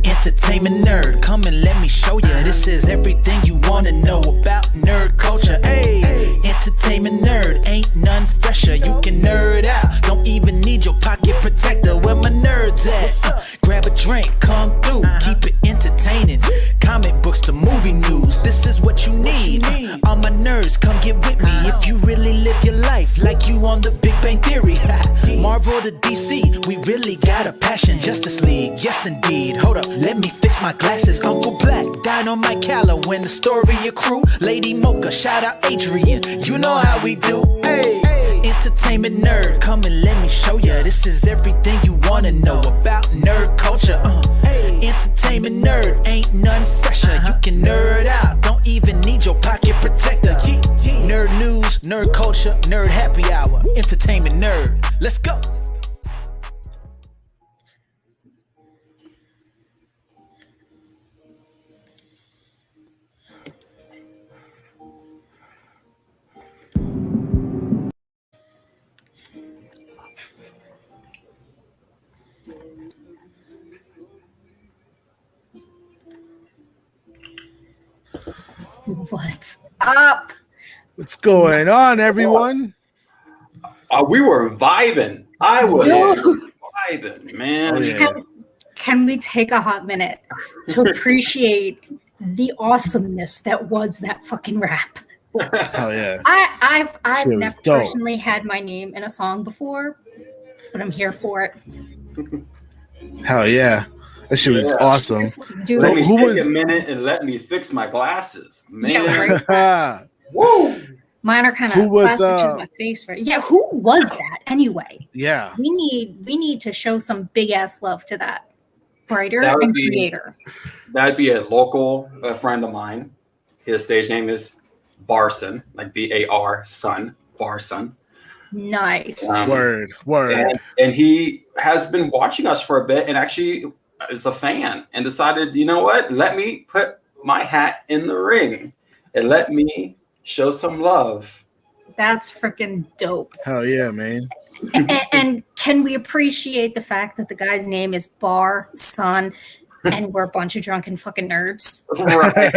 entertainment nerd. Come and let me show you. This is everything you wanna know about nerd culture. Hey, entertainment nerd, ain't none fresher. You can nerd out, don't even need your pocket protector. Where my nerds at? Grab a drink, come through, keep it entertaining. Comic books to movie news, this is what you need. All my nerds, come get with me if you really live your life like you on the Big Bang Theory. Marvel to DC, we really got a passion. Justice League, yes indeed. Hold up, let me fix my glasses. Uncle Black, Dynamite Calo, when the story of crew. Lady Mocha, shout out Adrian, you know how we do. Hey, entertainment nerd, come and let me show ya. This is everything you wanna know about nerd culture. Entertainment nerd, ain't none fresher. You can nerd out, don't even need your pocket protector. Nerd news, nerd culture, nerd happy hour. Entertainment nerd, let's go. What's up? What's going on, everyone? We were vibing. I was vibing, man. Oh, yeah. Can we take a hot minute to appreciate the awesomeness that was that fucking rap? Hell yeah. I've Shit was never dope. personally had my name in a song before, but I'm here for it. Hell yeah. That shit was awesome. Dude, Let me who take was- a minute and let me fix my glasses, man. Yeah, right. Woo! Mine are kind Who of was, plastered to my face, right? Yeah, who was that anyway? Yeah. We need to show some big ass love to that writer That would and be- creator. That'd be a local friend of mine. His stage name is Barson, like B-A-R, son, Barson. Nice. Word. And he has been watching us for a bit and actually is a fan and decided, you know what? Let me put my hat in the ring and let me show some love. That's freaking dope. Hell yeah, man. And can we appreciate the fact that the guy's name is Bar Son and we're a bunch of drunken fucking nerds? Right.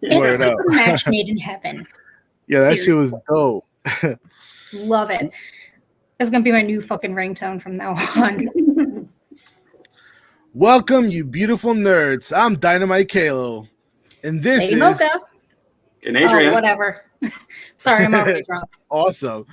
It's Word like up. a match made in heaven. Yeah, that shit was dope. Love it. That's gonna be my new fucking ringtone from now on. Welcome, you beautiful nerds. I'm Dynamite Calo. And this Lady is Mocha. And Adrian. Oh, whatever. Sorry, I'm already drunk. awesome.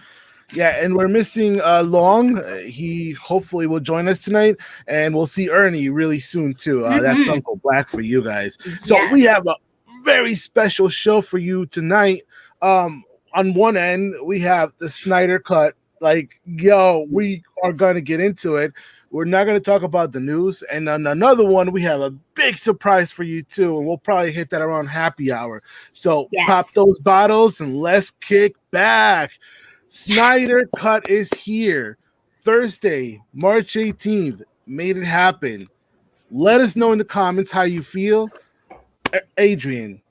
Yeah, and we're missing Long. He hopefully will join us tonight, and we'll see Ernie really soon too. That's Uncle Black for you guys. So Yes. we have a very special show for you tonight. On one end, we have the Snyder Cut. Like, yo, we are going to get into it. We're not going to talk about the news. And on another one, we have a big surprise for you too, and we'll probably hit that around happy hour. So Yes. pop those bottles and let's kick back. Snyder Cut is here. Thursday, March 18th. Made it happen. Let us know in the comments how you feel. Adrian,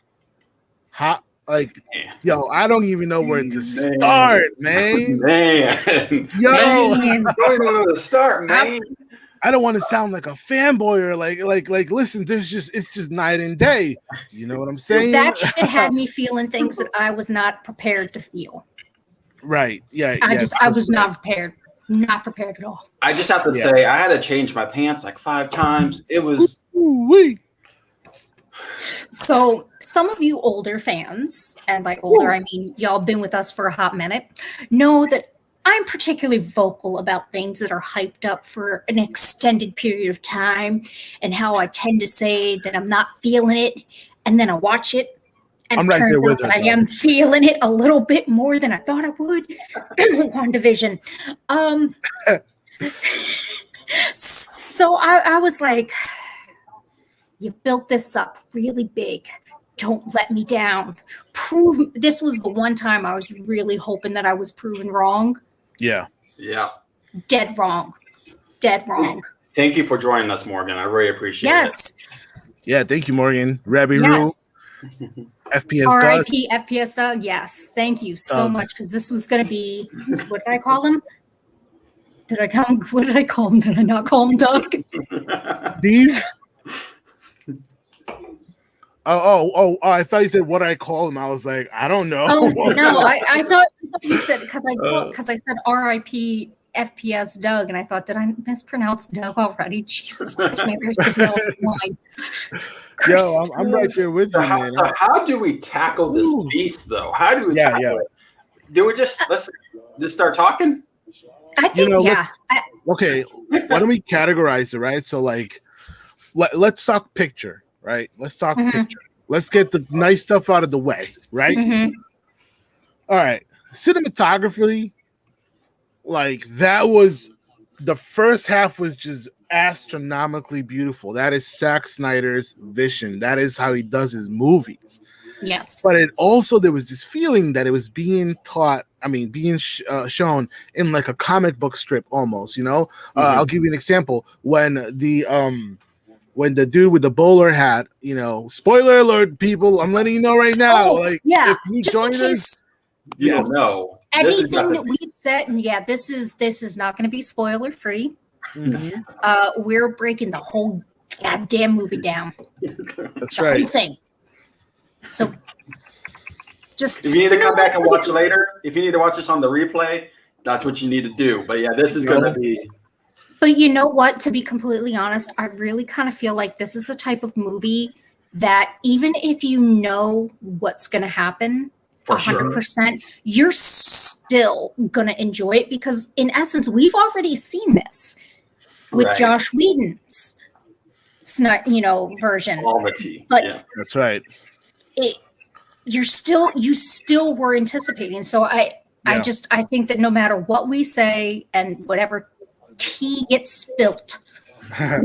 yo, I don't even know where to start, man. Man. Yo, Man. I don't know where to start, man. I don't want to sound like a fanboy or like listen, it's just night and day. You know what I'm saying? That shit had me feeling things that I was not prepared to feel. Right. Yeah. I was not prepared. Not prepared at all. I just have to say, I had to change my pants like 5 times. It was... Ooh-wee. So some of you older fans, and by older, I mean y'all been with us for a hot minute, know that I'm particularly vocal about things that are hyped up for an extended period of time, and how I tend to say that I'm not feeling it, and then I watch it, and I'm it right there turns with out that her, I am feeling it a little bit more than I thought I would. WandaVision. So I was like, you built this up really big. Don't let me down. This was the one time I was really hoping that I was proven wrong. Yeah. Yeah. Dead wrong. Dead wrong. Thank you for joining us, Morgan. I really appreciate it. Yes. Yeah. Thank you, Morgan. Rabbi Yes. Roo. FPS Gus. R.I.P. FPS. Yes. Thank you so much, because this was going to be, what did I call him? Did I call him? What did I call him? Did I not call him Doug? These. Oh! I thought you said what I call him. I was like, I don't know. Oh no, I thought you said because I said R.I.P. FPS Doug, and I thought, did I mispronounce Doug already? Jesus Christ, maybe I should know mine. Yo, I'm right there with you, man. So how do we tackle this beast, though? How do we tackle it? Do we let's just start talking? I think, okay, why don't we categorize it, right? So, like, let's talk picture, right? Let's talk picture. Let's get the nice stuff out of the way, right? All right. Cinematography, like, that was the first half was just astronomically beautiful. That is Zack Snyder's vision. That is how he does his movies. Yes. But it also, there was this feeling that it was being shown in like a comic book strip almost, you know? I'll give you an example. When the dude with the bowler hat, you know, spoiler alert, people, I'm letting you know right now. If you just join in case us, you don't know. Anything that we've said, and this is not going to be spoiler free. We're breaking the whole goddamn movie down. That's the right. whole thing. So, just if you need to come back and watch later, if you need to watch this on the replay, that's what you need to do. But yeah, this is going to be. But you know what? To be completely honest, I really kind of feel like this is the type of movie that even if you know what's going to happen, 100%, you're still going to enjoy it because, in essence, we've already seen this with Josh Whedon's, version. But that's right. You still were anticipating. So I think that no matter what we say and whatever tea gets spilt,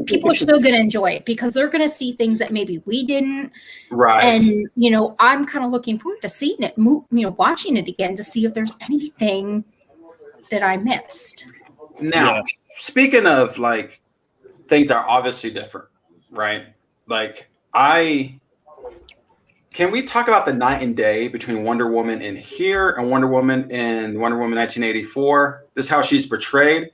people are still going to enjoy it because they're going to see things that maybe we didn't. Right. And, I'm kind of looking forward to seeing it, watching it again to see if there's anything that I missed. Now, speaking of like things that are obviously different, right? Like can we talk about the night and day between Wonder Woman in here and Wonder Woman in Wonder Woman 1984? This is how she's portrayed.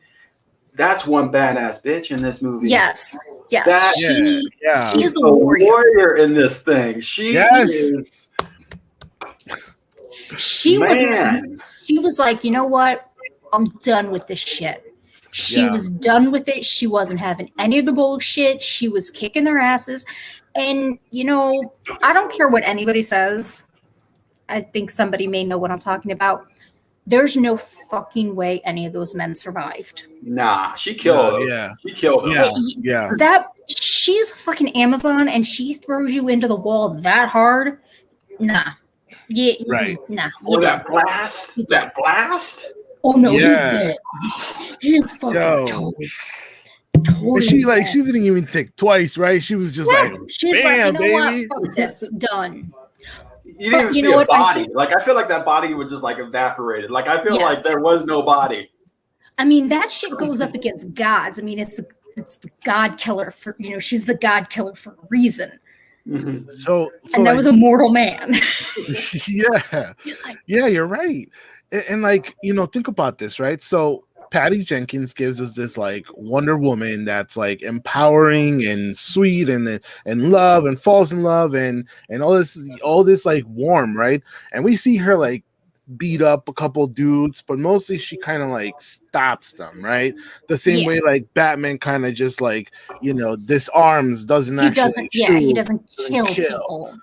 That's one badass bitch in this movie. Yes. She's a warrior in this thing. She is. She was like, you know what? I'm done with this shit. She was done with it. She wasn't having any of the bullshit. She was kicking their asses. And, I don't care what anybody says. I think somebody may know what I'm talking about. There's no fucking way any of those men survived. Nah, she killed him. Yeah. She killed him. Yeah. She's a fucking Amazon and she throws you into the wall that hard. Nah. Yeah. Right. Nah. Oh, that blast. That blast. Oh no, he's dead. He's fucking totally she didn't even think twice, right? She was just she's bam, like, you know baby. what? Fuck this. Done. You didn't even see a body. I feel like that body was just evaporated. I feel like there was no body. I mean, that shit goes up against gods. I mean, it's the god killer for she's the god killer for a reason. Mm-hmm. So that was a mortal man. Yeah, you're right. And think about this, right? So Patty Jenkins gives us this Wonder Woman that's empowering and sweet and love and falls in love and all this warm, right? And we see her beat up a couple dudes, but mostly she kind of stops them, right? The same way Batman kind of just disarms, he doesn't kill people,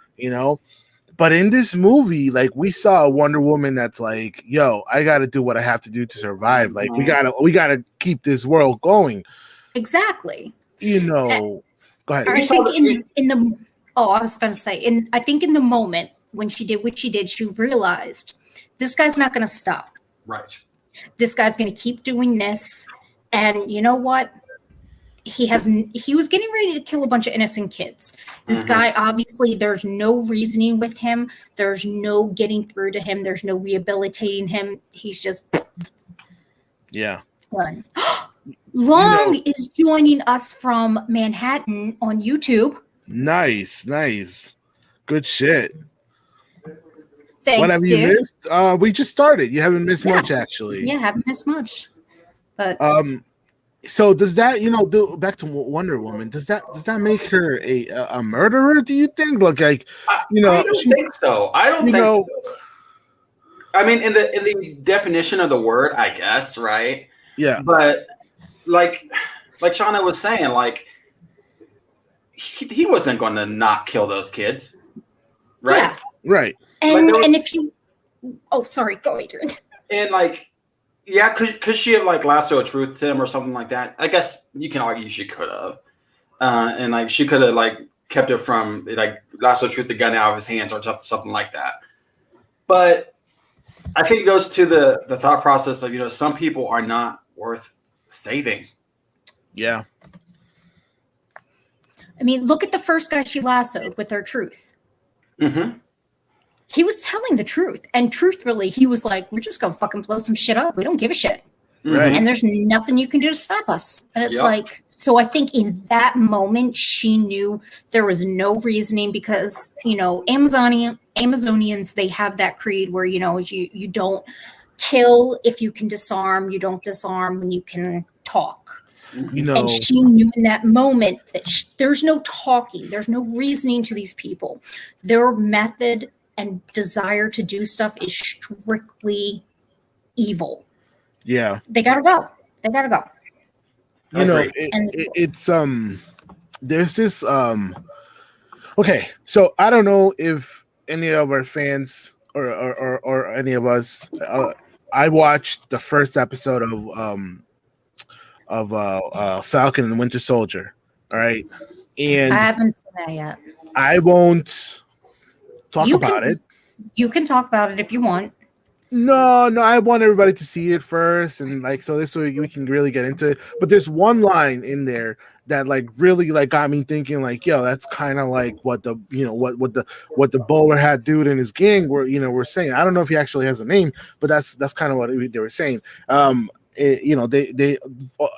But in this movie, we saw a Wonder Woman that's yo, I got to do what I have to do to survive. We gotta keep this world going. Exactly. Go ahead. I think I was going to say, I think in the moment when she did what she did, she realized this guy's not going to stop. Right. This guy's going to keep doing this. And you know what? He was getting ready to kill a bunch of innocent kids. This guy, obviously, there's no reasoning with him. There's no getting through to him. There's no rehabilitating him. He's just done. Long is joining us from Manhattan on YouTube. Nice. Good shit. Thanks, what have dude. you missed? We just started. You haven't missed much, actually. Yeah, haven't missed much. But So does that, do back to Wonder Woman? Does that make her a murderer? Do you think? Look, like, I don't think so. I don't think so. I mean, in the definition of the word, I guess, right? Yeah. But like Shawna was saying, like he wasn't going to not kill those kids, right? Yeah. Right. And if you, sorry, go Adrian. And like, yeah, could she have like lassoed truth to him or something like that? I guess you can argue she could have, and like she could have like kept it from like lasso truth the gun out of his hands or something like that. But I think it goes to the thought process of some people are not worth saving. Yeah. I mean, look at the first guy she lassoed with her truth. Mm-hmm. He was telling the truth, and truthfully, he was like, "We're just gonna fucking blow some shit up. We don't give a shit, Right. and there's nothing you can do to stop us." And it's like, so I think in that moment, she knew there was no reasoning because Amazonians, they have that creed where you don't kill if you can disarm, you don't disarm when you can talk. And she knew in that moment that there's no talking, there's no reasoning to these people. Their method and desire to do stuff is strictly evil. Yeah. They gotta go. It's there's this okay, so I don't know if any of our fans or any of us I watched the first episode of Falcon and Winter Soldier. All right. And I haven't seen that yet. I won't talk about it. You can talk about it if you want. No, I want everybody to see it first, and like so this way we can really get into it. But there's one line in there that like really like got me thinking like, yo, that's kind of like what the what the bowler hat dude and his gang were saying. I don't know if he actually has a name, but that's kind of what they were saying. They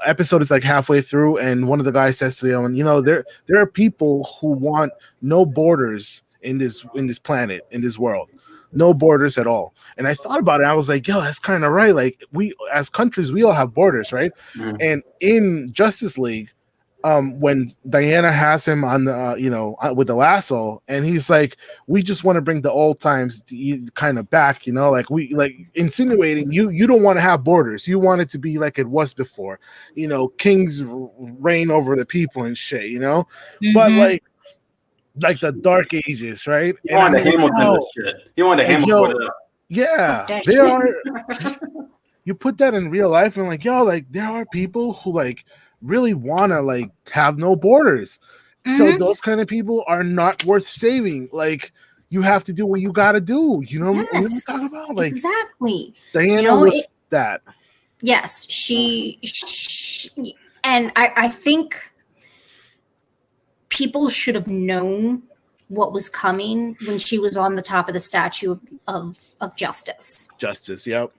episode is like halfway through, and one of the guys says to them, there are people who want no borders in this planet, in this world, no borders at all. And I thought about it. I was like, yo, that's kind of right. Like we, as countries, we all have borders, right? Mm-hmm. And in Justice League, when Diana has him on the, with the lasso, and he's like, we just want to bring the old times kind of back, like we like insinuating you don't want to have borders. You want it to be like it was before, kings reign over the people and shit, mm-hmm. But like the Dark Ages, right? You wanted to Hamilton this shit. You wanted to Hamilton it up. Yeah, there are. You put that in real life, and like, yo, like there are people who like really want to like have no borders. Mm-hmm. So those kind of people are not worth saving. Like you have to do what you got to do. You know what I'm talking about? Like exactly. Diana was that. Yes, she and I think people should have known what was coming when she was on the top of the statue of Justice. Justice, yep.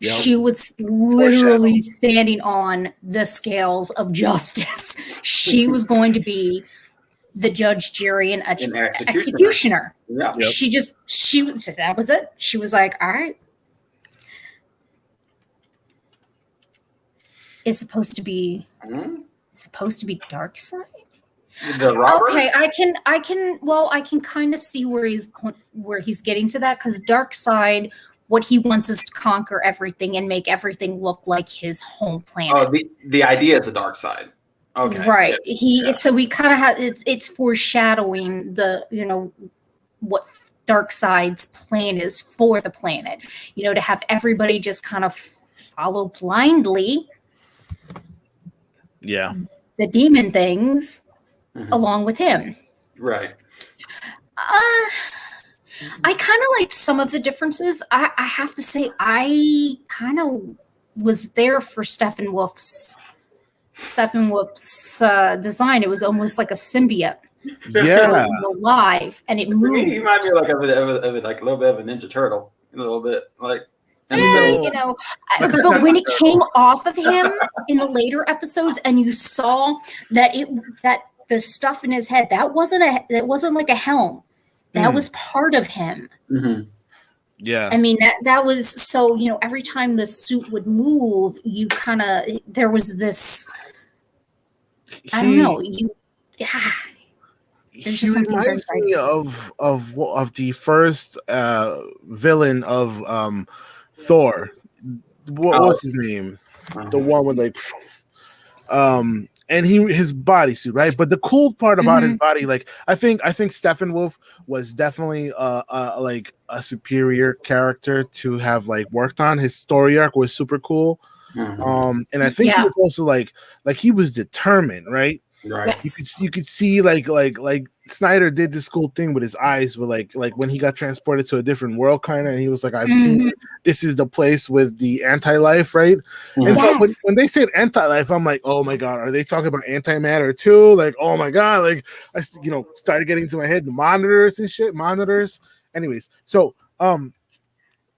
She was literally standing on the scales of justice. She was going to be the judge, jury, and executioner. Yeah. Yep. That was it. She was like, all right. It's supposed to be Dark Side. Okay, I can kind of see where he's getting to that, because Dark Side, what he wants is to conquer everything and make everything look like his home planet. Oh, the idea is a Dark Side. Okay. Right. So we kind of have it's foreshadowing what Dark Side's plan is for the planet. To have everybody just kind of follow blindly. Yeah. The demon things. Mm-hmm. Along with him. Right. I kind of liked some of the differences. I have to say, I kind of was there for Steppenwolf's design. It was almost like a symbiote. Yeah. It was alive and it moved. He reminded me like of like a little bit of a Ninja Turtle. A little bit like. But when it came off of him in the later episodes, and you saw that the stuff in his head, that wasn't like a helm. That was part of him. Mm-hmm. Yeah. I mean, that was so, every time the suit would move, there was this, I don't know, there's He just something very reminds me of the first villain of Thor. What was his name? The one with like and his bodysuit, right? But the cool part about his body, like I think Steppenwolf was definitely like a superior character to have like worked on. His story arc was super cool. And I think he was also like he was determined, right? Right. Yes. You could see like Snyder did this cool thing with his eyes, with like when he got transported to a different world, kind of, and he was like, I've seen this is the place with the anti-life, right? And so when they said anti-life, I'm like, oh my god, are they talking about antimatter too? Like, oh my god, like I started getting into my head the monitors and shit, Anyways, so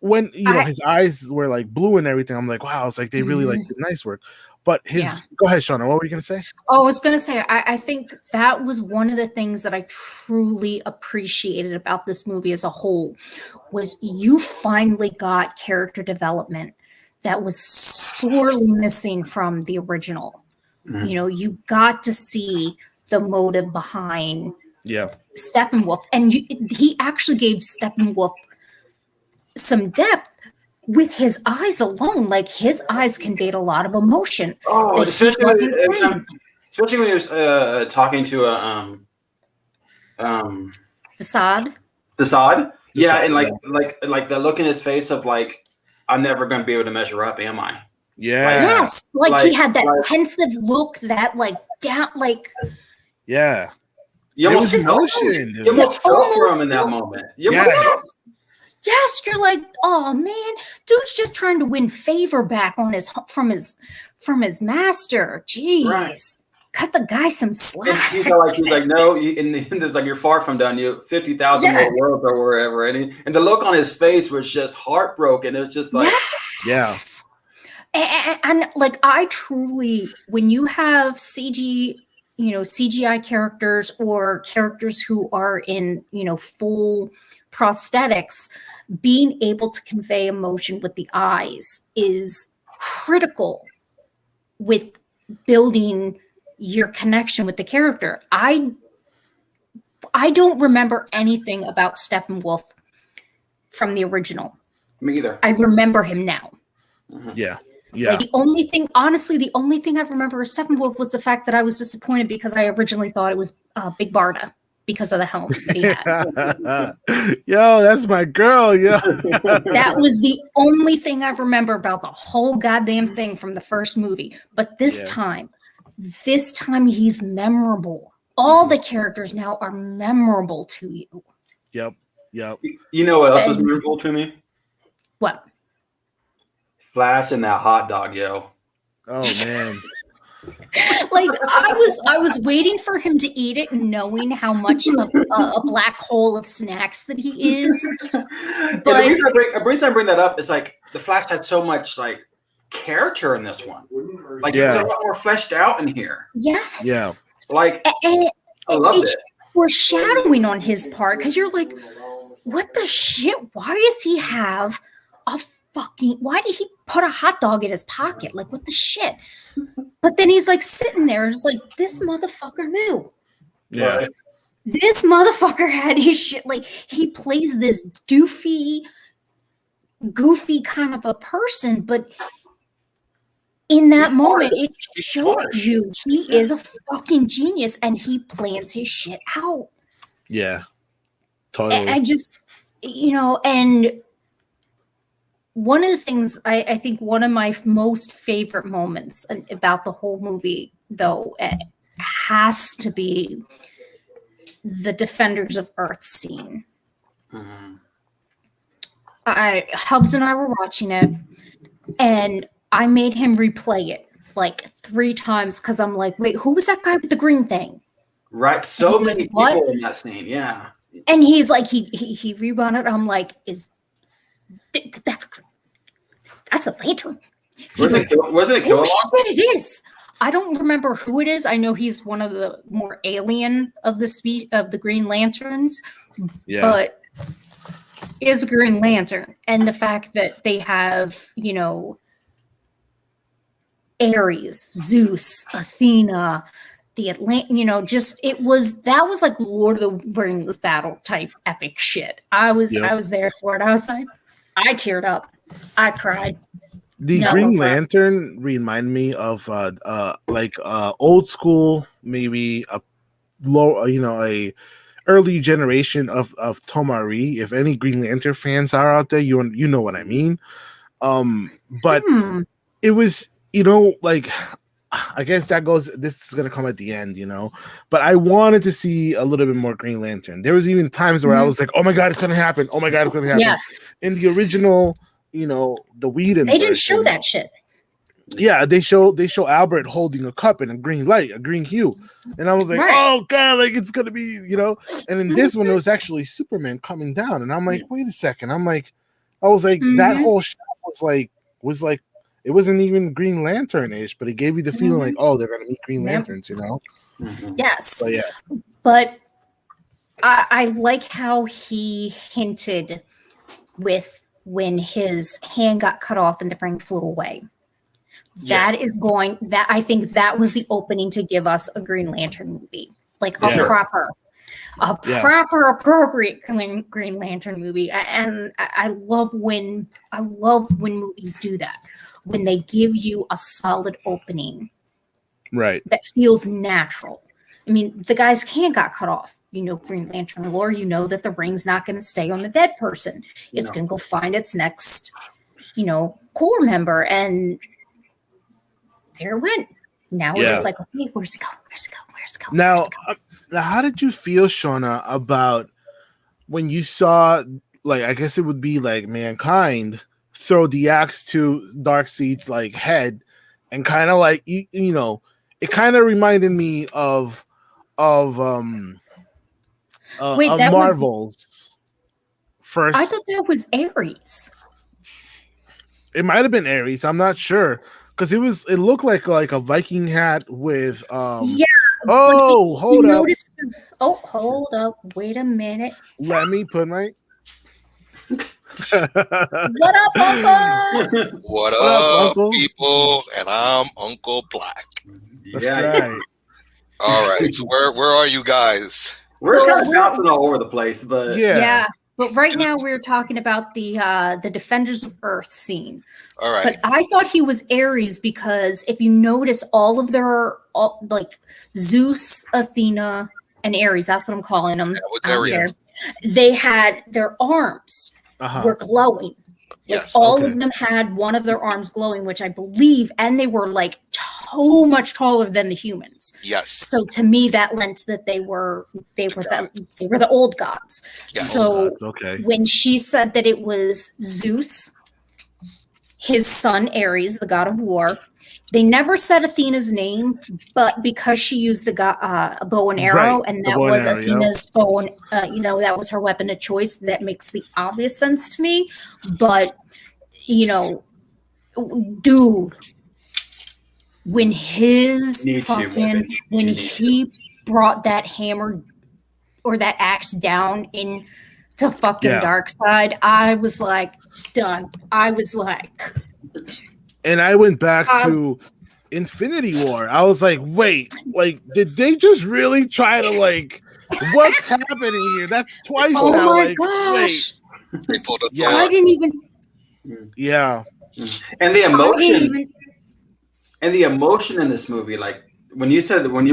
when his eyes were like blue and everything, I'm like, wow, it's like they really like did nice work. But go ahead, Shawna. What were you gonna say? Oh, I was gonna say, I think that was one of the things that I truly appreciated about this movie as a whole, was you finally got character development that was sorely missing from the original. You got to see the motive behind Steppenwolf, and he actually gave Steppenwolf some depth. With his eyes alone, like his eyes conveyed a lot of emotion. Oh, especially when he was talking to Desaad. Yeah, and like the look in his face of like, I'm never going to be able to measure up, am I? Yeah. Yes, like he had that pensive look, that like down, like. Yeah. You almost felt for him in that moment. Yes, you're like, oh man, dude's just trying to win favor back on from his master. Jeez, right. Cut the guy some slack. And he's like, no, and there's like, you're far from done. You 50,000 more worlds or wherever, and the look on his face was just heartbroken. It was just like, and like I truly, when you have CGI characters or characters who are in full prosthetics, being able to convey emotion with the eyes is critical with building your connection with the character. I don't remember anything about Steppenwolf from the original. Me either. I remember him now. Yeah. Like the only thing I remember of Steppenwolf was the fact that I was disappointed because I originally thought it was Big Barda, because of the helm that he had. Yo, that's my girl, yo. That was the only thing I remember about the whole goddamn thing from the first movie. But this time he's memorable. All the characters now are memorable to you. Yep. You know what else is memorable to me? What? Flash and that hot dog, yo. Oh man. Like I was waiting for him to eat it, knowing how much of a black hole of snacks that he is. But the reason I bring that up is like the Flash had so much like character in this one. Like he was a lot more fleshed out in here. Yes. Yeah. Like and I loved it. Foreshadowing on his part, because you're like, what the shit? Why does he have why did he put a hot dog in his pocket? Like, what the shit? But then he's like sitting there, it's like, this motherfucker knew. Yeah. This motherfucker had his shit. Like, he plays this goofy kind of a person, but in that moment, it shows you he is a fucking genius and he plans his shit out. Yeah. Totally. I just, and one of the things I think one of my most favorite moments about the whole movie, though, has to be the Defenders of Earth scene. Mm-hmm. Hubs and I were watching it, and I made him replay it like 3 times because I'm like, wait, who was that guy with the green thing? Right, so many people in that scene, yeah. And he's like, he rerun it. I'm like, that's a lantern. Wasn't it Kilo? Oh shit, it is. I don't remember who it is. I know he's one of the more alien of the Green Lanterns. Yeah. But is Green Lantern, and the fact that they have, Ares, Zeus, Athena, the that was like Lord of the Rings battle type epic shit. I was there for it. I was like, I teared up. I cried. The Green Lantern remind me of old school, maybe a low, a early generation of Tomari. If any Green Lantern fans are out there, you know what I mean. But it was, I guess this is gonna come at the end, But I wanted to see a little bit more Green Lantern. There was even times where I was like, "Oh my god, it's gonna happen! Oh my god, it's gonna happen!" Yes. In the original, the Whedon they didn't show that shit. Yeah, they show Albert holding a cup in a green light, a green hue, and I was like, "Oh god, like it's gonna be," And in this one, it was actually Superman coming down, and I'm like, "Wait a second!" I was like, that whole shot was like. It wasn't even Green Lantern-ish, but it gave you the feeling like, oh, they're going to meet Green Lanterns, Yes. But, yeah. But I like how he hinted with when his hand got cut off and the ring flew away. Yes. I think that was the opening to give us a Green Lantern movie. Like a proper, appropriate Green Lantern movie. And I love when movies do that. When they give you a solid opening, right, that feels natural. I mean, the guy's hand got cut off. Green Lantern lore. That the ring's not going to stay on the dead person. It's going to go find its next, core member, and there it went. Now we're just like, okay, where's it go? Where's it go? Where's it go? Now, how did you feel, Shawna, about when you saw, like, I guess it would be like Mankind throw the axe to Darkseid's like head, and kind of like it kind of reminded me of Marvel's first. I thought that was Ares. It might have been Ares. I'm not sure because it looked like a Viking hat with Oh, hold up. Hold up. Wait a minute. Let me put my. What up, Uncle? What up, Uncle? People? And I'm Uncle Black. That's right. All right. So where are you guys? We're kind of bouncing all over the place, but yeah. But right now we're talking about the Defenders of Earth scene. All right. But I thought he was Ares because if you notice, all of their Zeus, Athena, and Ares. That's what I'm calling them. Ares. They had their arms. Were glowing. All of them had one of their arms glowing, which I believe, and they were like so much taller than the humans. Yes. So to me, that lent that they were the old gods. Yes. So when she said that it was Zeus, his son Ares, the god of war. They never said Athena's name, but because she used a bow and arrow, and that was Athena's bow, and that was her weapon of choice. That makes the obvious sense to me. But dude, when he brought that hammer or that axe down into fucking Darkseid, I was like, done. I was like. And I went back to Infinity War. I was like, wait, did they just really try to what's happening here? That's twice now. Oh my gosh. Wait. I didn't even. Yeah. And the emotion in this movie, like when you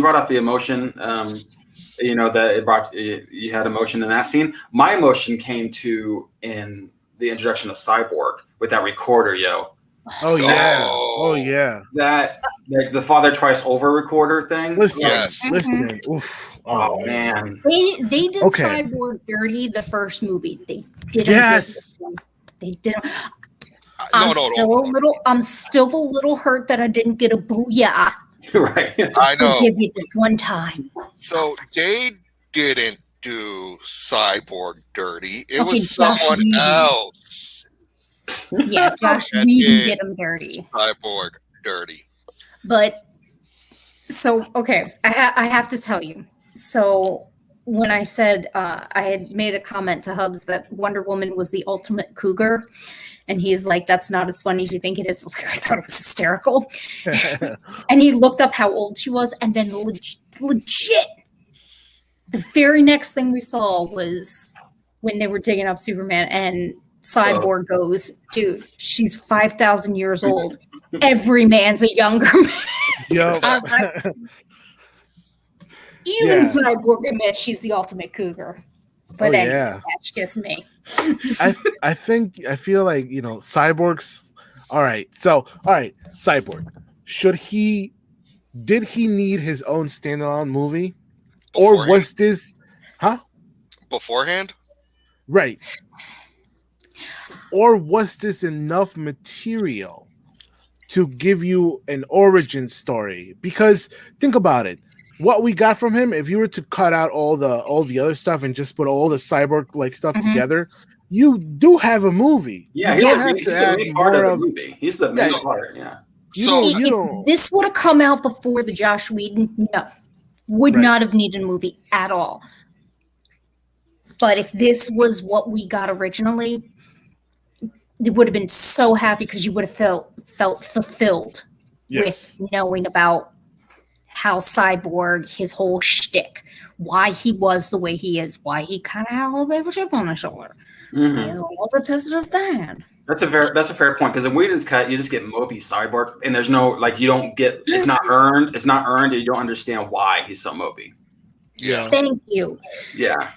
brought up the emotion, that you had emotion in that scene. My emotion came to in the introduction of Cyborg with that recorder, Oh yeah. That the father twice over recorder thing. Listening. Oof. Oh man. They did Cyborg dirty the first movie. They didn't. Yes. They didn't. I'm still a little hurt that I didn't get a booyah. Right. I know. Give you this one time. So they didn't do Cyborg dirty. It was someone else. Yeah, Josh Whedon did him dirty. Cyborg dirty. But so I have to tell you. So when I said I had made a comment to Hubs that Wonder Woman was the ultimate cougar, and he's like, "That's not as funny as you think it is." I thought it was hysterical. And he looked up how old she was, and then legit, the very next thing we saw was when they were digging up Superman, and Cyborg goes, "Dude, she's 5,000 years old. Every man's a younger man." Yo. I was like, even Cyborg admits she's the ultimate cougar. But anyway, that's just me. I feel like, Cyborg's all right. So, all right, Cyborg. Did he need his own standalone movie? Beforehand? Or was this beforehand? Right. Or was this enough material to give you an origin story? Because think about it. What we got from him, if you were to cut out all the other stuff and just put all the Cyborg stuff together, you do have a movie. Yeah, he's the main part of the movie. He's the main part. Yeah. If this would have come out before the Joss Whedon, would not have needed a movie at all. But if this was what we got originally, it would have been so happy because you would have felt fulfilled with knowing about how Cyborg, his whole shtick, why he was the way he is, why he kind of had a little bit of a chip on his shoulder. Mm-hmm. He was a little bit pissed at his dad. That's a fair point, because in Whedon's cut, you just get mopey Cyborg, and there's no you don't get it's not earned, and you don't understand why he's so mopey. Yeah. Thank you. Yeah.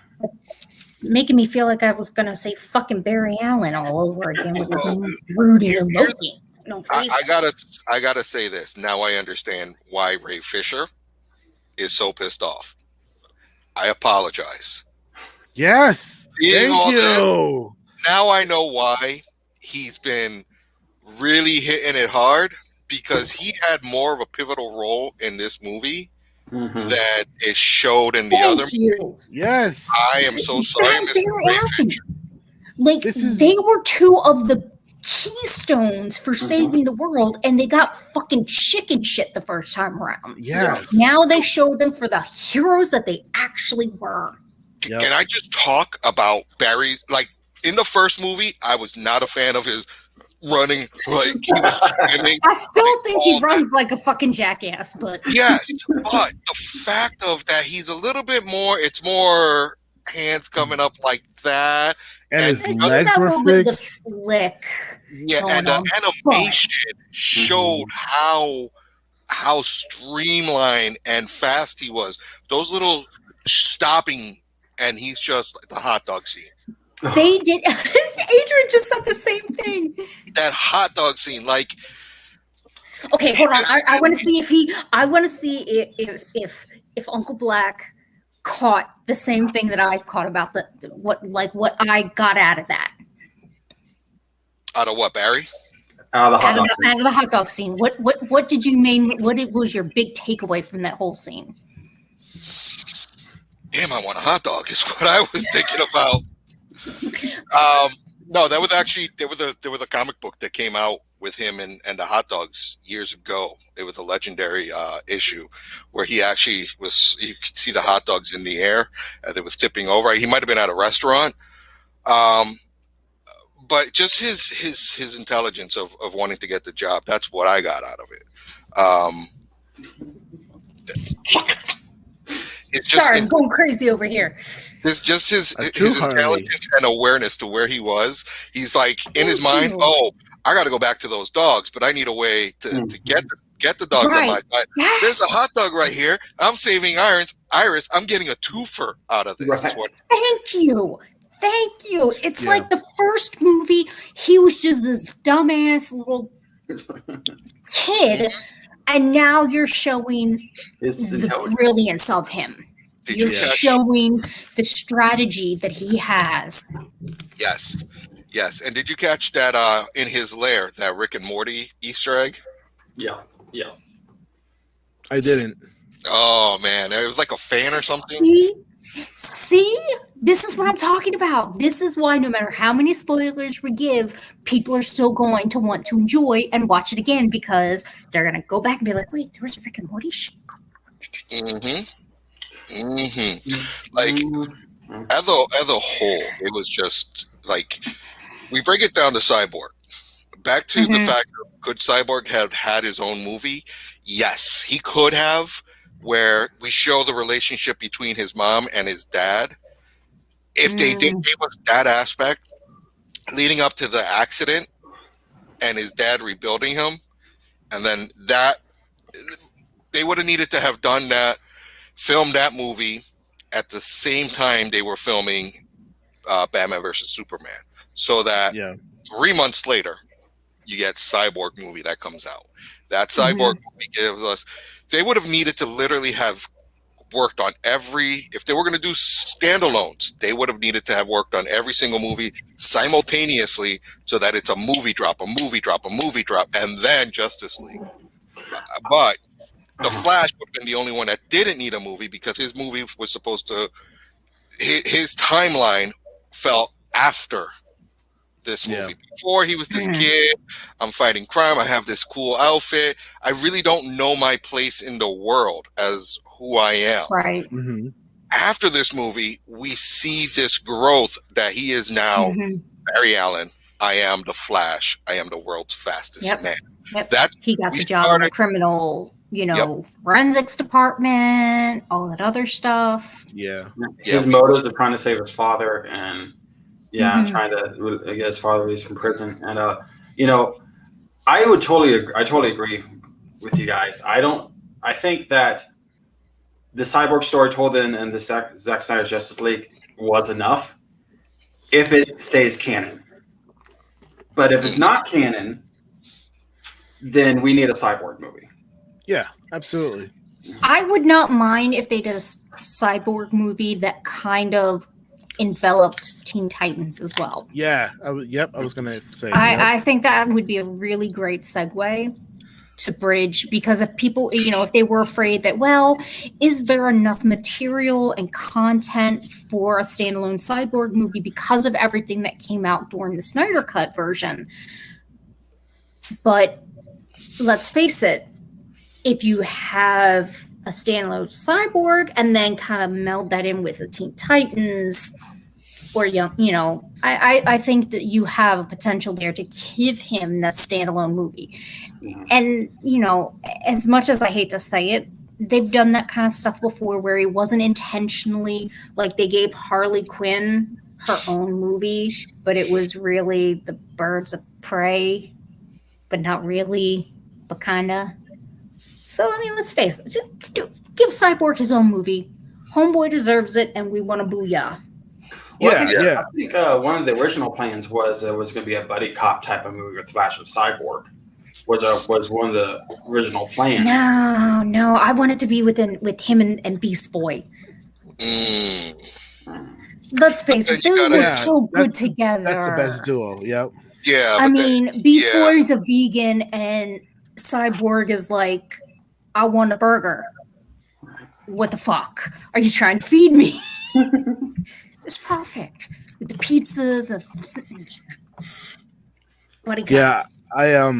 Making me feel like I was gonna say fucking Barry Allen all over again with his brooding and mopey. No, I gotta say this. Now I understand why Ray Fisher is so pissed off. I apologize. Yes. Thank you. Now I know why he's been really hitting it hard, because he had more of a pivotal role in this movie than is showed in the other movie. Yes. I am so sorry, Mr. Ray Fisher. They were two of the keystones for saving the world, and they got fucking chicken shit the first time around. Yes. Now they showed them for the heroes that they actually were. Yep. Can I just talk about Barry? In the first movie, I was not a fan of his running. He was swimming. I still think he runs like a fucking jackass, but yes, but the fact of that, he's a little bit more. It's more hands coming up like that. And his legs were flick. Yeah, and the animation showed how streamlined and fast he was. Those little stopping, and he's just like the hot dog scene. They did. Adrian just said the same thing. That hot dog scene, Okay, hold on. I want to see if Uncle Black caught the same thing that I caught about what I got out of that. Out of what, Barry? Out of the hot dog scene. What did you mean? What was your big takeaway from that whole scene? Damn, I want a hot dog is what I was thinking about. No, that was actually there was a comic book that came out with him and the hot dogs years ago. It was a legendary issue where he actually was. You could see the hot dogs in the air as it was tipping over. He might have been at a restaurant, but just his intelligence of wanting to get the job. That's what I got out of it. It's just, sorry, I'm going crazy over here. It's just his intelligence and awareness to where he was. He's in his mind, I got to go back to those dogs, but I need a way to get the dogs on my side. Yes. There's a hot dog right here. I'm saving Iris. I'm getting a twofer out of this. Right. Thank you. It's like the first movie, he was just this dumbass little kid, and now you're showing the brilliance of him. You're showing the strategy that he has. Yes. And did you catch that in his lair, that Rick and Morty Easter egg? Yeah. I didn't. Oh, man. It was like a fan or something. See? This is what I'm talking about. This is why no matter how many spoilers we give, people are still going to want to enjoy and watch it again, because they're going to go back and be like, wait, there was a Rick and Morty shit. Like as a whole, it was just like we break it down to Cyborg. Back to the fact that could Cyborg have had his own movie? Yes, he could have, where we show the relationship between his mom and his dad. If they did give us that aspect leading up to the accident and his dad rebuilding him, and then that they would have needed to have done that, filmed that movie at the same time they were filming Batman versus Superman, so that 3 months later you get Cyborg movie that comes out. That Cyborg movie gives us. They would have needed to literally have worked on if they were going to do standalones, they would have needed to have worked on every single movie simultaneously so that it's a movie drop, and then Justice League. But the Flash would have been the only one that didn't need a movie because his movie was supposed to, his timeline fell after this movie. Before he was this kid, I'm fighting crime, I have this cool outfit, I really don't know my place in the world as who I am. Right. After this movie, we see this growth that he is now Barry Allen. I am the Flash. I am the world's fastest man. He got the job in the criminal, forensics department, all that other stuff. His motives are trying to save his father and trying to get his father released from prison. And I totally agree with you guys. I think that the Cyborg story told in the Zack Snyder's Justice League was enough if it stays canon. But if it's not canon, then we need a Cyborg movie. Yeah, absolutely. I would not mind if they did a Cyborg movie that kind of enveloped Teen Titans as well. Yeah, I was going to say. I think that would be a really great segue to bridge, because if people, if they were afraid that, well, is there enough material and content for a standalone Cyborg movie because of everything that came out during the Snyder Cut version? But let's face it, if you have a standalone Cyborg and then kind of meld that in with the Teen Titans, or I think that you have a potential there to give him that standalone movie. And as much as I hate to say it, they've done that kind of stuff before where he wasn't intentionally, like they gave Harley Quinn her own movie, but it was really the Birds of Prey, but not really, but kind of. So let's face it, just give Cyborg his own movie. Homeboy deserves it, and we want a booyah. Well, I think one of the original plans was it was going to be a buddy cop type of movie with Flash and Cyborg. Was one of the original plans. No, I want it to be with him and Beast Boy. Let's face it, they look so good together. That's the best duo. Yep. Yeah. Beast Boy's a vegan and Cyborg is like, I want a burger. What the fuck? Are you trying to feed me? It's perfect with the pizzas and buddy cop. Yeah,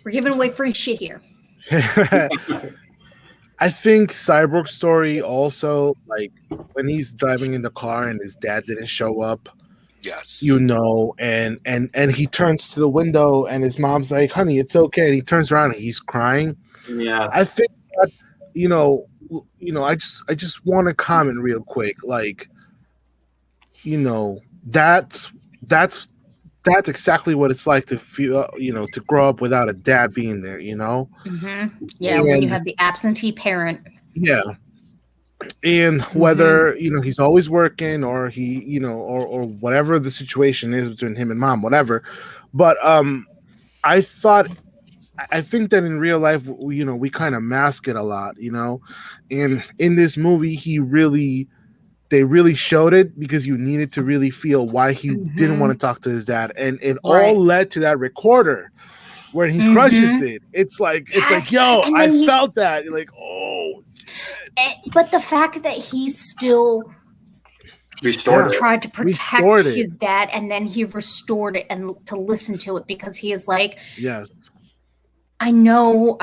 we're giving away free shit here. I think Cyborg's story also, like when he's driving in the car and his dad didn't show up. Yes. And he turns to the window and his mom's like, "Honey, it's okay." And he turns around and he's crying. Yeah. I think that I just want to comment real quick, like, that's exactly what it's like to feel, to grow up without a dad being there, Mm-hmm. Yeah, when you have the absentee parent. Yeah. And whether, he's always working or he, or whatever the situation is between him and mom, whatever. But I think that in real life, we kind of mask it a lot, and in this movie, they really showed it because you needed to really feel why he didn't want to talk to his dad. And it all led to that recorder where he crushes it. It's like, yo, I felt that. You're like, oh. But the fact that he still tried to protect his dad, and then he restored it and to listen to it because he is like, yes, I know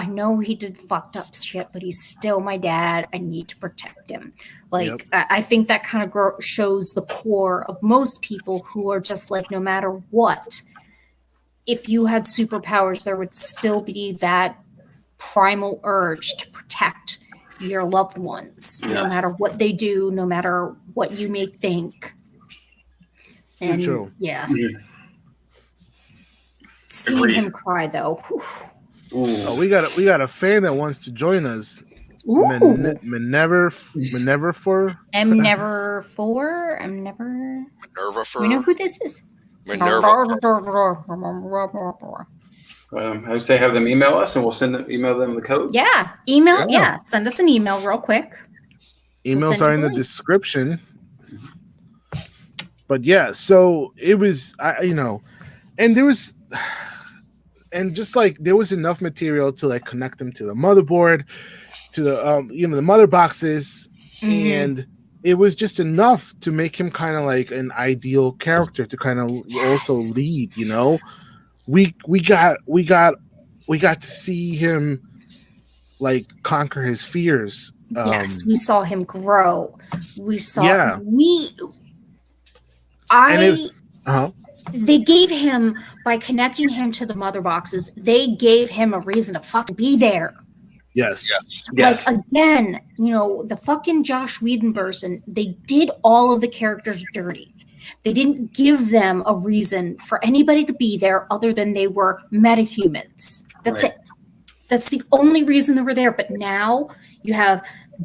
he did fucked up shit, but he's still my dad. I need to protect him. Like, yep. I think that kind of shows the core of most people who are just like, no matter what, if you had superpowers, there would still be that primal urge to protect your loved ones, yes. No matter what they do, no matter what you may think. And true. Yeah. Seeing him cry though. Oh, we got a fan that wants to join us. Minerva for. Minerva for. We know who this is. Minerva. I would say have them email us, and we'll email them the code. Yeah, email. Yeah, send us an email real quick. Emails are in the description. But yeah, so it was, and there was. And just like there was enough material to like connect them to the motherboard, to the the mother boxes, and it was just enough to make him kind of like an ideal character to kind of also lead. We got to see him like conquer his fears. Yes, we saw him grow. We saw They gave him, by connecting him to the mother boxes, they gave him a reason to fucking be there. Yes. Like, again, the fucking Joss Whedon person, they did all of the characters dirty. They didn't give them a reason for anybody to be there other than they were metahumans. That's it. That's the only reason they were there. But now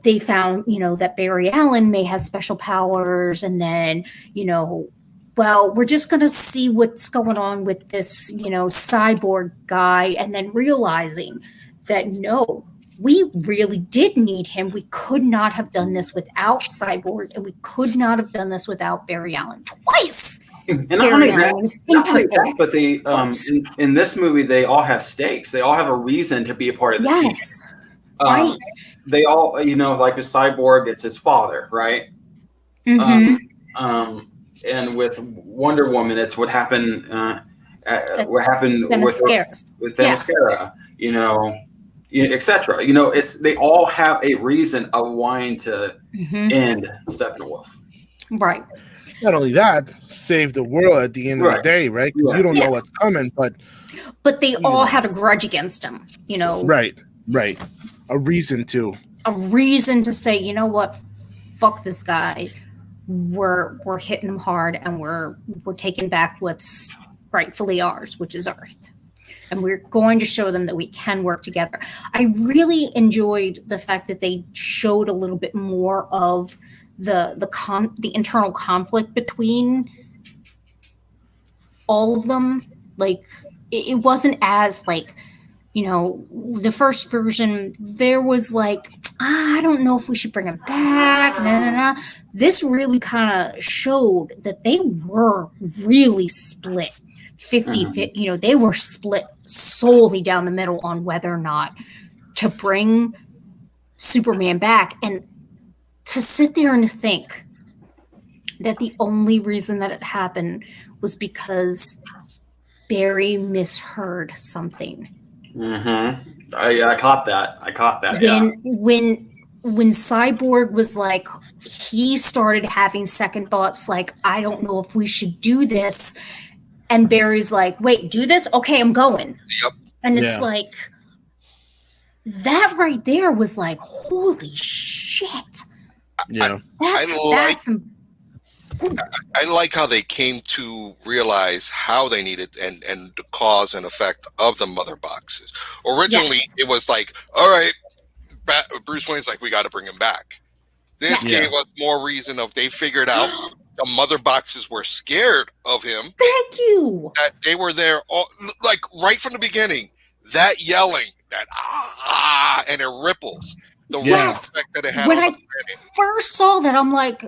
they found, that Barry Allen may have special powers, and then, well, we're just going to see what's going on with this, cyborg guy, and then realizing that, no, we really did need him. We could not have done this without Cyborg, and we could not have done this without Barry Allen twice. And not only that, but they, in this movie, they all have stakes. They all have a reason to be a part of the team. Right. They all, like with Cyborg, it's his father, right? Mm-hmm. And with Wonder Woman, it's what happened. What happened with Themyscira, etc. They all have a reason of wanting to end Steppenwolf. Right. Not only that, save the world at the end of the day, right? Because you don't know what's coming, but they all had a grudge against him. Right. A reason to say, you know what, fuck this guy. We're hitting him hard, and we're taking back what's rightfully ours, which is Earth, and we're going to show them that we can work together. I really enjoyed the fact that they showed a little bit more of the internal conflict between all of them. Like, it wasn't as like, the first version, there was like, I don't know if we should bring him back. This really kind of showed that they were really split 50-50. They were split solely down the middle on whether or not to bring Superman back. And to sit there and think that the only reason that it happened was because Barry misheard something. I caught that. When Cyborg was like, he started having second thoughts, like, I don't know if we should do this, and Barry's like, wait, do this? Okay, I'm going. Yep. And it's like, that right there was like, holy shit. I like how they came to realize how they needed and the cause and effect of the mother boxes. Originally, it was like, all right, Bruce Wayne's like, we got to bring him back. This gave us more reason they figured out the mother boxes were scared of him. Thank you. That they were there, like right from the beginning. That yelling, that and it ripples. The effect that it had. When I first saw that, I'm like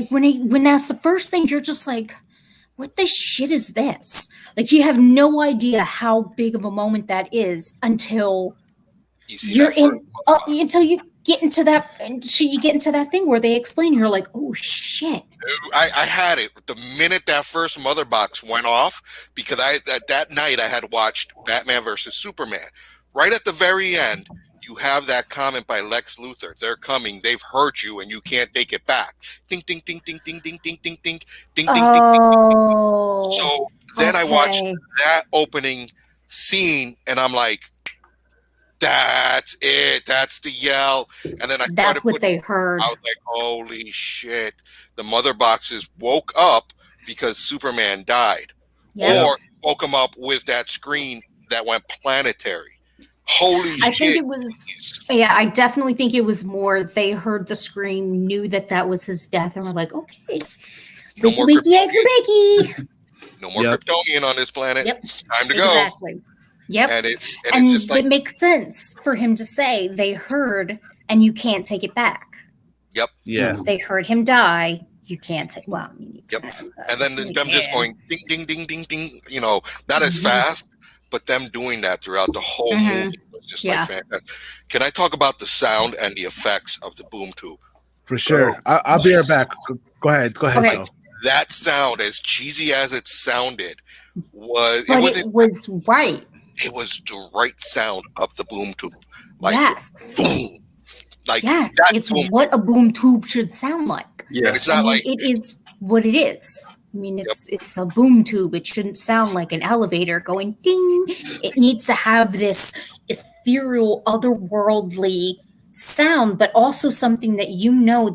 when that's the first thing, you're just like, what the shit is this? Like, you have no idea how big of a moment that is until until you get into that thing where they explain, you're like, oh shit. I had it the minute that first mother box went off, because that night I had watched Batman versus Superman. Right at the very end, you have that comment by Lex Luthor. They're coming. They've heard you, and you can't take it back. Ding, ding, ding, ding, ding, ding, ding, ding, ding, ding, ding, ding. So then I watched that opening scene, and I'm like, that's it. That's the yell. And then that's what they heard. I was like, holy shit. The mother boxes woke up because Superman died. Yep. Or woke them up with that screen that went planetary. Holy shit. I think it was, I definitely think it was more they heard the scream, knew that was his death, and were like, okay. No more Kryptonian. No more Kryptonian on this planet. Yep. Time to go. Exactly. Yep. And it's just like, it makes sense for him to say they heard and you can't take it back. Yep. Yeah. They heard him die. You can't take. Well. Yep. And then them just going ding, ding, ding, ding, ding. You know, not as fast, but them doing that throughout the whole movie was just like fantastic. Can I talk about the sound and the effects of the boom tube? For sure. I'll be right back. Go ahead. Okay. Like, that sound, as cheesy as it sounded, was right. It was the right sound of the boom tube. Like, boom. Like, it's what a boom tube should sound like. Yeah. And it's not like it is what it is. I mean, it's a boom tube. It shouldn't sound like an elevator going ding. It needs to have this ethereal, otherworldly sound, but also something that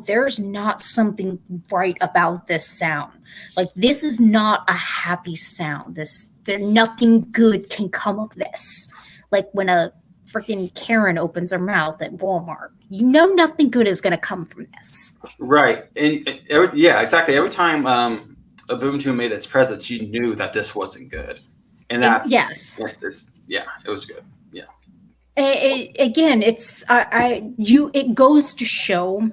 there's not something right about this sound. Like, this is not a happy sound. Nothing good can come of this. Like when a freaking Karen opens her mouth at Walmart, nothing good is going to come from this. Right. And exactly. Every time a boom tube made its presence, you knew that this wasn't good. And that's it was good. Yeah. Again, it goes to show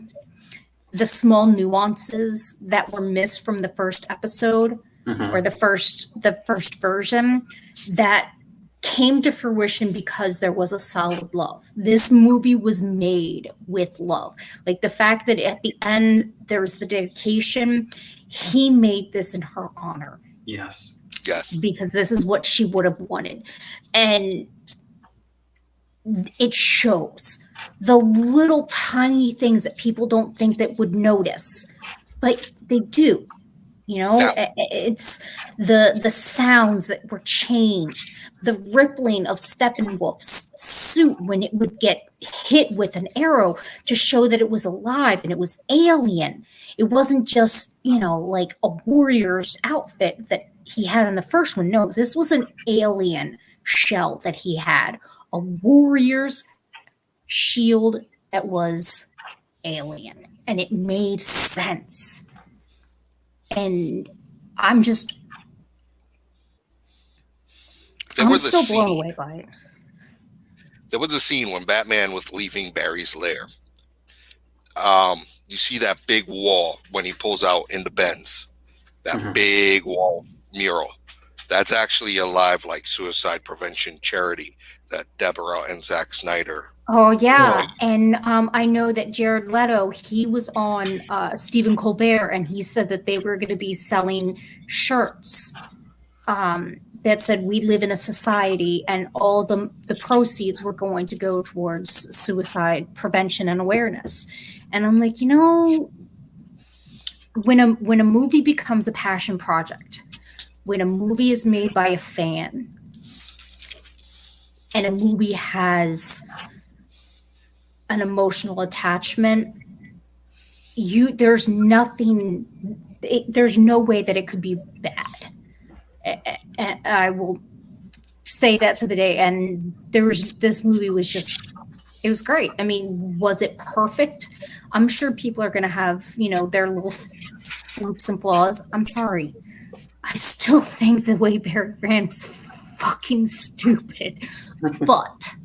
the small nuances that were missed from the first episode or the first version that came to fruition because there was a solid love. This movie was made with love. Like the fact that at the end there was the dedication, he made this in her honor. Yes. Because this is what she would have wanted. And it shows the little tiny things that people don't think that would notice, but they do. It's the sounds that were changed, the rippling of Steppenwolf's suit when it would get hit with an arrow to show that it was alive and it was alien. It wasn't just, like a warrior's outfit that he had in the first one. No, this was an alien shell that he had. A warrior's shield that was alien, and it made sense. And I'm still blown away by it. There was a scene when Batman was leaving Barry's lair. You see that big wall when he pulls out in the Benz. That big wall mural. That's actually a live suicide prevention charity that Deborah and Zack Snyder. Oh yeah, and I know that Jared Leto, he was on Stephen Colbert, and he said that they were going to be selling shirts that said "We live in a society," and all the proceeds were going to go towards suicide prevention and awareness. And I'm like, when a movie becomes a passion project, when a movie is made by a fan, and a movie has an emotional attachment, there's no way that it could be bad. And I will say that to the day. And this movie was it was great. I mean, was it perfect? I'm sure people are going to have, their little floops and flaws. I'm sorry. I still think the way Barry ran was fucking stupid, but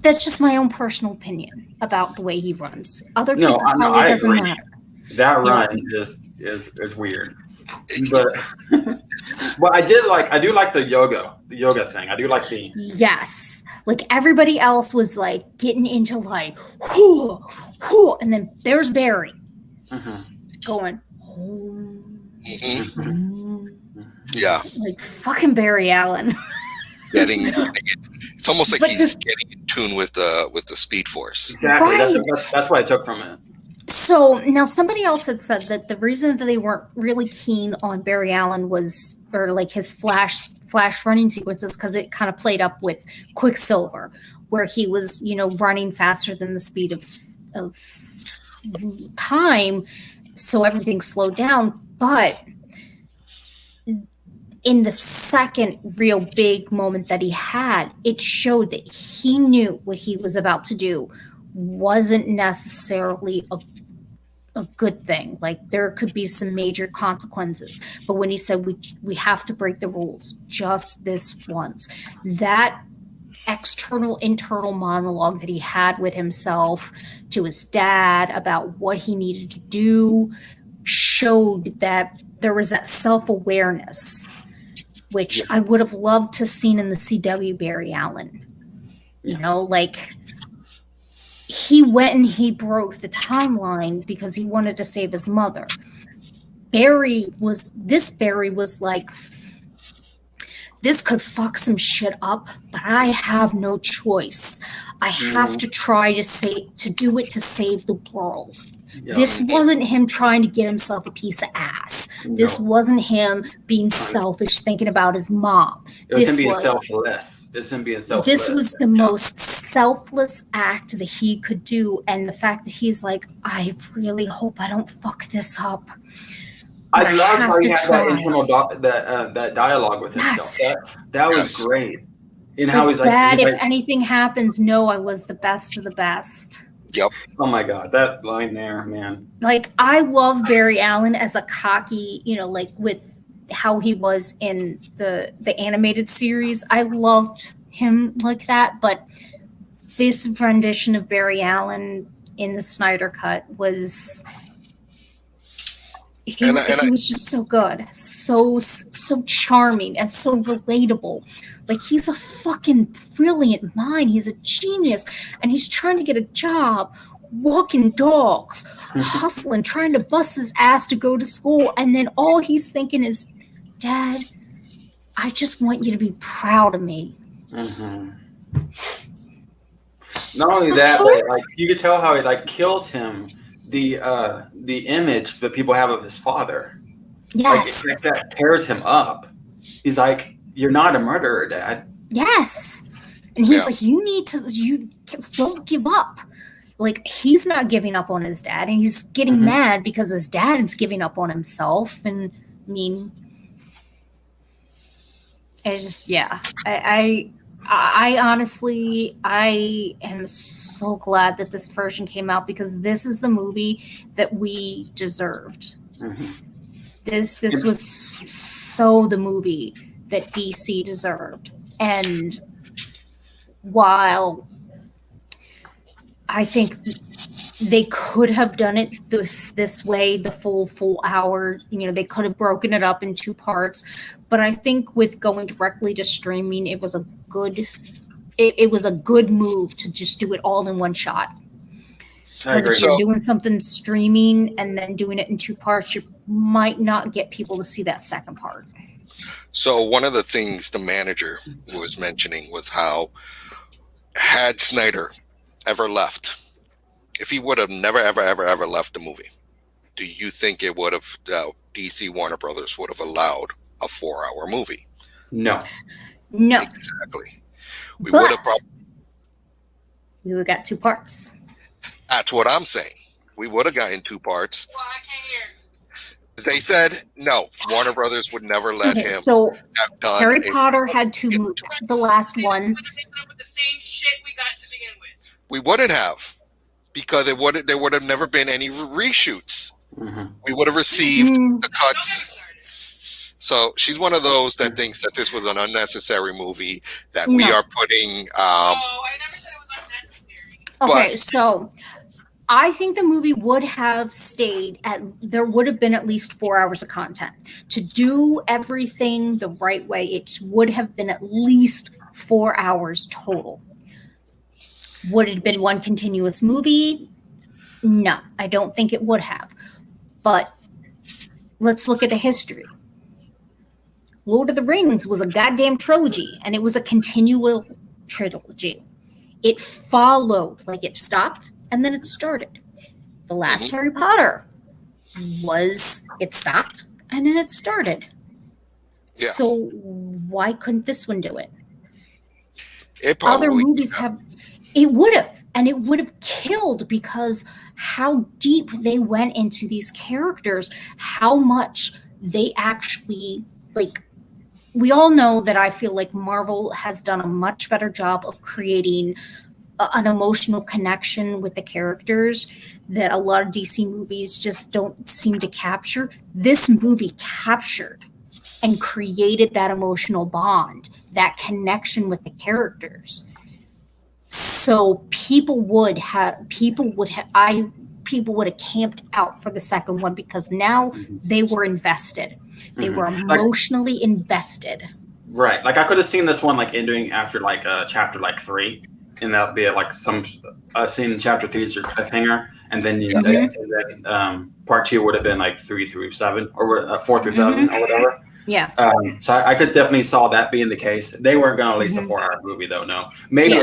that's just my own personal opinion about the way he runs. Other people, it doesn't matter. That run is weird. But I do like the yoga thing. I do like the Yes. Like everybody else was like getting into like, whoo, whoo, and then there's Barry going, yeah, like fucking Barry Allen. It's almost like he's getting in tune with the Speed Force. Exactly. Right. That's what I took from it. So now somebody else had said that the reason that they weren't really keen on Barry Allen was, or like his flash running sequences, because it kind of played up with Quicksilver, where he was, running faster than the speed of time, so everything slowed down. But in the second real big moment that he had, it showed that he knew what he was about to do wasn't necessarily a good thing. Like there could be some major consequences. But when he said we have to break the rules just this once, that internal monologue that he had with himself, to his dad, about what he needed to do, showed that there was that self-awareness, which I would have loved to seen in the CW Barry Allen. Like he went and he broke the timeline because he wanted to save his mother. Barry was like, this could fuck some shit up, but I have no choice. I have to try to do it to save the world. Yeah. This wasn't him trying to get himself a piece of ass. No. This wasn't him being selfish, thinking about his mom. It was him being selfless. This was the most selfless act that he could do, and the fact that he's like, I really hope I don't fuck this up. I love how he had that internal that dialogue with himself. That was great. And how he's like, Dad, if anything happens, know I was the best of the best. Yep. Oh my God, that line there, man. Like, I love Barry Allen as a cocky, like with how he was in the animated series. I loved him like that, but this rendition of Barry Allen in the Snyder Cut was... He was just so good, so charming, and so relatable. Like, he's a fucking brilliant mind. He's a genius, and he's trying to get a job, walking dogs, hustling, trying to bust his ass to go to school, and then all he's thinking is, Dad, I just want you to be proud of me. Mm-hmm. Not only that, but like you could tell how it kills him. The image that people have of his father. Yes. Like that tears him up. He's like, you're not a murderer, Dad. Yes. And he's like, you don't give up. Like, he's not giving up on his dad, and he's getting mad because his dad is giving up on himself. And I mean, it's just, I honestly, I am so glad that this version came out, because this is the movie that we deserved. Mm-hmm. This was so the movie that DC deserved. And while I think they could have done it this way, the full hour, they could have broken it up in 2 parts. But I think with going directly to streaming, it was a good move to just do it all in one shot. Because if you're doing something streaming and then doing it in 2 parts, you might not get people to see that second part. So one of the things the manager was mentioning was how, had Snyder ever left, if he would have never, ever, ever, ever left the movie, do you think it would have, DC Warner Brothers would have allowed a 4-hour movie? No. Exactly. We would have got 2 parts. That's what I'm saying. We would have gotten 2 parts. Well, I can't hear. They said no. Warner Brothers would never let him. So Harry Potter had 2 movies, the last ones. With the same shit we got to begin with. We wouldn't have, because there would have never been any reshoots. Mm-hmm. We would have received the cuts. So she's one of those that thinks that this was an unnecessary movie, that we are putting. I never said it was unnecessary. Okay, so I think the movie would have there would have been at least 4 hours of content. To do everything the right way, it would have been at least 4 hours total. Would it have been one continuous movie? No, I don't think it would have. But let's look at the history. Lord of the Rings was a goddamn trilogy, and it was a continual trilogy. It followed, like it stopped, and then it started. The last Harry Potter it stopped, and then it started. Yeah. So why couldn't this one do it? Other movies it would have, and it would have killed, because how deep they went into these characters, how much they actually, like, we all know that I feel like Marvel has done a much better job of creating an emotional connection with the characters that a lot of DC movies just don't seem to capture. This movie captured and created that emotional bond, that connection with the characters. So people would have camped out for the second one, because now they were invested. They were emotionally invested. Right. Like I could have seen this one like ending after like chapter like 3, and that'd be like some scene in chapter 3 is your cliffhanger, and then part 2 would have been like 3 through 7 or 4 through 7 or whatever. Yeah. So I could definitely saw that being the case. They weren't going to release a 4-hour movie though. No, maybe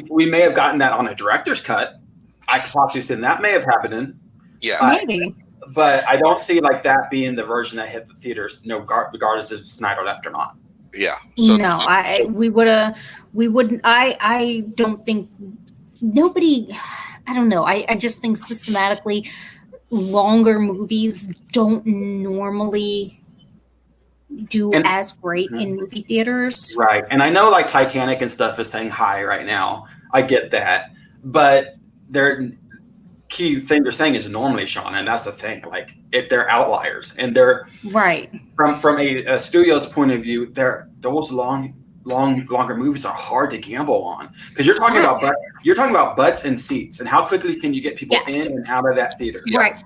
we may have gotten that on a director's cut. I could possibly see that may have happened. Maybe. But I don't see like that being the version that hit the theaters, regardless if Snyder left or not. Yeah. So, no, we wouldn't. I don't think nobody. I don't know. I just think systematically, longer movies don't normally do as great in movie theaters. Right. And I know like Titanic and stuff is saying high right now. I get that, but their key thing they're saying is normally, Shawna, and that's the thing. Like, if they're outliers, and they're right from a studio's point of view, those longer movies are hard to gamble on, because you're talking about butts and seats, and how quickly can you get people in and out of that theater? Right.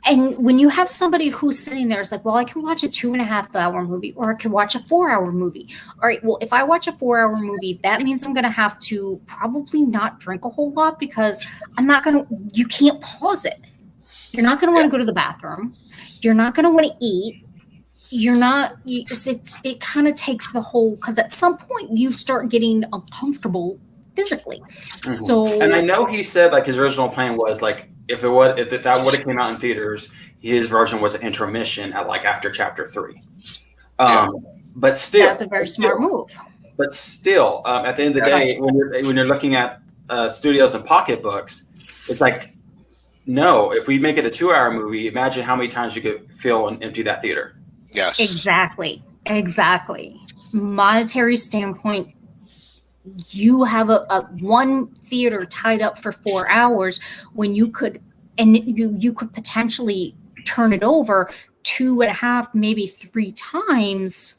And when you have somebody who's sitting there, it's like, well, I can watch a 2.5-hour movie, or I can watch a 4-hour movie. All right, well, if I watch a 4-hour movie, that means I'm going to have to probably not drink a whole lot, because you can't pause it. You're not going to want to go to the bathroom. You're not going to want to eat. It kind of takes the whole, because at some point you start getting uncomfortable physically. So, and I know he said like his original plan was like, if that would have came out in theaters, his version was an intermission at like after chapter 3. But still, that's a very smart move. But still, at the end of the day, when you're looking at studios and pocketbooks, it's like, no, if we make it a 2-hour movie, imagine how many times you could fill and empty that theater. Yes. Exactly. Monetary standpoint, you have a one theater tied up for 4 hours when you could potentially turn it over 2.5, maybe 3 times.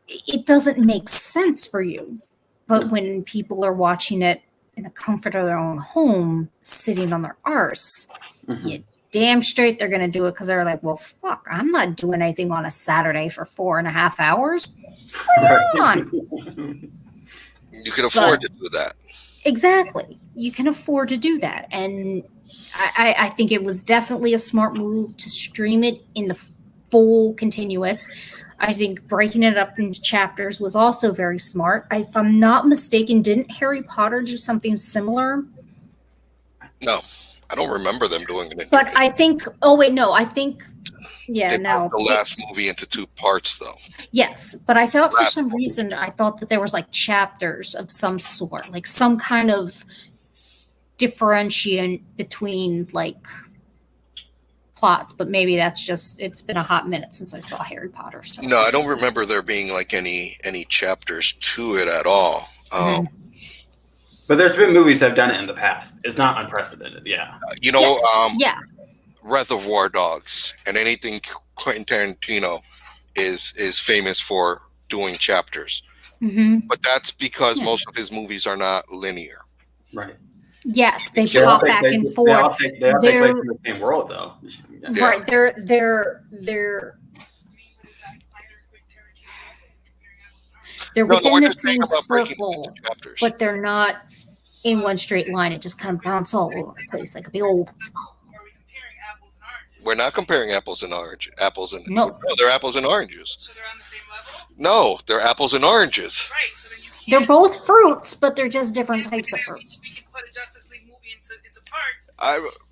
It doesn't make sense for you. But when people are watching it in the comfort of their own home, sitting on their arse, you damn straight they're going to do it, because they're like, well, fuck, I'm not doing anything on a Saturday for 4.5 hours. Come on. You can afford to do that. Exactly. You can afford to do that. And I think it was definitely a smart move to stream it in the full continuous. I think breaking it up into chapters was also very smart. If I'm not mistaken, didn't Harry Potter do something similar? No, I don't remember them doing it. But I think, the last movie into 2 parts, though. Yes, but I thought for some reason, I thought that there was like chapters of some sort, like some kind of differentiation between like plots, but maybe that's just, it's been a hot minute since I saw Harry Potter. So. No, I don't remember there being like any chapters to it at all. But there's been movies that have done it in the past. It's not unprecedented. Reservoir Dogs and anything Quentin Tarantino is famous for doing chapters. But that's because most of his movies are not linear. Right. Yes, they They all pop back and They all forth. take place in the same world, though. Yeah. Right, they're within the same circle, but they're not in one straight line. It just kind of bounces all over the place like a big old. We're not comparing apples and oranges. No, they're apples and oranges. So they're on the same level? No, they're apples and oranges. Right, so then you can't. they're both fruits, but they're just different types of fruits. We can put a Justice League movie into parts.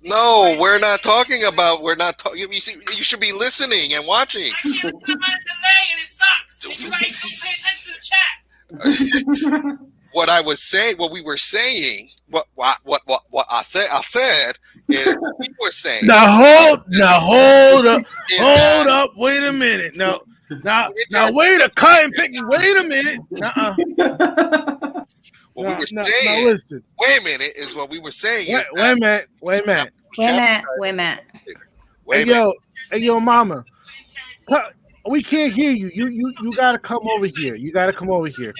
No, we're not talking about. We're not talking. You should be listening and watching. I can't because I'm on a delay and it sucks. And you guys don't pay attention to the chat. What we were saying, what I said is we were saying. Now hold up, wait a minute. Now wait a cotton picking. Wait a minute. What we were saying. Now listen. Wait a minute. Is what we were saying. Wait a minute. Hey yo, mama. We can't hear you. You gotta come over here.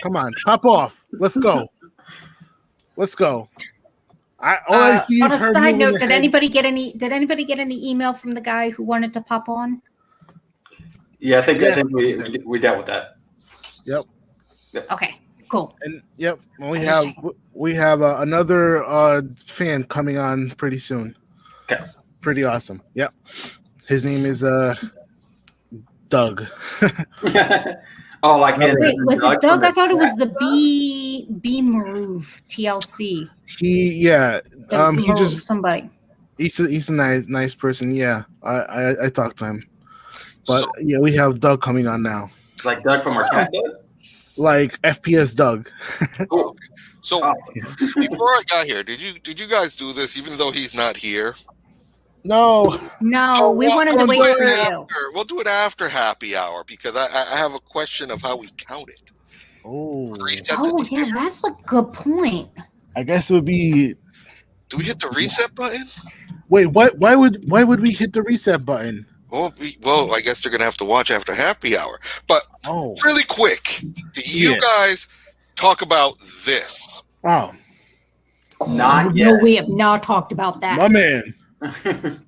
Come on, pop off. Let's go. All I see on is a her side moving note, her did head. anybody get any email from the guy who wanted to pop on? Yeah, I think we dealt with that. Yep. Okay, cool. And yep, we have another fan coming on pretty soon. Okay. Pretty awesome. Yep. His name is Doug. Oh, like wait, was it Doug? I thought it was the B Maroov TLC. He just somebody. He's a nice person. Yeah, I talked to him. But yeah, we have Doug coming on now. Like Doug from our cat Doug? Like FPS Doug. Cool. So before I got here, did you guys do this even though he's not here? No, we wanted to wait for you. We'll do it after happy hour because I have a question of how we count it. Oh, yeah, that's a good point. I guess it would be. Do we hit the reset button? Wait, what? Why would we hit the reset button? Well, I guess they're gonna have to watch after happy hour. But really quick, do you guys talk about this? Oh, not yet. No, we have not talked about that. My man. Dude,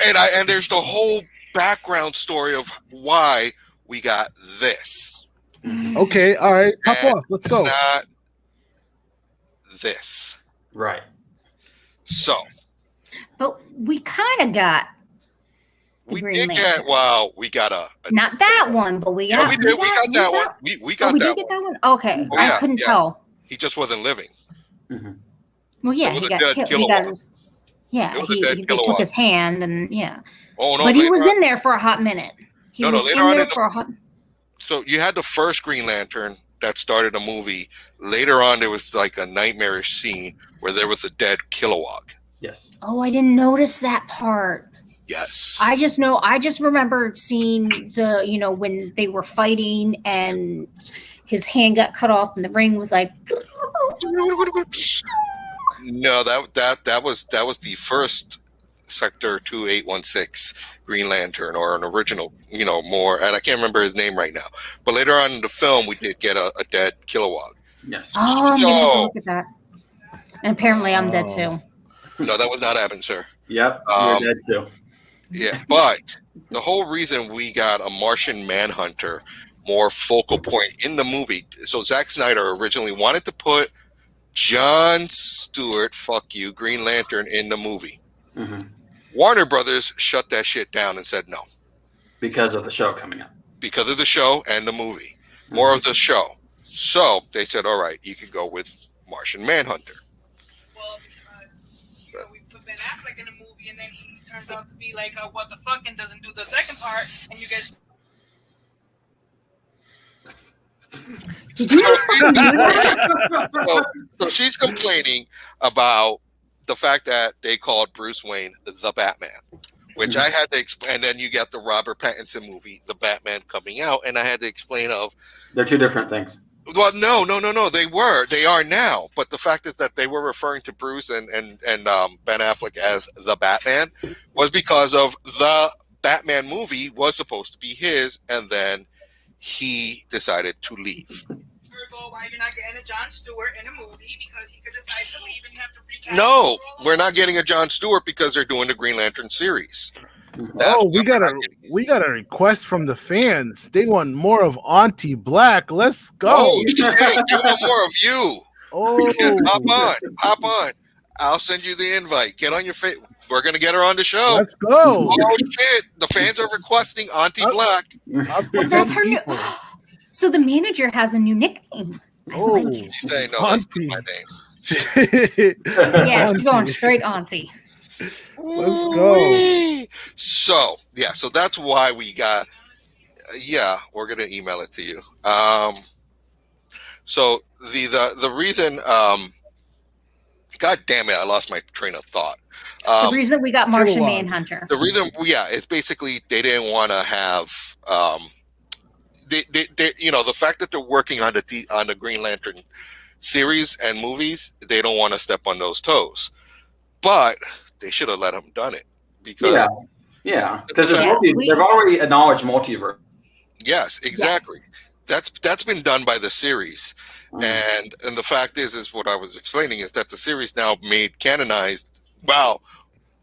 and there's the whole background story of why we got this. Okay, all right, pop off. Let's go. Not this. Right. So. But we kind of got. We did get. Well, we got a not that one, but we got. Yeah, we did. We got that one. We got that one. Get that one. Okay, oh, yeah, I couldn't tell. He just wasn't living. Mm-hmm. Well, yeah, he got killed. He got his. Yeah, they took his hand, and yeah. Oh no! But he was in there for a hot minute. Later on so you had the first Green Lantern that started a movie. Later on, there was like a nightmarish scene where there was a dead Kilowog. Yes. Oh, I didn't notice that part. Yes. I just remembered seeing when they were fighting and his hand got cut off and the ring was like. No, that was the first Sector 2816 Green Lantern or an original, more, and I can't remember his name right now. But later on in the film, we did get a dead Kilowog. Yes. Oh, I'm gonna look at that. And apparently, I'm dead too. No, that was not happening, sir. Yep, you're dead too. Yeah, but the whole reason we got a Martian Manhunter more focal point in the movie. So Zack Snyder originally wanted to put John Stewart, Green Lantern in the movie. Mm-hmm. Warner Brothers shut that shit down and said no. Because of the show coming up. Because of the show and the movie. More of the show. So they said, all right, you can go with Martian Manhunter. Well, we put Ben Affleck in a movie and then he turns out to be like, what the fuck, and doesn't do the second part, and you guys... Did you just fucking do that? So she's complaining about the fact that they called Bruce Wayne the Batman, which I had to explain. And then you got the Robert Pattinson movie, The Batman, coming out, and I had to explain they're two different things. Well, no. They are now. But the fact is that they were referring to Bruce and Ben Affleck as the Batman was because of the Batman movie was supposed to be his, and then he decided to leave. article why you're not getting a Jon Stewart in a movie because he could decide to leave and you have to recast. No, we're not getting a Jon Stewart because they're doing the Green Lantern series. We got a request from the fans. They want more of Auntie Black. Let's go. Oh shit! They want more of you. Oh, hop on. I'll send you the invite. Get on your face. We're gonna get her on the show. Let's go. Oh shit! The fans are requesting Auntie Black. Well, that's her new. So the manager has a new nickname. I like it. She's saying no. That's not my name. Yeah, she's going straight Auntie. Let's go. So that's why we got. We're gonna email it to you. So the reason. God damn it! I lost my train of thought. The reason we got Martian Manhunter. The reason, it's basically they didn't want to have. They the fact that they're working on the Green Lantern series and movies, they don't want to step on those toes, but they should have let them done it because because they've already acknowledged multiverse. Yes, exactly. Yes. That's been done by the series. And the fact is what I was explaining is that the series now made canonized. Well,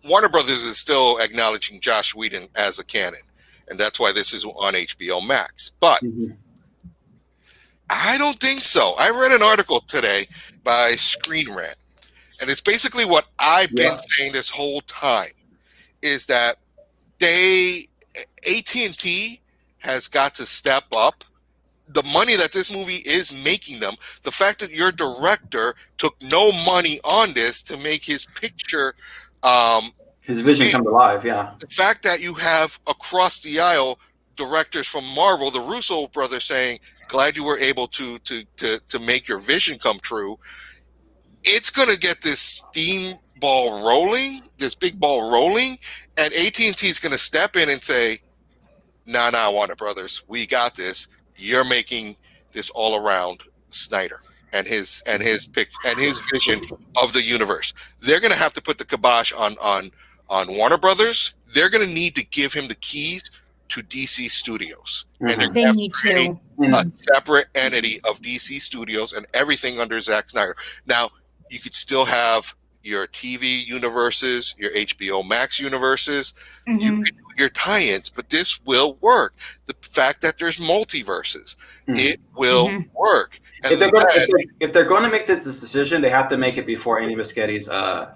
Warner Brothers is still acknowledging Joss Whedon as a canon, and that's why this is on HBO Max. But I don't think so. I read an article today by Screen Rant, and it's basically what I've been saying this whole time: is that AT&T has got to step up. The money that this movie is making them, the fact that your director took no money on this to make his picture, his vision come to life, the fact that you have across the aisle directors from Marvel, the Russo brothers, saying, "Glad you were able to make your vision come true." It's gonna get this steam ball rolling, this big ball rolling, and AT&T is gonna step in and say, "Nah, Warner Brothers, we got this. You're making this all around Snyder and his vision of the universe." They're going to have to put the kibosh on Warner Brothers. They're going to need to give him the keys to DC Studios, and they need to a separate entity of DC Studios and everything under Zack Snyder. Now, you could still have your TV universes, your HBO Max universes. You can do your tie-ins, but this will work. The fact that there's multiverses, it will work. And if they're going to make this decision, they have to make it before Andy Muschietti's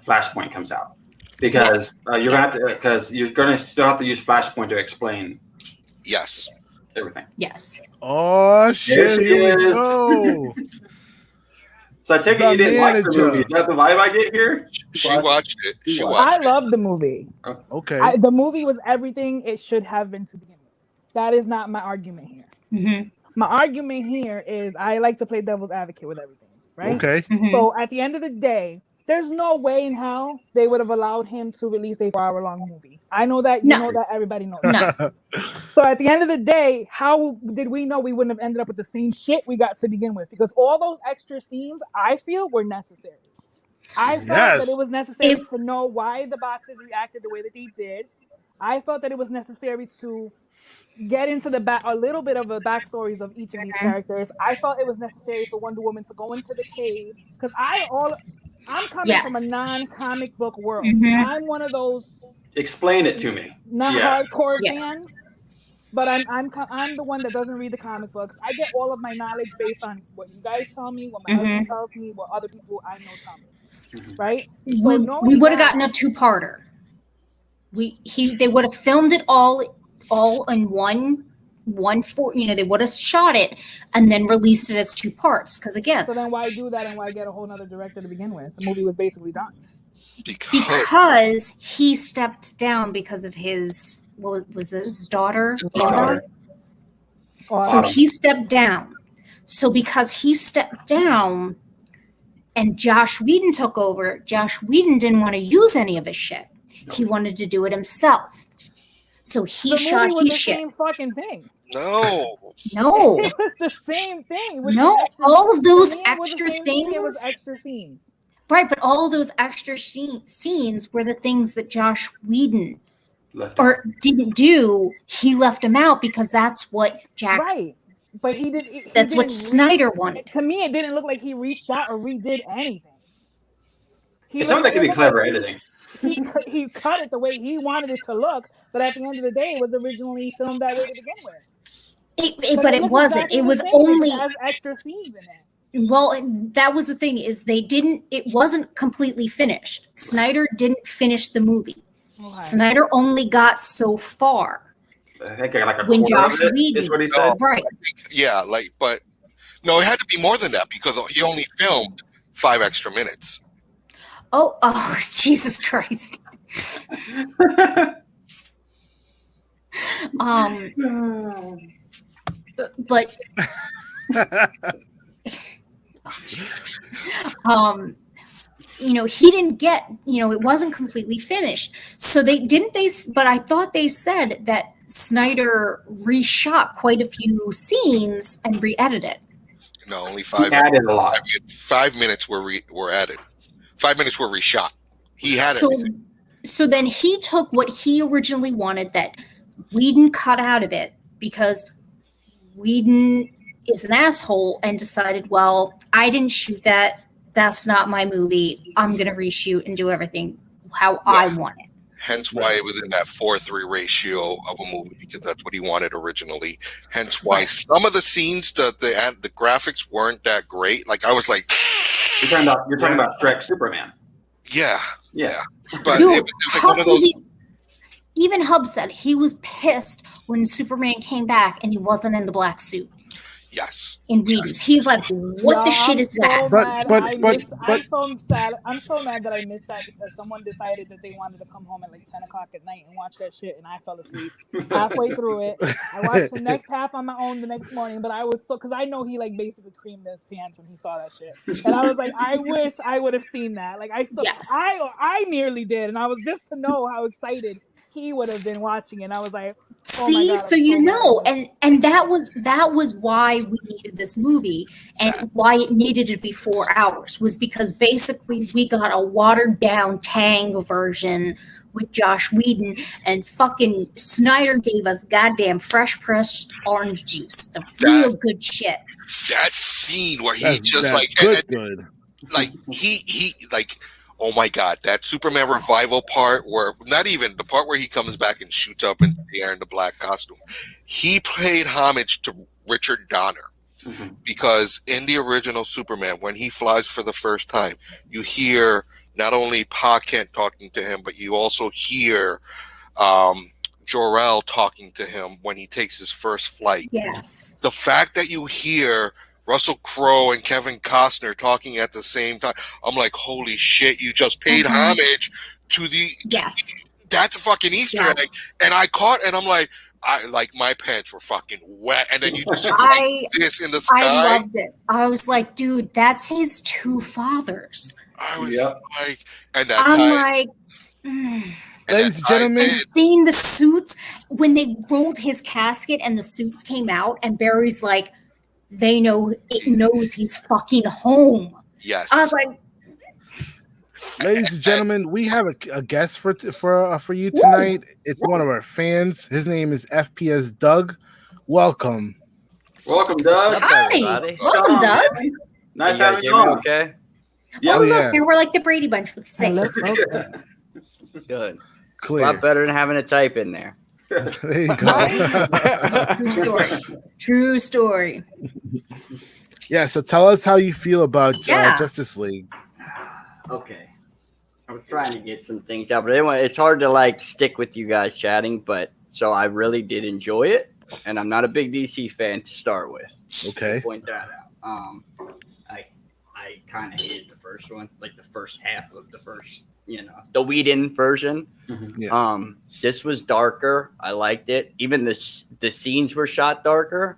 Flashpoint comes out, because you're going to still have to use Flashpoint to explain. Yes. Everything. Yes. Oh shit! Here we go. So I take it you didn't like the movie. Is that the vibe I get here? She watched it. I love the movie. Okay. The movie was everything it should have been to begin with. That is not my argument here. My argument here is I like to play devil's advocate with everything, right? Okay. So at the end of the day, there's no way in hell they would have allowed him to release a 4-hour-long movie. I know that. You know that. Everybody knows that. So at the end of the day, how did we know we wouldn't have ended up with the same shit we got to begin with? Because all those extra scenes, I feel, were necessary. I felt that it was necessary to know why the boxes reacted the way that they did. I felt that it was necessary to get into a little bit of the backstories of each of these characters. I felt it was necessary for Wonder Woman to go into the cave, because I'm coming from a non-comic book world. I'm one of those. Explain it to me. Not hardcore fan, but I'm the one that doesn't read the comic books. I get all of my knowledge based on what you guys tell me, what my husband tells me, what other people I know tell me. Right? So we would have gotten a 2-parter. They would have filmed it all in one they would have shot it and then released it as 2 parts. Because again, so then why do that and why get a whole nother director to begin with? The movie was basically done. Because he stepped down because of his his daughter. So he stepped down. So because he stepped down and Joss Whedon took over, Joss Whedon didn't want to use any of his shit. He wanted to do it himself. So he shot his shit. Same fucking thing. No. It was the same thing. All of those extra things. It was extra scenes. Right, but all of those extra scenes were the things that Joss Whedon didn't do. He left them out because that's what Jack But he didn't. That's what Snyder wanted. To me, it didn't look like he reshot or redid anything. It's something that could be clever editing. He cut it the way he wanted it to look, but at the end of the day, it was originally filmed that way to begin with. But it wasn't. Exactly it was same. only It has extra scenes in it. Well, that was the thing, is it wasn't completely finished. Snyder didn't finish the movie. Okay. Snyder only got so far. I think like a when quarter Josh of it Whedon, is what he said. Right. Yeah, but no, it had to be more than that because he only filmed 5 extra minutes. Oh, Jesus Christ. But he didn't get, it wasn't completely finished. So but I thought they said that Snyder reshot quite a few scenes and re-edited. No, only 5. He added a lot. 5 minutes were added. 5 minutes were reshot. He had it. So then he took what he originally wanted that Whedon cut out of it because Whedon is an asshole and decided, well, I didn't shoot that. That's not my movie. I'm going to reshoot and do everything how I want it. Hence why it was in that 4:3 ratio of a movie, because that's what he wanted originally. Hence why some of the scenes, the graphics weren't that great. Like I was like, you're talking about Shrek Superman. Yeah. But Dude, it was like one of those. Even Hub said he was pissed when Superman came back and he wasn't in the black suit. Yes. In Whedon's. He's like, what the shit is that? I'm so mad that I missed that because someone decided that they wanted to come home at like 10 o'clock at night and watch that shit, and I fell asleep halfway through it. I watched the next half on my own the next morning, but I was because I know he like basically creamed his pants when he saw that shit, and I was like, I wish I would have seen that. Like I nearly did, and I was just to know how excited he would have been watching it. And I was like, oh see, God, so and that was why we needed this movie and why it needed to be 4 hours, was because basically we got a watered down Tang version with Josh Whedon, and fucking Snyder gave us goddamn fresh pressed orange juice, the real good shit. That scene where he oh my God, that Superman revival part where not even the part where he comes back and shoots up into the air in the black costume. He paid homage to Richard Donner because in the original Superman, when he flies for the first time, you hear not only Pa Kent talking to him, but you also hear Jor-El talking to him when he takes his first flight. Yes. The fact that you hear Russell Crowe and Kevin Costner talking at the same time, I'm like, holy shit, you just paid homage to the... Yes. That's a fucking Easter egg. And I caught, and I'm like, my pants were fucking wet. And then you just see this in the sky. I loved it. I was like, dude, that's his two fathers. I was like... And I'm like... Ladies and gentlemen, seeing the suits, when they rolled his casket and the suits came out, and Barry's like, it knows he's fucking home. Yes. I was like, ladies and gentlemen, we have a guest for you tonight. It's one of our fans. His name is FPS Doug. Welcome. Welcome, Doug. Hi. Welcome, Doug. Nice having you on. Okay. Yeah. Oh, look, we're like the Brady Bunch with 6. Good. Clear. A lot better than having to type in there. There you go. True story. Yeah, so tell us how you feel about Justice League. Okay. I'm trying to get some things out, but anyway, it's hard to like stick with you guys chatting, but so I really did enjoy it, and I'm not a big DC fan to start with. Okay. Point that out. I kind of hated the first one, like the first half of the first, the Whedon version. Yeah. This was darker. I liked it. Even the scenes were shot darker.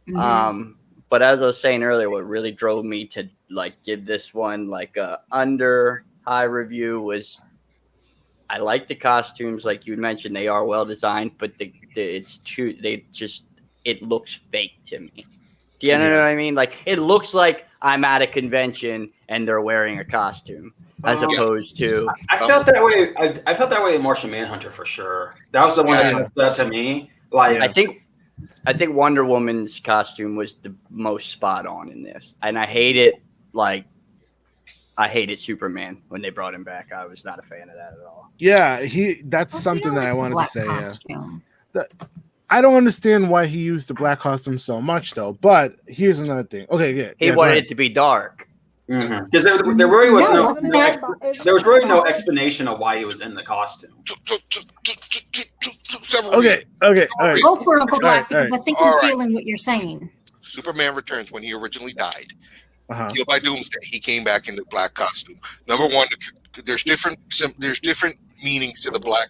But as I was saying earlier, what really drove me to like give this one like a under high review was I like the costumes, like you mentioned, they are well designed, but it looks fake to me. Do you know what I mean? Like it looks like I'm at a convention and they're wearing a costume, as opposed to. I felt that way. I felt that way in Martian Manhunter for sure. That was the one that said to me. Like, I think I think Wonder Woman's costume was the most spot on in this, and I hate it. Like, I hated Superman when they brought him back. I was not a fan of that at all. Yeah, that's something that I wanted to say. Yeah. I don't understand why he used the black costume so much, though. But here's another thing. Okay, yeah. He wanted it to be dark. Because there really was there was really no explanation of why he was in the costume. Okay. Go for it, Uncle Black, because I think I'm feeling what you're saying. Superman Returns, when he originally died, killed by Doomsday, he came back in the black costume. Number one, there's different meanings to the black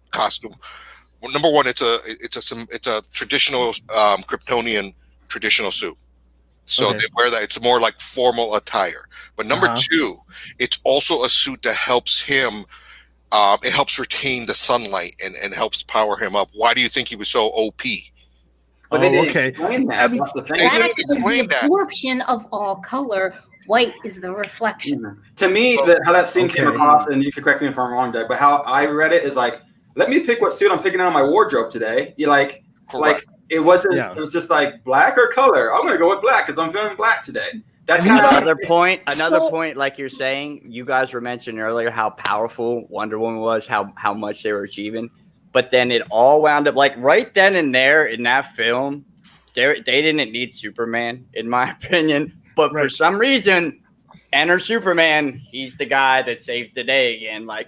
costume. Well, number one, it's a traditional Kryptonian traditional suit. So they wear that. It's more like formal attire. But number two, it's also a suit that helps him. It helps retain the sunlight and helps power him up. Why do you think he was so OP? But they didn't explain that. That's the thing. They didn't explain that. The absorption of all color. White is the reflection. To me, how that scene came across, and you can correct me if I'm wrong, Doug, but how I read it is like, let me pick what suit I'm picking out of my wardrobe today. You like it wasn't. Yeah. It was just like black or color. I'm gonna go with black because I'm feeling black today. That's kind of another point. Another point, like you're saying, you guys were mentioning earlier how powerful Wonder Woman was, how much they were achieving, but then it all wound up like right then and there in that film. They didn't need Superman, in my opinion, but for some reason, enter Superman. He's the guy that saves the day again. Like.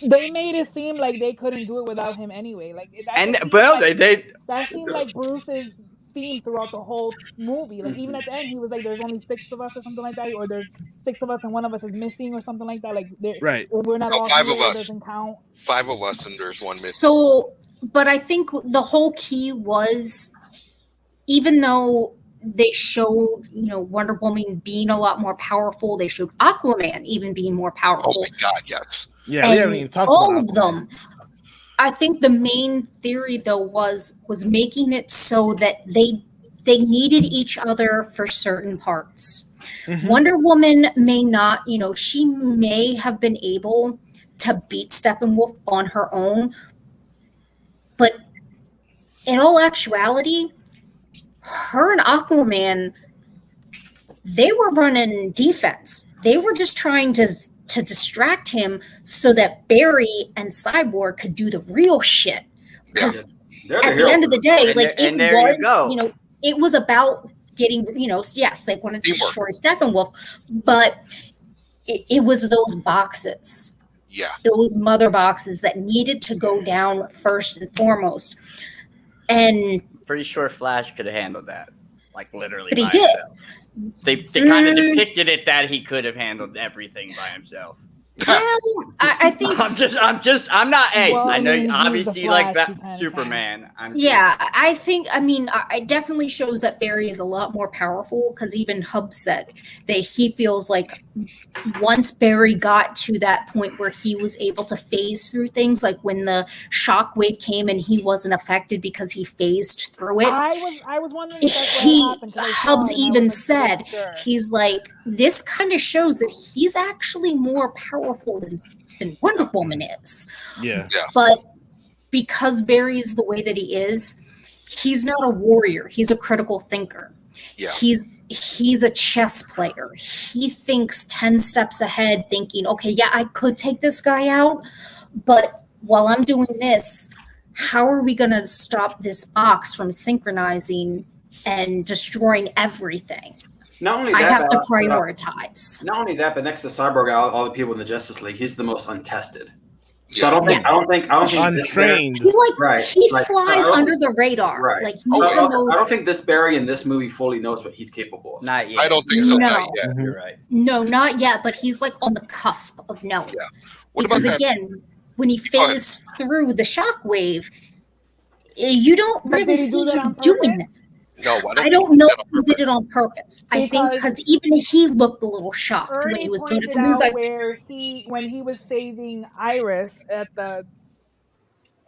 They made it seem like they couldn't do it without him anyway. That seemed like Bruce's theme throughout the whole movie. Like even at the end, he was like, "There's only 6 of us" or something like that, or "There's 6 of us and one of us is missing" or something like that. Like we're not all 5 of us. Doesn't count. 5 of us and there's one missing. So, but I think the whole key was, even though they showed, Wonder Woman being a lot more powerful, they showed Aquaman even being more powerful. Oh my God, yes. Yeah, we haven't even talked all about of them. I think the main theory though was making it so that they needed each other for certain parts. Wonder Woman may not, she may have been able to beat Steppenwolf on her own, but in all actuality, her and Aquaman, they were running defense. They were just trying to distract him so that Barry and Cyborg could do the real shit. Because at the end of the day, it was about getting, yes, they wanted to destroy Steppenwolf, but it was those boxes. Yeah. Those mother boxes that needed to go down first and foremost. And pretty sure Flash could have handled that. Like literally. But he did. They kind of depicted it that he could have handled everything by himself. Well, I think I'm not. Hey, I know you obviously like that Superman. It definitely shows that Barry is a lot more powerful because even Hub said that he feels like once Barry got to that point where he was able to phase through things, like when the shockwave came and he wasn't affected because he phased through it. I was wondering if that's what happened. Hubs even said he's like, this kind of shows that he's actually more powerful than Wonder Woman is. Yeah. But because Barry's the way that he is, he's not a warrior. He's a critical thinker. Yeah. He's a chess player. He thinks 10 steps ahead, thinking, okay, yeah, I could take this guy out, but while I'm doing this, how are we going to stop this box from synchronizing and destroying everything? Not only that, I have to prioritize. Not only that, but next to Cyborg, all the people in the Justice League, he's the most untested. Yeah. So I don't think untrained. He flies under the radar. Right. Like I don't think this Barry in this movie fully knows what he's capable of. Not yet. I don't think so. No. Not yet. You're right. No, not yet. But he's like on the cusp of knowing. Yeah. What because about that? Again, when he phased through the shockwave, you don't really see him doing that. No, I don't know if he did it on purpose. I think because even he looked a little shocked when he was doing it. Because he was like, when he was saving Iris at the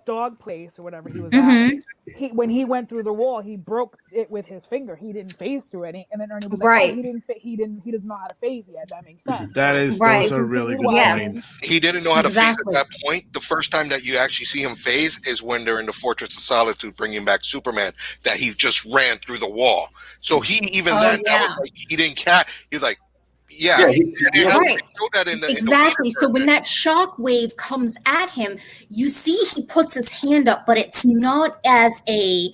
dog place or whatever he was Mhm. at, when he went through the wall, he broke it with his finger. He didn't phase through it, and then Ernie was like, Right. "Oh, he doesn't know how to phase yet." That makes sense. That So is, Right. those are really good Yeah. points. He didn't know how to Exactly. phase at that point. The first time that you actually see him phase is when they're in the Fortress of Solitude bringing back Superman, that he just ran through the wall. So he, even Oh, then, that yeah. was like, he didn't catch. He was like, yeah. Yeah, And it Right. they showed that in the Exactly. in the So when that shock wave comes at him, you see he puts his hand up, but it's not as a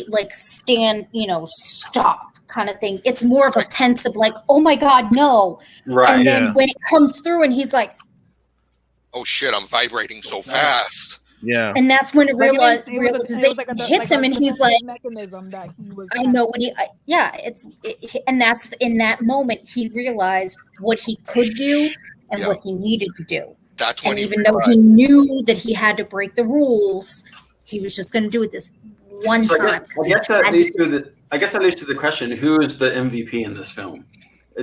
like stand, stop kind of thing. It's more of a pensive, like, oh my God, no. Right. And then Yeah. when it comes through and he's like, oh shit, I'm vibrating so fast. Yeah. and that's when it Like, realizes it was like a hits him, and he's defensive like, mechanism that he was. I know what and that's in that moment he realized what he could do and Yeah. what he needed to do. That's when And he even though he knew that he had to break the rules, he was just going to do it this one So time. I guess that leads to the question: who is the MVP in this film?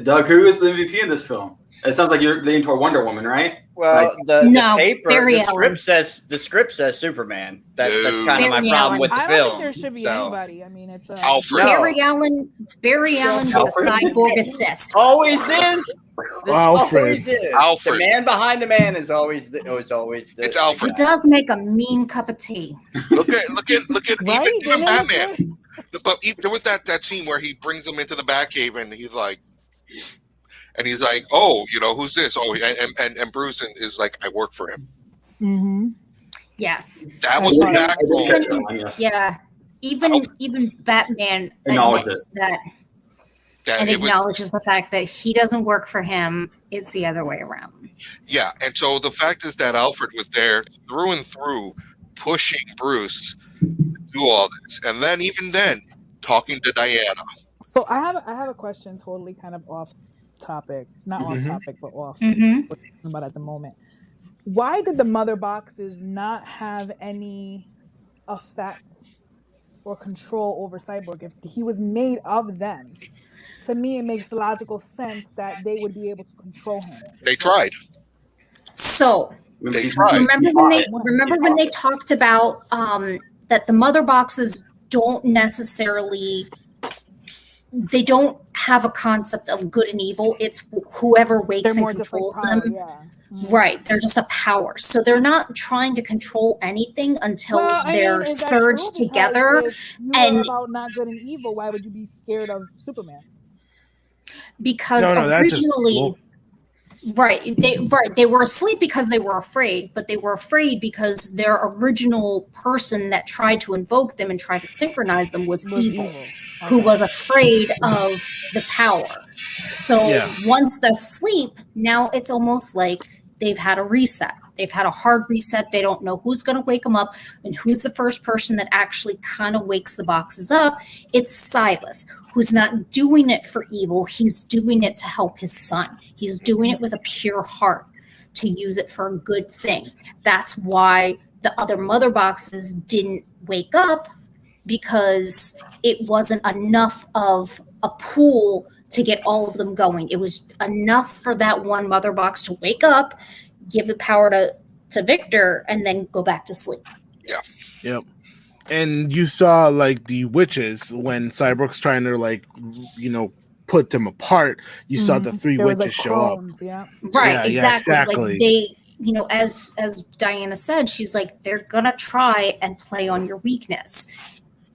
Doug, who is the MVP in this film? It sounds like you're leaning toward Wonder Woman, right? Well, the No, paper, Barry the Allen. script says Superman. That's No. kind of my Barry problem Allen. with the I don't film. think there should be so. anybody. I mean, it's Alfred. No. Barry Allen with Alfred. a cyborg assist. Always is. This Alfred. always is. Alfred. The man behind the man is always the. It's Alfred. He does make a mean cup of tea. Look at Right? even Batman. But there was that scene where he brings him into the Batcave and he's like, oh, who's this? Oh, and Bruce is like, I work for him. Mm-hmm. Yes. That was That's back. Yes. Yeah. Even Batman Acknowledges admits that That and it was, acknowledges the fact that he doesn't work for him. It's the other way around. yeah, and so the fact is that Alfred was there through and through, pushing Bruce to do all this, and then even then, talking to Diana. So I have a question, totally kind of off topic, not off topic, but off Mm-hmm. what we're talking about at the moment. Why did the mother boxes not have any effects or control over Cyborg if he was made of them? To me, it makes logical sense that they would be able to control him. They tried. So They tried. remember when they talked about that the mother boxes don't necessarily, they don't have a concept of good and evil. It's whoever wakes and controls them. Yeah. Right. They're just a power. So they're not trying to control anything until they're surged together. And about not good and evil, why would you be scared of Superman? Because originally, they were asleep because they were afraid, but they were afraid because their original person that tried to invoke them and try to synchronize them was evil. Who was afraid of the power. So once they're asleep, now it's almost like they've had a reset. They've had a hard reset. They don't know who's going to wake them up and who's the first person that actually kind of wakes the boxes up. It's Silas, who's not doing it for evil. He's doing it to help his son. He's doing it with a pure heart to use it for a good thing. That's why the other mother boxes didn't wake up, because it wasn't enough of a pool to get all of them going. It was enough for that one mother box to wake up, give the power to Victor, and then go back to sleep. Yeah. Yep. And you saw like the witches when Cyborg's trying to put them apart. You saw the three witches show up. Yeah. Right. Yeah, exactly. Like they, as Diana said, she's like, they're gonna try and play on your weakness.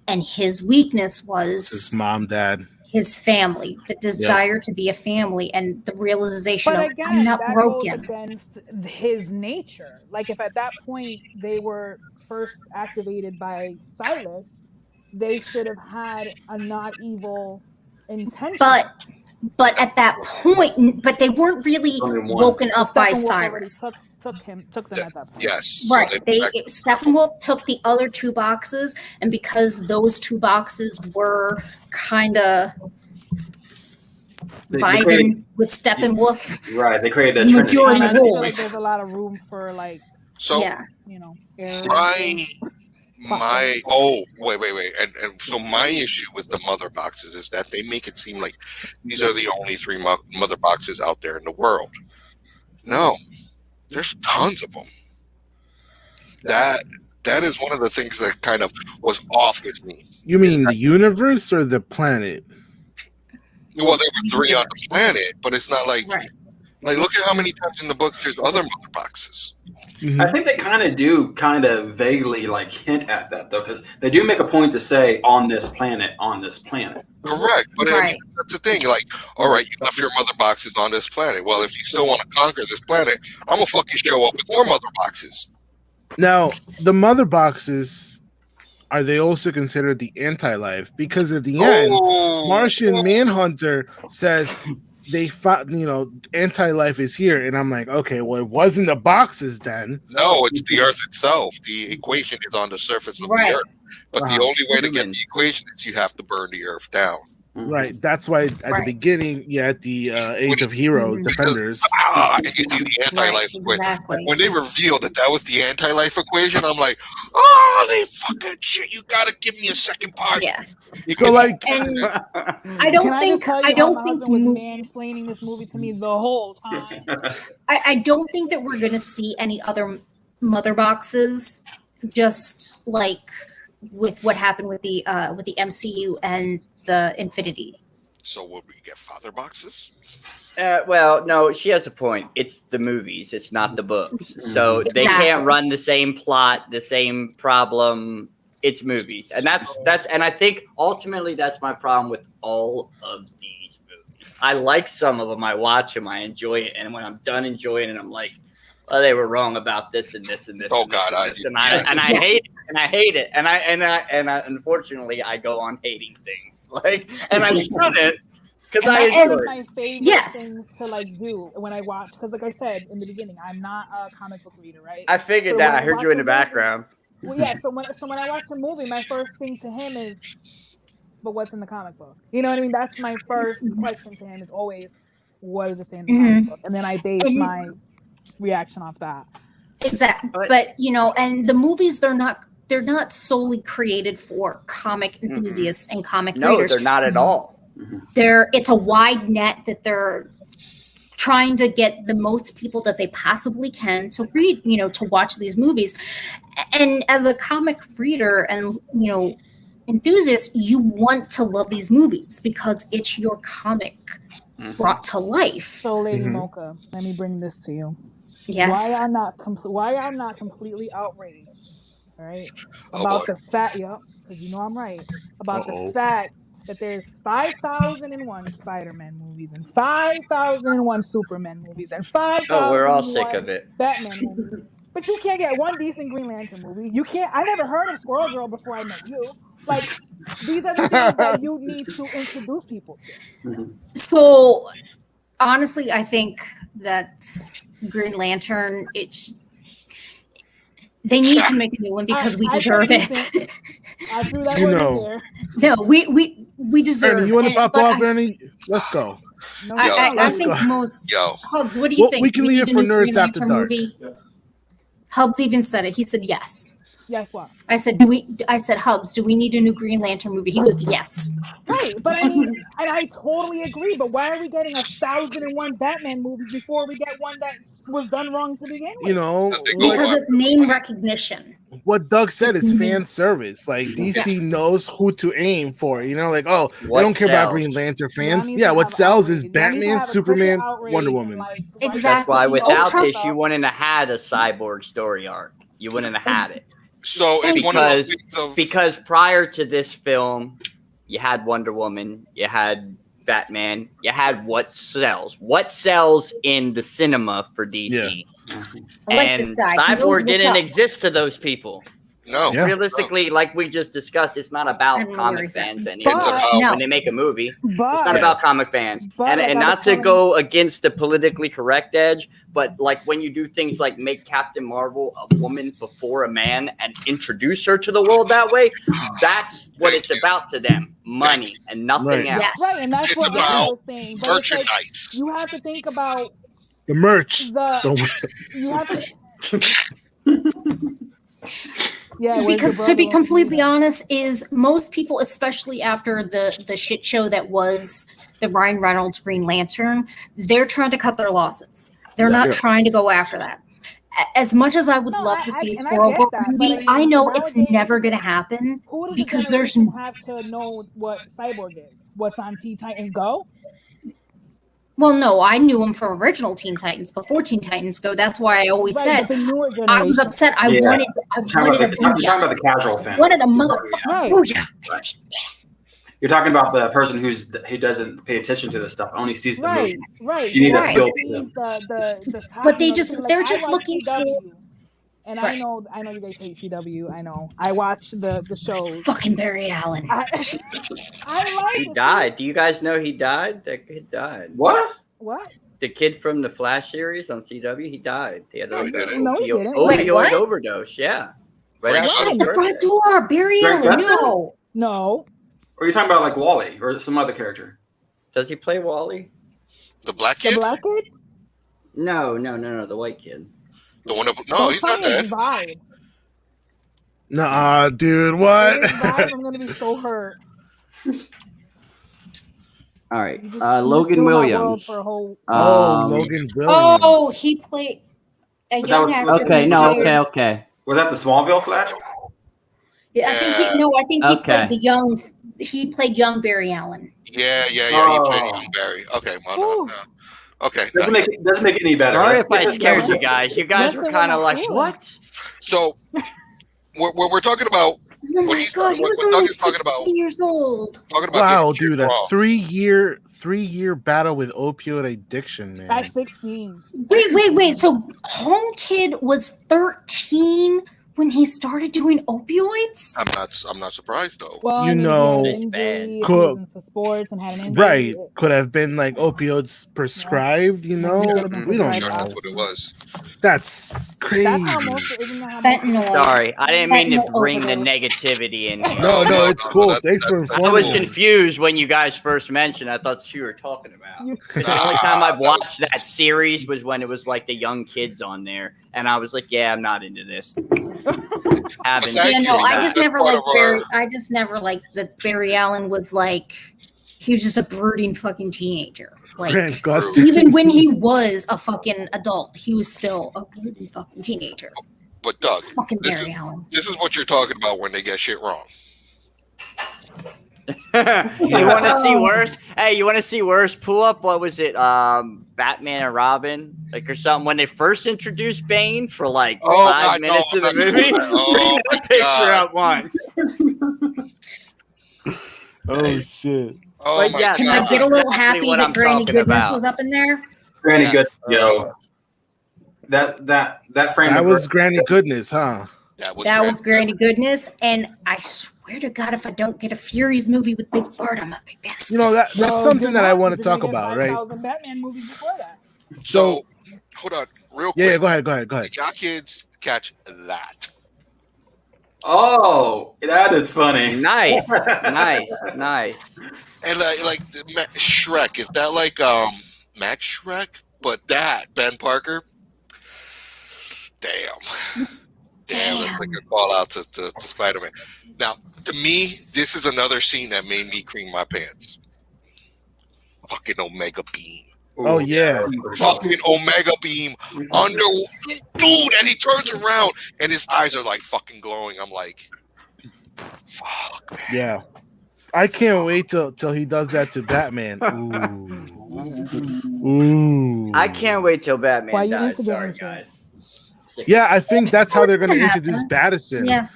And his weakness was his mom, dad, his family, the desire to be a family, and the realization But of again, I'm not that broken. goes against his nature. Like if at that point they were first activated by Silas, they should have had a not evil intention. But at that point, they weren't really woken up by Cyrus. Took them at that point. Yes. Right. Steppenwolf took the other two boxes, and because those two boxes were kind of vibing with Steppenwolf, right? They created a majority rule. Like there's a lot of room for wait. And so my issue with the mother boxes is that they make it seem like these are the only three mother boxes out there in the world. No, there's tons of them. That is one of the things that kind of was off with me. You mean the universe or the planet? Well, there were 3 on the planet, but it's not like look at how many times in the books there's other mother boxes. Mm-hmm. I think they kind of vaguely like hint at that though, because they do make a point to say on this planet. Correct, but I mean, that's the thing. Like, all right, you left your mother boxes on this planet. Well, if you still want to conquer this planet, I'm gonna fucking show up with more mother boxes. Now, the mother boxes, are they also considered the anti-life? Because at the end, Martian Manhunter says they found, anti-life is here, and I'm like, okay, well, it wasn't the boxes then. No, it's the Earth itself. The equation is on the surface of the Earth, but the only way to get the equation is you have to burn the Earth down. Right. That's why at the beginning, at the Age of Heroes, Defenders. You see the anti-life equation. When they revealed that was the anti-life equation, I'm like, oh, they fucking shit! You gotta give me a second part. Yeah. So like, I don't think was mansplaining this movie to me the whole time. I don't think that we're gonna see any other mother boxes, just like with what happened with the MCU and the Infinity. So will we get father boxes? Well, no, she has a point. It's the movies. It's not the books. So they can't run the same plot, the same problem. It's movies. And and I think ultimately that's my problem with all of these movies. I like some of them. I watch them. I enjoy it. And when I'm done enjoying it, I'm like, well, they were wrong about this and this and this. Oh God, I hate it. And I hate it. And I unfortunately I go on hating things. And I shouldn't, because I enjoy it. My favorite thing to do when I watch, because like I said in the beginning, I'm not a comic book reader, right? I figured that. I heard you in the background. Well, yeah. So when I watch a movie, my first thing to him is, but what's in the comic book? You know what I mean? That's my first question to him. Is always, what does it say in the comic book? And then I base my reaction off that. Exactly. But and the movies, they're not solely created for comic enthusiasts and comic readers. No, they're not at all. It's a wide net that they're trying to get the most people that they possibly can to read, to watch these movies. And as a comic reader and, enthusiast, you want to love these movies because it's your comic brought to life. So, Lady Mocha, let me bring this to you. Yes. Why I'm not completely outraged, right? About the fact, because I'm right. About the fact that there's 5,001 Spider-Man movies and 5,001 Superman movies and 5,001 we're all sick of it. Batman movies. But you can't get one decent Green Lantern movie. You can't. I never heard of Squirrel Girl before I met you. These are the things that you need to introduce people to. So, honestly, I think that Green Lantern, they need to make a new one because we deserve it. I threw that word in there. No, we deserve it. Ernie, you want to pop off, Ernie? Let's go. I think most. Hubs, what do you think? We can leave it for Nerds After Dark. Yes. Hubs even said it. He said yes. Yes, what? I said, Hubs, do we need a new Green Lantern movie? He goes, yes. Right, but I mean, and I totally agree, but why are we getting 1,001 Batman movies before we get one that was done wrong to begin with? Because it's name recognition. What Doug said is fan service. DC knows who to aim for. They don't care about Green Lantern fans. What sells is Batman, Superman, Wonder Woman. Exactly. That's why without this, you wouldn't have had a cyborg story arc. You wouldn't have had it. So it's one of those things of... Because prior to this film, you had Wonder Woman, you had Batman, you had what sells in the cinema for DC. Yeah. And Cyborg didn't exist to those people. No. Realistically, like we just discussed, it's not about comic fans anymore. When they make a movie, it's not about comic fans. And not to go against the politically correct edge, but when you do things like make Captain Marvel a woman before a man and introduce her to the world that way, that's what it's about to them. Money and nothing else. Yes. Right, and that's it's what about was saying. But merchandise. You have to think about the merch. You have to... because to be completely honest, is most people, especially after the shit show that was the Ryan Reynolds Green Lantern, they're trying to cut their losses. They're not trying to go after that. as much as I would love to see a Squirrel Book movie, I know it's never going to happen because there's have to know what Cyborg is. What's on Teen Titans Go? Well, no, I knew him from original Teen Titans before Teen Titans Go. That's why I always said I was upset. I wanted a You're talking about the casual fan. Wanted a motherfucker. Booyah. You're talking about the person who doesn't pay attention to this stuff, only sees the movie. Right. You need to feel them. But they're just looking for. And I know you guys hate CW. I know. I watch the shows. Fucking Barry Allen. I like He died. Do you guys know he died? That kid died. What? The kid from the Flash series on CW, he died. He had he didn't. opioid overdose. Yeah. Right outside the front door. Barry Allen. No. Or are you talking about like Wally or some other character? Does he play Wally? The black kid? The black kid? No. The white kid. The one no, he's not dead. Vibe. Nah, dude, what? I'm gonna be so hurt. All right, Logan Williams. Logan Williams. Oh, he played a young actor. Okay. Was that the Smallville Flash? Yeah, I think he played the young. He played young Barry Allen. Yeah. He played young Barry. Okay, well, no. Okay. Doesn't make it any better. Sorry if I scared you guys. You guys were kind of like, what? So, we're talking about. Oh my God, he was only 16 years old. Wow, dude, a 3-year battle with opioid addiction, man. At 16. Wait. So Home Kid was 13 when he started doing opioids? I'm not surprised though. Well, could sports and had an injury. Right, could have been like opioids prescribed. You know, we don't know. That's what it was. That's crazy. Fentanyl. Sorry, I didn't mean to bring the negativity in here. No, it's cool. Thanks for informing. I was confused when you guys first mentioned. I thought you were talking about. Because the only time I've watched that series was when it was like the young kids on there, and I was like, yeah, I'm not into this. I just never liked Barry. I just never liked that Barry Allen was like, he was just a brooding fucking teenager. Like, even when he was a fucking adult, he was still a brooding fucking teenager. But Doug, Barry Allen. This is what you're talking about when they get shit wrong. You want to see worse? Hey, you want to see worse? Pull up, what was it? Batman and Robin, like, or something. When they first introduced Bane for like 5 minutes of the movie, bring that picture up once. Oh shit! Oh, but yeah, can I get a little happy that Granny Goodness was up in there? Granny Goodness, yo. That frame. That was Granny Goodness, huh? That was Granny Goodness, and I swear to God, if I don't get a Furies movie with Big Bird, I'm a big best. You know that's something that I want to talk about, right? Batman movies before that. So, hold on, real quick. Yeah, go ahead. Y'all kids catch that? Oh, that is funny. Nice. And like Shrek, is that like Max Shrek? But that Ben Parker. Damn, that's like a call out to Spider-Man. Now, to me, this is another scene that made me cream my pants. Fucking Omega Beam. Oh yeah, fucking Omega Beam under dude, and he turns around and his eyes are like fucking glowing. I'm like, fuck, man. Yeah, I can't wait till he does that to Batman. Ooh. I can't wait till Batman dies. Sorry, guys. Yeah, I think that's how they're going to introduce Battison. Yeah.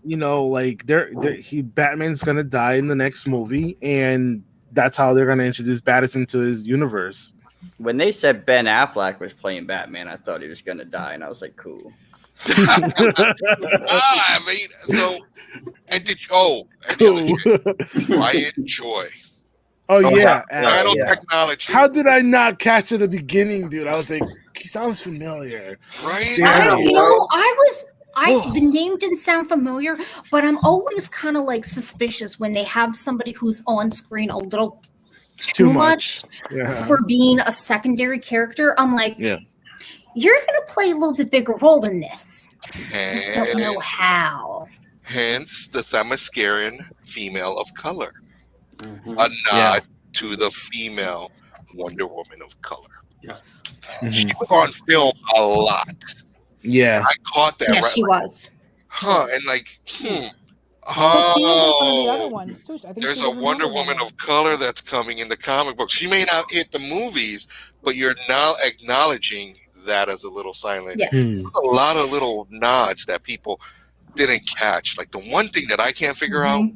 You know, like Batman's going to die in the next movie, and that's how they're going to introduce Battison to his universe. When they said Ben Affleck was playing Batman, I thought he was going to die, and I was like, cool. I mean, so, and Quiet Joy. Oh yeah, technology. How did I not catch at the beginning, dude? I was like, he sounds familiar, right? The name didn't sound familiar, but I'm always kind of like suspicious when they have somebody who's on screen a little too much for being a secondary character. I'm like, you're gonna play a little bit bigger role in this. I just don't know how. Hence the Themysciran female of color. Mm-hmm. A nod to the female Wonder Woman of color. Yeah. She was on film a lot. Yeah, I caught that. Yeah, right, she was. and like, But she was in one of the other oh, ones too. I think there's she a was in Wonder another Woman one. of color that's coming in the comic books. She may not hit the movies, but you're now acknowledging that as a little silent. Yes. A lot of little nods that people didn't catch. Like the one thing that I can't figure out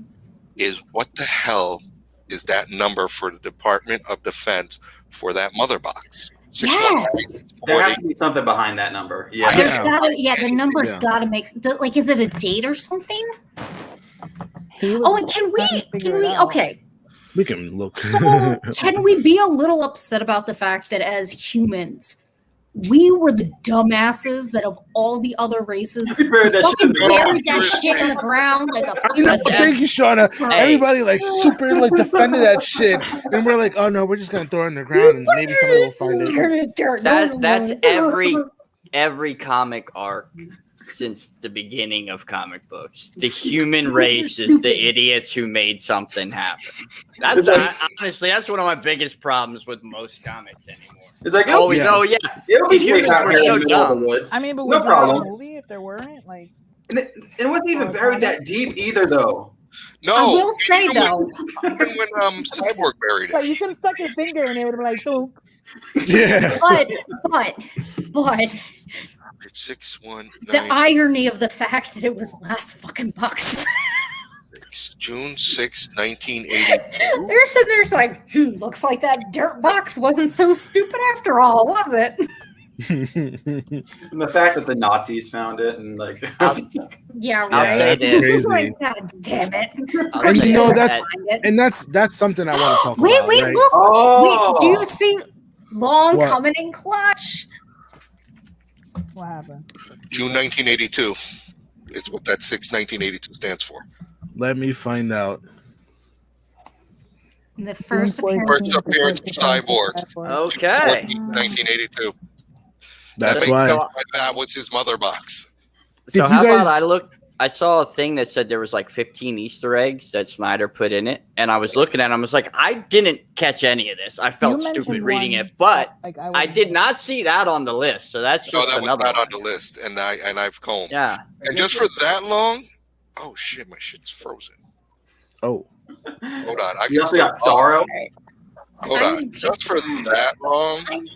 is what the hell is that number for the Department of Defense for that mother box? 619. Yes. There has to be something behind that number. Yeah. There's gotta, the number's gotta make, like, is it a date or something? Oh, and can we, okay. we can look. So, can we be a little upset about the fact that as humans, we were the dumbasses that of all the other races fucking buried that shit in the ground like a Thank you, Shawna. Everybody like super like defended that shit, and we're like, oh no, we're just gonna throw it in the ground and maybe somebody will find it. That's every comic arc since the beginning of comic books. The human race is the idiots who made something happen. That's honestly, that's one of my biggest problems with most comics anymore. It's like, it'll be safe out here in the middle of the woods. I mean, but no was problem. that a movie if there weren't like? And it wasn't even buried that deep either, though. No, I will say though, even when Cyborg buried it, like you could have stuck your finger in it, would have been like, so. Yeah. But 619. the irony of the fact that it was last fucking box. June 6, 1980. They're sitting there like, looks like that dirt box wasn't so stupid after all, was it? And the fact that the Nazis found it and like, yeah, right. That's crazy. Like, God damn it! And you know that's something I want to talk about. Wait, right? look! Oh. Wait, do you see long What? coming in clutch? What happened? June 1982 is what that 1982 stands for. Let me find out. The first appearance of Cyborg. Okay. 1982. That's why. That was his mother box. So how about I saw a thing that said there was like 15 Easter eggs that Snyder put in it, and I was looking at it, I was like, I didn't catch any of this. I felt stupid reading it, but I did not see that on the list. So that's just that another was not on the list, and I've combed. Yeah. And just for that long, oh shit, my shit's frozen. Oh. Hold on. You also got Starro. Hold on. Just for that long.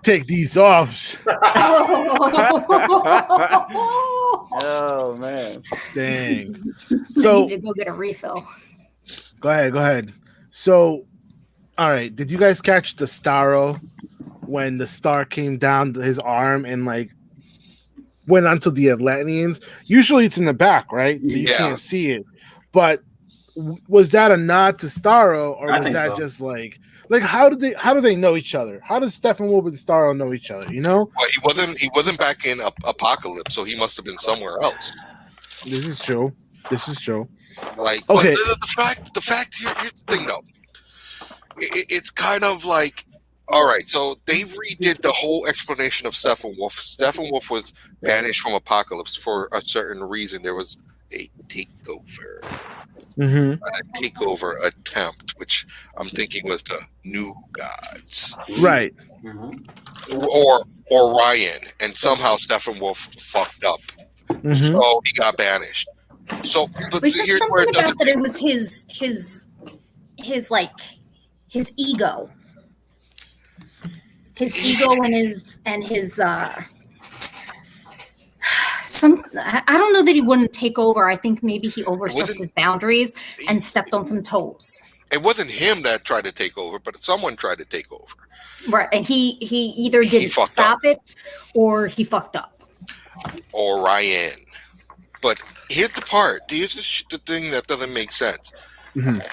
Take these off. Oh man. Dang. So I need to go get a refill. Go ahead. So, all right. Did you guys catch the Starro when the star came down his arm and like went onto the Atlanteans? Usually it's in the back, right? So you can't see it. But was that a nod to Starro, or was that just like how do they know each other? How does Steppenwolf and Starro know each other? You know? Well, he wasn't back in Apocalypse, so he must have been somewhere else. This is true. Like, okay. The fact here's the thing though. It's kind of like, all right, so they redid the whole explanation of Steppenwolf. Steppenwolf was banished from Apocalypse for a certain reason. There was a takeover. A takeover attempt, which I'm thinking was the New Gods, right? Or Ryan, and somehow Steppenwolf fucked up, so he got banished. So, but here's where it doesn't. That it was his ego, and his I don't know that he wouldn't take over. I think maybe he overstepped his boundaries and stepped on some toes. It wasn't him that tried to take over, but someone tried to take over. Right, and he either didn't stop it or he fucked up. Or Ryan. But here's the part. Here's the thing that doesn't make sense.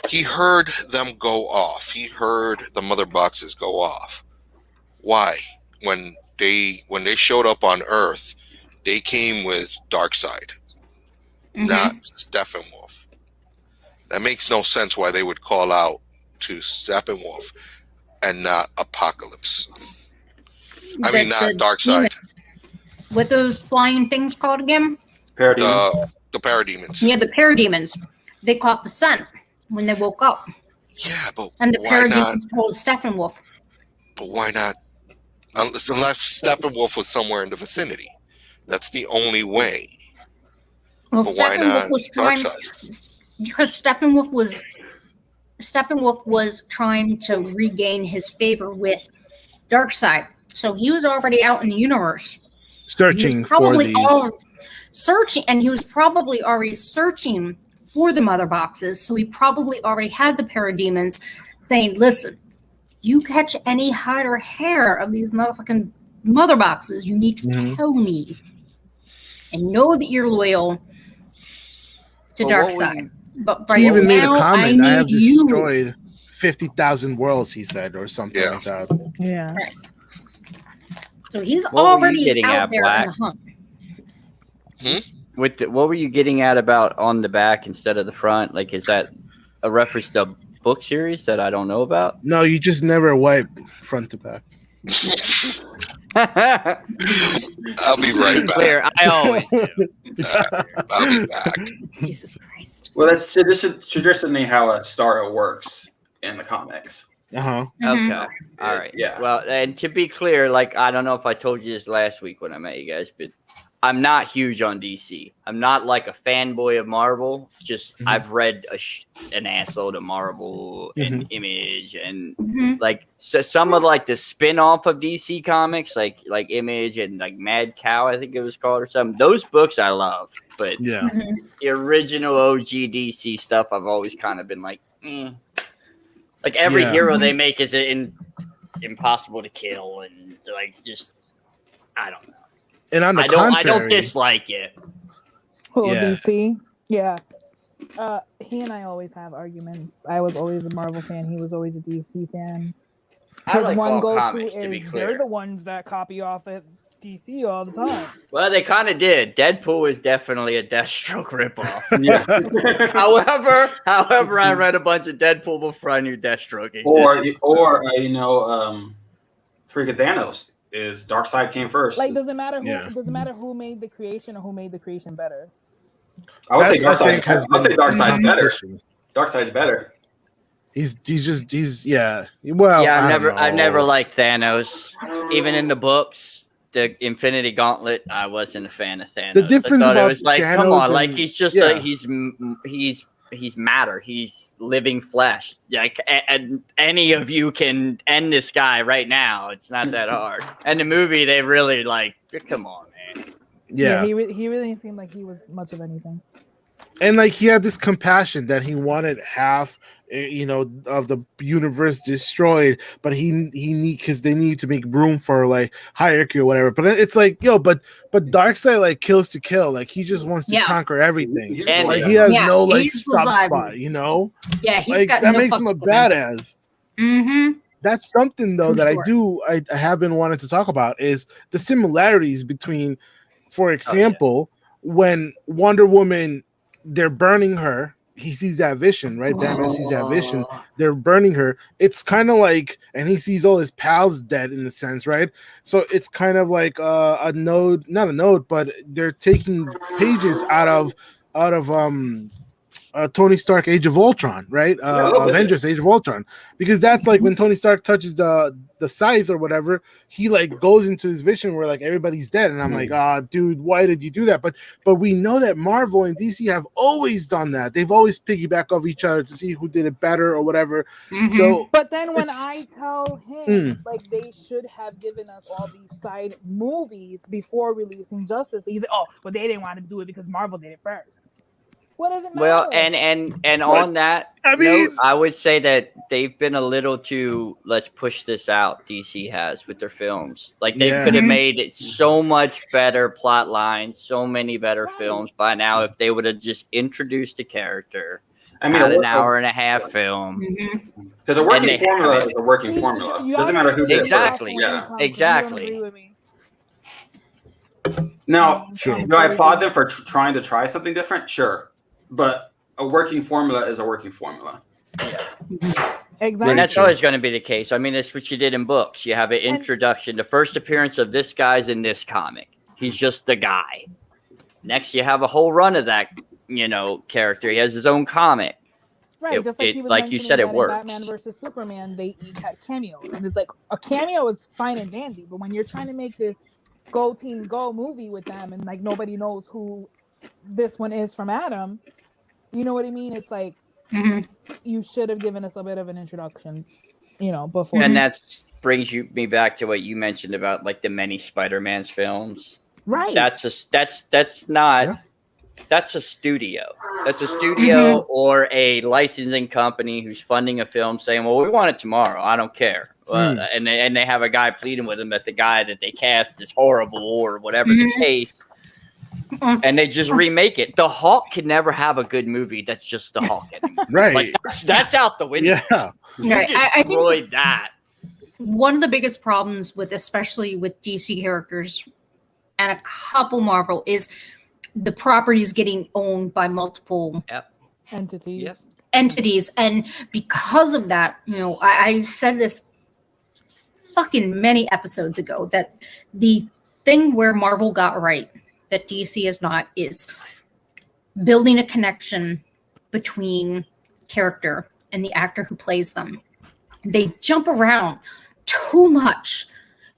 He heard them go off. He heard the mother boxes go off. Why? When they showed up on Earth, they came with Darkseid, not Steppenwolf. That makes no sense why they would call out to Steppenwolf and not Apocalypse. Not Darkseid. What those flying things called again? The parademons. Yeah, the parademons. They caught the sun when they woke up. Yeah, but and the parademons told Steppenwolf. But why not Unless Steppenwolf was somewhere in the vicinity. That's the only way. Well, But why not Darkseid? Because Steppenwolf was trying to regain his favor with Darkseid. So he was already out in the universe. Searching for these. And he was probably already searching for the mother boxes. So he probably already had the parademons saying, listen, you catch any hide or hair of these motherfucking mother boxes, you need to tell me. And know that you're loyal to Darkseid. But right he even made a now, comment. I have destroyed 50,000 worlds, he said, or something like that. Yeah. Right. So he's already out there Black? on the hunt. What were you getting at about on the back instead of the front? Like, is that a reference to a book series that I don't know about? No, you just never wipe front to back. I'll be right back. Clear, I always do. I'll be back. Jesus Christ. Well, this is traditionally how a Starro works in the comics. Uh-huh. Okay. All right. Yeah. Well, and to be clear, like, I don't know if I told you this last week when I met you guys, but I'm not huge on DC. I'm not like a fanboy of Marvel. Just I've read an assload of Marvel and Image and like so some of like the spin-off of DC comics, like Image and like Mad Cow, I think it was called or something. Those books I love, but the original OG DC stuff, I've always kind of been like, like every hero they make is impossible to kill and like just I don't know. And on the I contrary, don't dislike it. Well, DC, yeah. He and I always have arguments. I was always a Marvel fan. He was always a DC fan. I like one all go-to comics, to be is clear. they're the ones that copy off at DC all the time. Well, they kind of did. Deadpool is definitely a Deathstroke ripoff. Yeah. However, I read a bunch of Deadpool before I knew Deathstroke existed. Or freaking Thanos is Darkseid came first. Like, doesn't matter who made the creation or who made the creation better. I would say Darkseid's better. Darkseid's better. He's well. Yeah, I've never liked Thanos. Even in the books, the Infinity Gauntlet, I wasn't a fan of Thanos. The difference I thought about it was like, Thanos come on, and, like he's just he's matter. He's living flesh. Like, and any of you can end this guy right now. It's not that hard. And the movie, they really like, come on, man. Yeah. He really didn't seem like he was much of anything. And like he had this compassion that he wanted half, of the universe destroyed, but because they need to make room for like hierarchy or whatever. But it's like, but Darkseid like kills to kill. Like he just wants to conquer everything. And like he has no like soft spot, Yeah, he's like got that no makes him a badass. That's something though that I have been wanting to talk about is the similarities between, for example, when Wonder Woman, they're burning her. He sees that vision, right? Batman sees that vision. They're burning her. It's kind of like, and he sees all his pals dead in a sense, right? So it's kind of like not a node, but they're taking pages out of Tony Stark Age of Ultron, right? Avengers Age of Ultron, because that's like when Tony Stark touches the scythe or whatever, he like goes into his vision where like everybody's dead, and I'm like, dude, why did you do that? But we know that Marvel and DC have always done that. They've always piggyback off each other to see who did it better or whatever. So, but then when I tell him like they should have given us all these side movies before releasing Justice, he's like, but they didn't want to do it because Marvel did it first. What does it matter? Well, and on that note, I would say that they've been a little too, let's push this out, DC has with their films. Like they could have made it so much better plot lines, so many better films by now if they would have just introduced a character. Had an hour and a half film. Because a working formula is a working formula. Doesn't matter who did it. Exactly. Yeah. Exactly. Now, do I applaud them for trying to try something different? Sure. But a working formula is a working formula. Exactly. And that's always going to be the case. I mean, that's what you did in books. You have an introduction. The first appearance of this guy's in this comic. He's just the guy. Next, you have a whole run of that, character. He has his own comic. Right, just like he was like you said, it that in works. Batman versus Superman, they each had cameos, and it's like a cameo is fine and dandy, but when you're trying to make this go team go movie with them, and like nobody knows who this one is from Adam, you know what I mean? It's like you should have given us a bit of an introduction, before. And that brings me back to what you mentioned about like the many Spider-Man's films. Right. That's a studio. That's a studio or a licensing company who's funding a film saying, well, we want it tomorrow. I don't care. And they have a guy pleading with them that the guy that they cast is horrible or whatever the case. And they just remake it. The Hulk can never have a good movie that's just the Hulk anymore. Right. Like, that's out the window. Yeah. Right. I think that. one of the biggest problems with, especially with DC characters and a couple Marvel, is the properties getting owned by multiple entities. And because of that, I said this fucking many episodes ago, that the thing where Marvel got right that DC is not is building a connection between character and the actor who plays them. They jump around too much.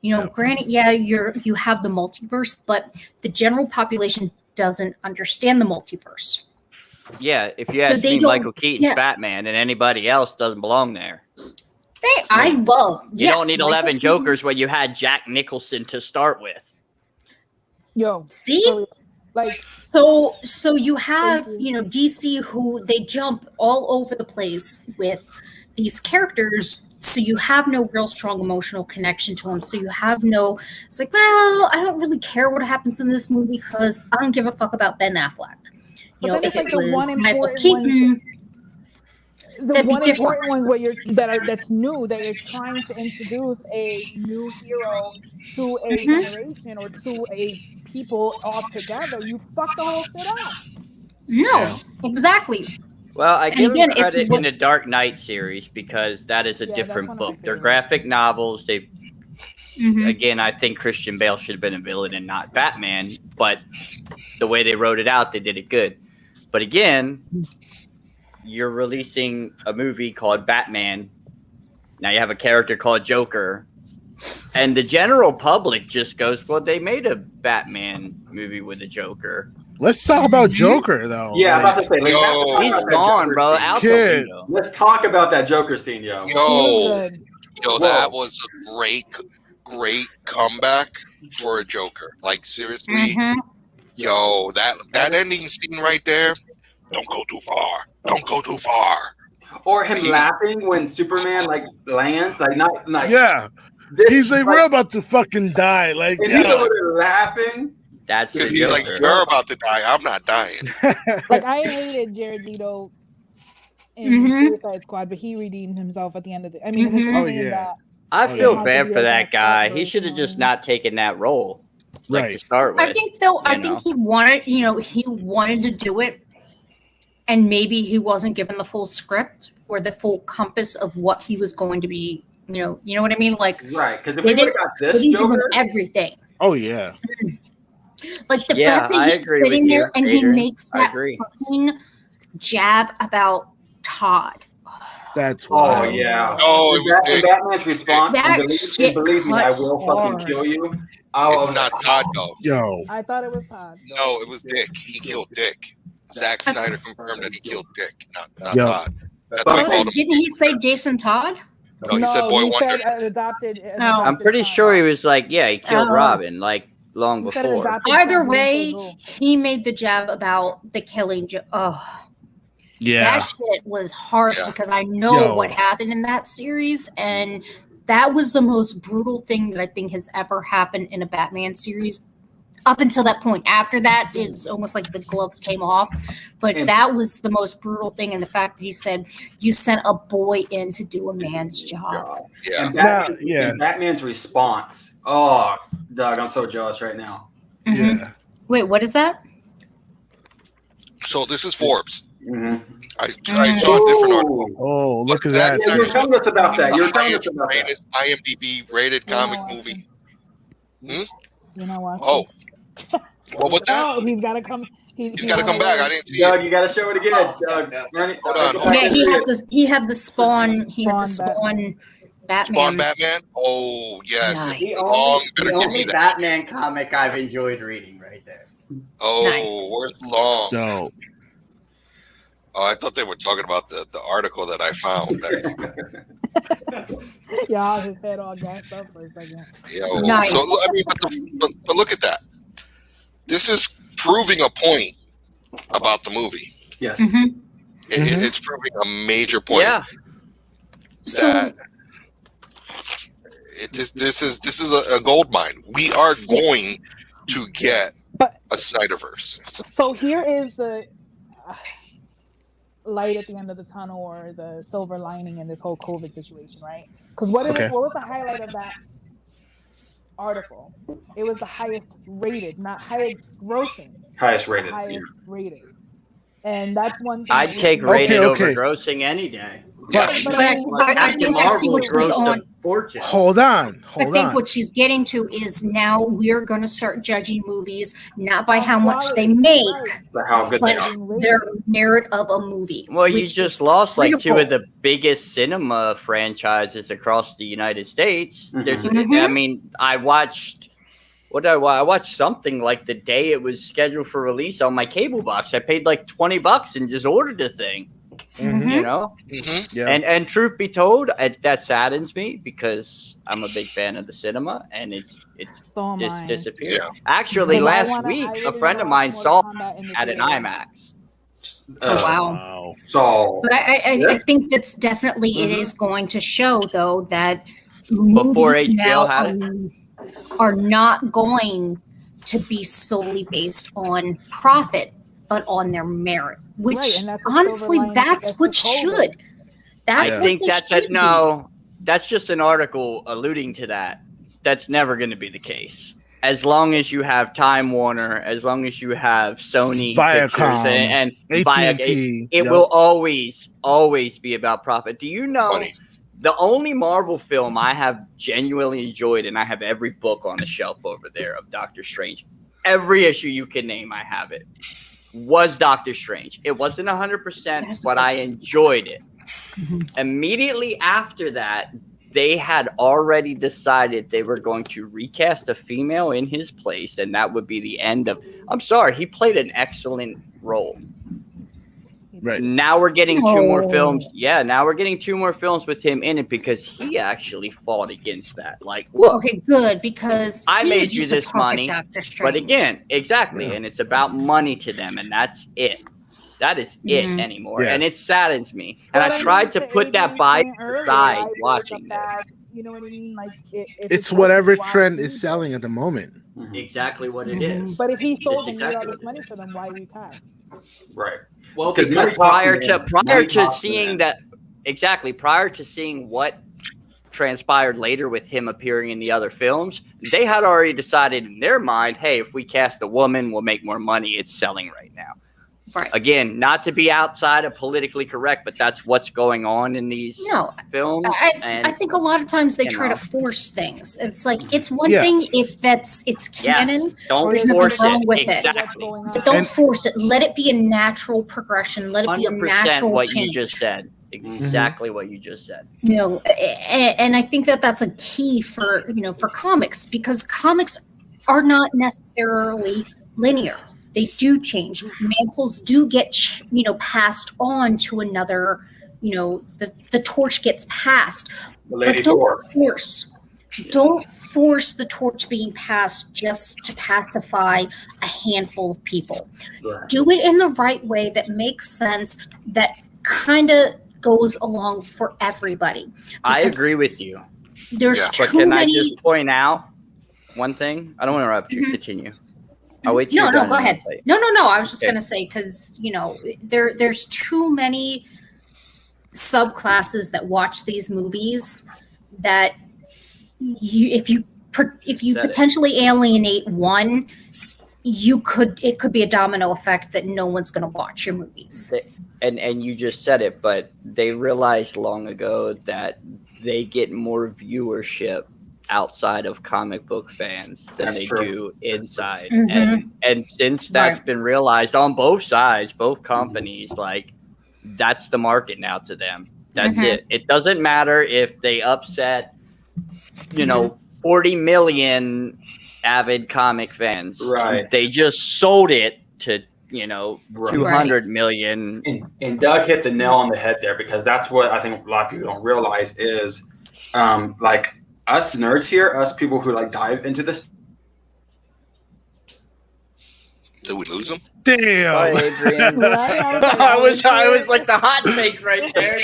Granted, you have the multiverse, but the general population doesn't understand the multiverse. Yeah, if you ask me, Michael Keaton's Batman, and anybody else doesn't belong there. You don't need 11 Jokers when you had Jack Nicholson to start with. See, so you have DC, who they jump all over the place with these characters, so you have no real strong emotional connection to them. So you have no, it's like, well, I don't really care what happens in this movie because I don't give a fuck about Ben Affleck. If it was Michael Keaton, the one important one that's new, that you're trying to introduce a new hero to a generation or to a people all together, you fuck the whole shit up. No, exactly. Well, I give them credit in the Dark Knight series because that is a different book. They're graphic novels. Again, I think Christian Bale should have been a villain and not Batman, but the way they wrote it out, they did it good. But again, you're releasing a movie called Batman. Now you have a character called Joker. And the general public just goes, well, they made a Batman movie with a Joker. Let's talk about Joker, though. Yeah, I'm about to say, he's gone, bro. Out the window. Let's talk about that Joker scene, yo. That was a great comeback for a Joker. Like, seriously, that ending scene right there. Don't go too far. Don't go too far. Or him laughing when Superman lands, he's like, we're about to fucking die. Like, and he's over there laughing. That's because he's like, you're about to die. I'm not dying. I hated Jared Leto in Suicide Squad, but he redeemed himself at the end of it. I mean, I feel bad for that guy. He should have just not taken that role, to start with. I think he wanted, he wanted to do it, and maybe he wasn't given the full script or the full compass of what he was going to be. You know what I mean? Like, right? Because if we got this Joker, everything. Oh yeah. Like the fact that he's sitting there and he makes that fucking jab about Todd. That's wild. Oh yeah. Oh, it was Dick. Batman's response. Believe me, I will fucking kill you. It's not Todd though. Yo. I thought it was Todd. No, it was Dick. He killed Dick. Zack Snyder confirmed that he killed Dick, not Todd. That's why didn't he say Jason Todd? No, he said Boy Wonder. Adopted I'm pretty sure he was like, he killed Robin long before. Either way, he made the jab about the killing. That shit was harsh because I know what happened in that series, and that was the most brutal thing that I think has ever happened in a Batman series. Up until that point. After that, it's almost like the gloves came off. But that was the most brutal thing. And the fact that he said, you sent a boy in to do a man's job. Yeah. And Batman's response. Oh, Doug, I'm so jealous right now. Mm-hmm. Yeah. Wait, what is that? So this is Forbes. Mm-hmm. I saw a different article. Oh, look at that. You're telling us about that. You're telling us about that. IMDb rated comic movie. You know what? Oh. Well, what's that? Oh, he's got to come. He's got to come back. I didn't see Doug, it. you got to show it again. Doug, Ernie, Hold on. Yeah, he had the Spawn. He had the Spawn Batman. Spawn Batman? Oh, yes. Nice. It's The long. only, Better the give only me that. Batman comic I've enjoyed reading right there. Oh, Nice. where's long? No. Oh, I thought they were talking about the article that I found. That's, Yeah, his head all gassed up for a second. Nice. So, I mean, but look at that. This is proving a point about the movie. Yes. It's proving a major point. Yeah. That this is a gold mine. We are going to get a Snyderverse. So here is the light at the end of the tunnel, or the silver lining in this whole COVID situation, right? Because what was the highlight of that article? It was the highest rated, not highest grossing. Highest rated. Highest rated. And that's one thing. I'd take rated over grossing any day. But I think I see what she's on. Hold on. I think what she's getting to is now we're going to start judging movies not by how much they make, But how good they are. their merit of a movie. Well, you just lost like critical. two of the biggest cinema franchises across the United States. There's, I mean, I watched I watched something like the day it was scheduled for release on my cable box. I paid like $20 and just ordered the thing. You know, and truth be told, that saddens me because I'm a big fan of the cinema, and it's disappeared. Actually, last week a friend of mine saw it at an IMAX. Oh, wow. So, but I think that's definitely it is going to show though that before movies HBO now had are not going to be solely based on profit, but on their merit. Which honestly, that's what should. That's I think that's that's just an article alluding to that. That's never going to be the case. As long as you have Time Warner, as long as you have Sony Viacom, and AT&T, it will always be about profit. Do you know the only Marvel film I have genuinely enjoyed, and I have every book on the shelf over there of Doctor Strange. Every issue you can name, I have it. Was Doctor Strange. It wasn't 100%, but I enjoyed it. Immediately after that, they had already decided they were going to recast a female in his place, and that would be the end of. I'm sorry, he played an excellent role. Right. Now we're getting two more films. Yeah, now we're getting two more films with him in it because he actually fought against that. Like, look, okay, good, because I he made is you just a this perfect money. Doctor Strange. But again, exactly, and it's about money to them, and that's it. That is it anymore, and it saddens me. And I tried to put that by the side watching this. You know what I mean? Like it's whatever trend is selling at the moment. Exactly what it is. But if he sold and made all this money for them, why we cast? Right. Well, because prior to seeing that, prior to seeing what transpired later with him appearing in the other films, they had already decided in their mind, hey, if we cast a woman, we'll make more money. It's selling right now. Right. Again, not to be outside of politically correct, but that's what's going on in these films. I think a lot of times they try to force things. It's like it's one thing if it's canon. Yes. Don't there's force nothing wrong it. with Exactly. it. But don't force it. Let it be a natural progression. Let it be a 100% natural what change. you just said. Exactly what you just said. You know, and I think that's a key for comics, because comics are not necessarily linear. They do change. Mantles do get, passed on to another. The torch gets passed. But don't force the torch being passed just to pacify a handful of people. Right. Do it in the right way that makes sense. That kind of goes along for everybody. I agree with you. There's too but can many. I just point out one thing? I don't want to interrupt you. Continue. I'll wait till No, go ahead. No. I was just gonna say, because there's too many subclasses that watch these movies that if you potentially alienate one, it could be a domino effect that no one's gonna watch your movies. And you just said it, but they realized long ago that they get more viewership outside of comic book fans than they do inside. Mm-hmm. And since that's been realized on both sides, both companies, like that's the market now to them. That's it. It doesn't matter if they upset, 40 million avid comic fans. Right. They just sold it to, 200 million. And Doug hit the nail on the head there, because that's what I think a lot of people don't realize is like us nerds here, us people who like dive into this. Did we lose him? Damn. Bye, Adrian. I was like the hot take right there.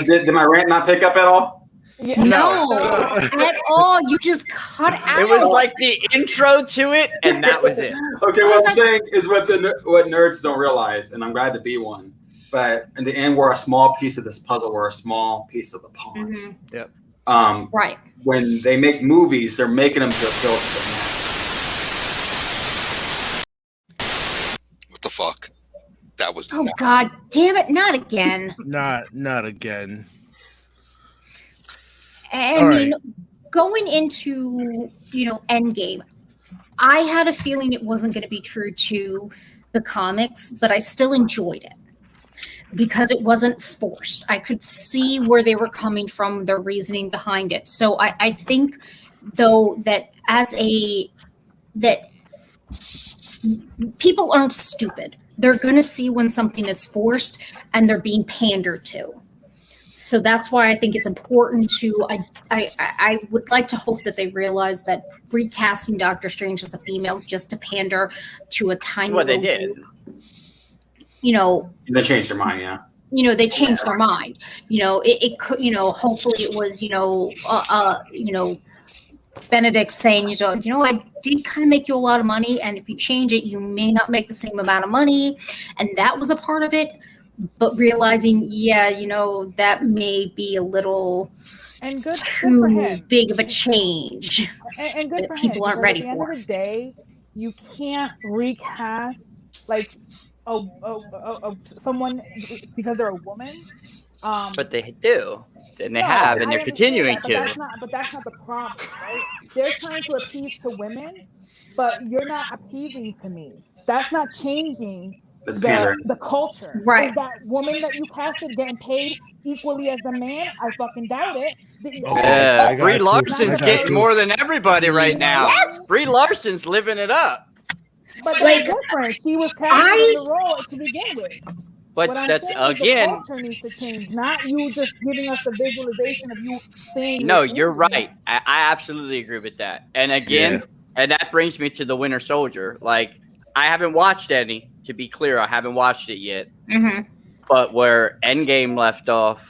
Did my rant not pick up at all? Yeah. No, at all. You just cut out. It was like the intro to it, and that was it. Okay, what I'm saying is what nerds don't realize, and I'm glad to be one. But in the end, we're a small piece of this puzzle. We're a small piece of the pond. Mm-hmm. Yep. Right. When they make movies, they're making them to appeal to the masses. What the fuck? That was. Oh God damn it! Not again. Not again. I mean, going into Endgame, I had a feeling it wasn't going to be true to the comics, but I still enjoyed it because it wasn't forced. I could see where they were coming from, their reasoning behind it. So I think, though, that that people aren't stupid. They're going to see when something is forced and they're being pandered to. So that's why I think it's important to. I would like to hope that they realize that recasting Doctor Strange as a female just to pander to a tiny. Well, they did. They changed their mind. Yeah. They changed their mind. It could. Hopefully it was. Benedict saying, I did kind of make you a lot of money, and if you change it, you may not make the same amount of money, and that was a part of it. But realizing, that may be a little too big of a change, and good that people aren't ready for. At the end of the day, you can't recast like someone because they're a woman. But they do, and they have, and they're continuing to. But that's not the problem, right? They're trying to appease to women, but you're not appeasing to me. That's not changing the culture. Right. Is that woman that you casted getting paid equally as the man? I fucking doubt it. Brie Larson's getting more than everybody right now. Yes! Brie Larson's living it up. But that's different. She was casted in the role to begin with. But that's again. The culture needs to change, not you just giving us a visualization of you saying. No, you're right. I absolutely agree with that. And again, and that brings me to the Winter Soldier. Like, I haven't watched any. To be clear, I haven't watched it yet. Mm-hmm. But where Endgame left off,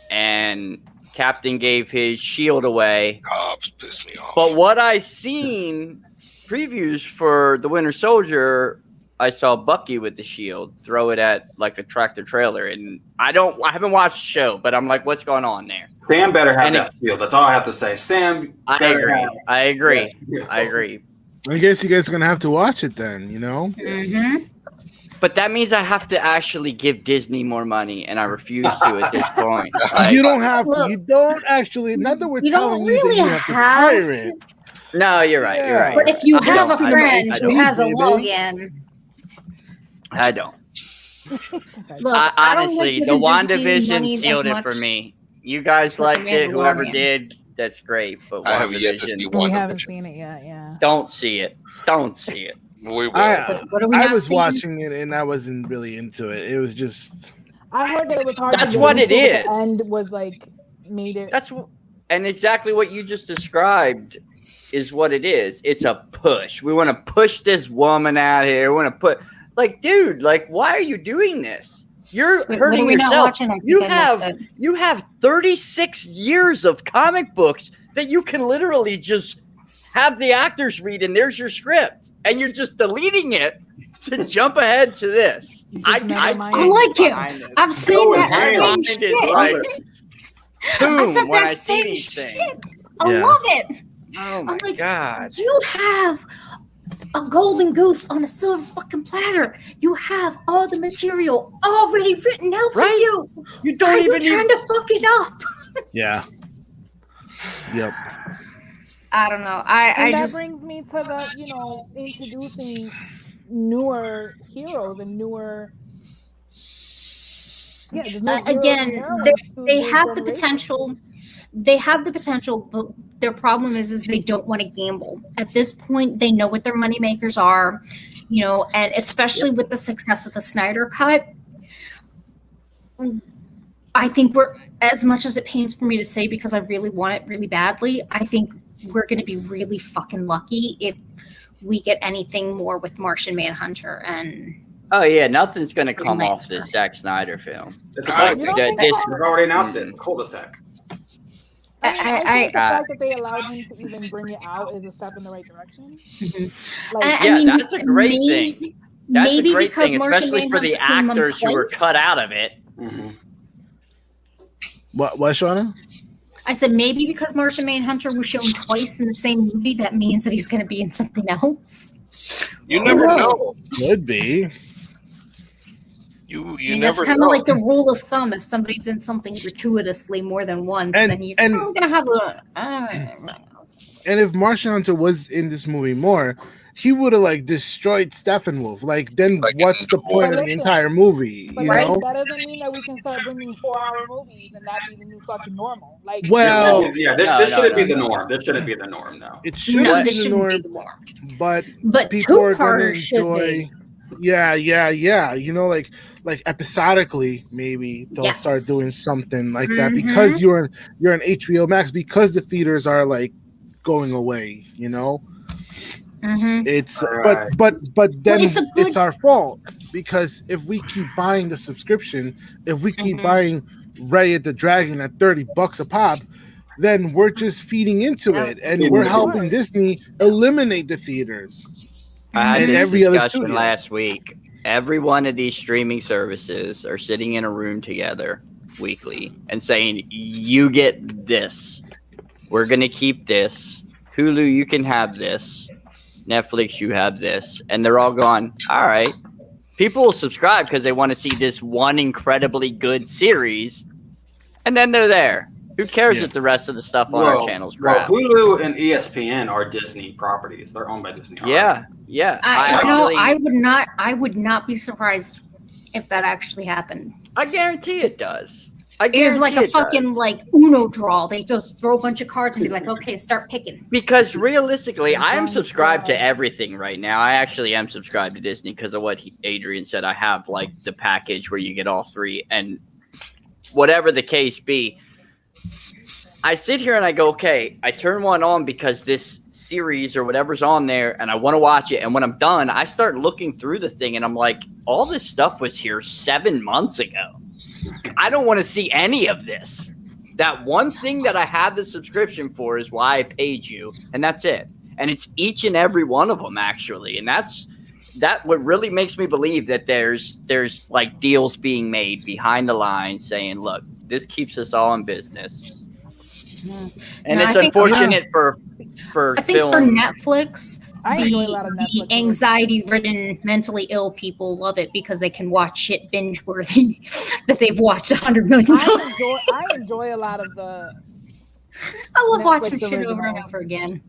and Captain gave his shield away. Oh, pissed me off. But what I seen previews for the Winter Soldier, I saw Bucky with the shield throw it at like a tractor trailer, and I haven't watched the show, but I'm like, what's going on there? Sam better have that shield. That's all I have to say. Sam. I agree. I guess you guys are gonna have to watch it then. Mm-hmm. But that means I have to actually give Disney more money, and I refuse to at this point. You don't have to. You don't actually. Not that we're telling you that you have to hire it. No, you're right. You're right. But if you have a friend who has a login, I don't. Look, honestly, the WandaVision sealed it for me. You guys liked it. Whoever did, that's great. But I haven't yet to see WandaVision. We haven't seen it yet. Yeah. Don't see it. We will. I was watching it and I wasn't really into it. It was just. I heard that it was hard. That's what it is. The end was like made it. And exactly what you just described is what it is. It's a push. We want to push this woman out here. We want to put, like, dude, like, why are you doing this? You're hurting yourself. You have 36 years of comic books that you can literally just have the actors read, and there's your script, and you're just deleting it to jump ahead to this. I like it. I've seen that same shit. Like, boom, I said when that I see same these shit. things. I love it. Oh my God. You have a golden goose on a silver fucking platter. You have all the material already written out for you. You don't even trying to fuck it up. Yeah. Yep. I don't know. And that just brings me to the, introducing newer heroes and newer. Yeah, just new heroes and again, heroines to they this have the generation. potential. They have the potential, but their problem is they don't want to gamble. At this point, they know what their moneymakers are, and especially with the success of the Snyder Cut, I think as much as it pains for me to say because I really want it really badly, I think we're going to be really fucking lucky if we get anything more with Martian Manhunter and... Oh yeah, nothing's going to come off this Zack Snyder film. It's they've already announced it. Cul-de-sac. I think the fact that they allowed him to even bring it out is a step in the right direction. That's a great thing. That's a great because thing, especially for the actors who were cut out of it. Mm-hmm. What, Shawna? I said maybe because Martian Manhunter was shown twice in the same movie, that means that he's going to be in something else. You never know. Could be. You never never kind know. of like the rule of thumb. If somebody's in something gratuitously more than once, then you're going to have a... And if Martian Hunter was in this movie more, he would have destroyed Steppenwolf. Then what's the point of the entire movie? But that doesn't mean that we can start bringing 4-hour movies and that be the new fucking normal. This shouldn't be the norm. This shouldn't be the norm. No, it shouldn't be the norm. But people are going to enjoy. Yeah. Like episodically, maybe they'll start doing something like that because you're an HBO Max, because the theaters are going away. It's right. but then it's our fault, because if we keep buying the subscription, if we keep buying Ray at the Dragon at $30 a pop, then we're just feeding into it, and we're helping Disney eliminate the theaters. I had this discussion last week. Every one of these streaming services are sitting in a room together weekly and saying, you get this. We're going to keep this. Hulu, you can have this. Netflix, you have this. And they're all going, all right. People will subscribe because they want to see this one incredibly good series. And then they're there. Who cares if the rest of the stuff on our channels crap? Well, Hulu and ESPN are Disney properties. They're owned by Disney. Yeah. I would not be surprised if that actually happened. I guarantee it does. It's like a fucking Uno draw. They just throw a bunch of cards and be like, okay, start picking. Because realistically, I am subscribed to everything right now. I actually am subscribed to Disney because of what Adrian said. I have the package where you get all three, and whatever the case be, I sit here and I go, okay, I turn one on because this series or whatever's on there and I want to watch it. And when I'm done, I start looking through the thing and I'm like, all this stuff was here 7 months ago. I don't want to see any of this. That one thing that I have the subscription for is why I paid you. And that's it. And it's each and every one of them, actually. And that's what really makes me believe that there's deals being made behind the lines saying, look, this keeps us all in business. And it's unfortunate for I think film. for Netflix, the anxiety-ridden, mentally ill people love it because they can watch shit binge-worthy that they've watched 100 million times. I enjoy a lot of the... I love watching shit over and over again.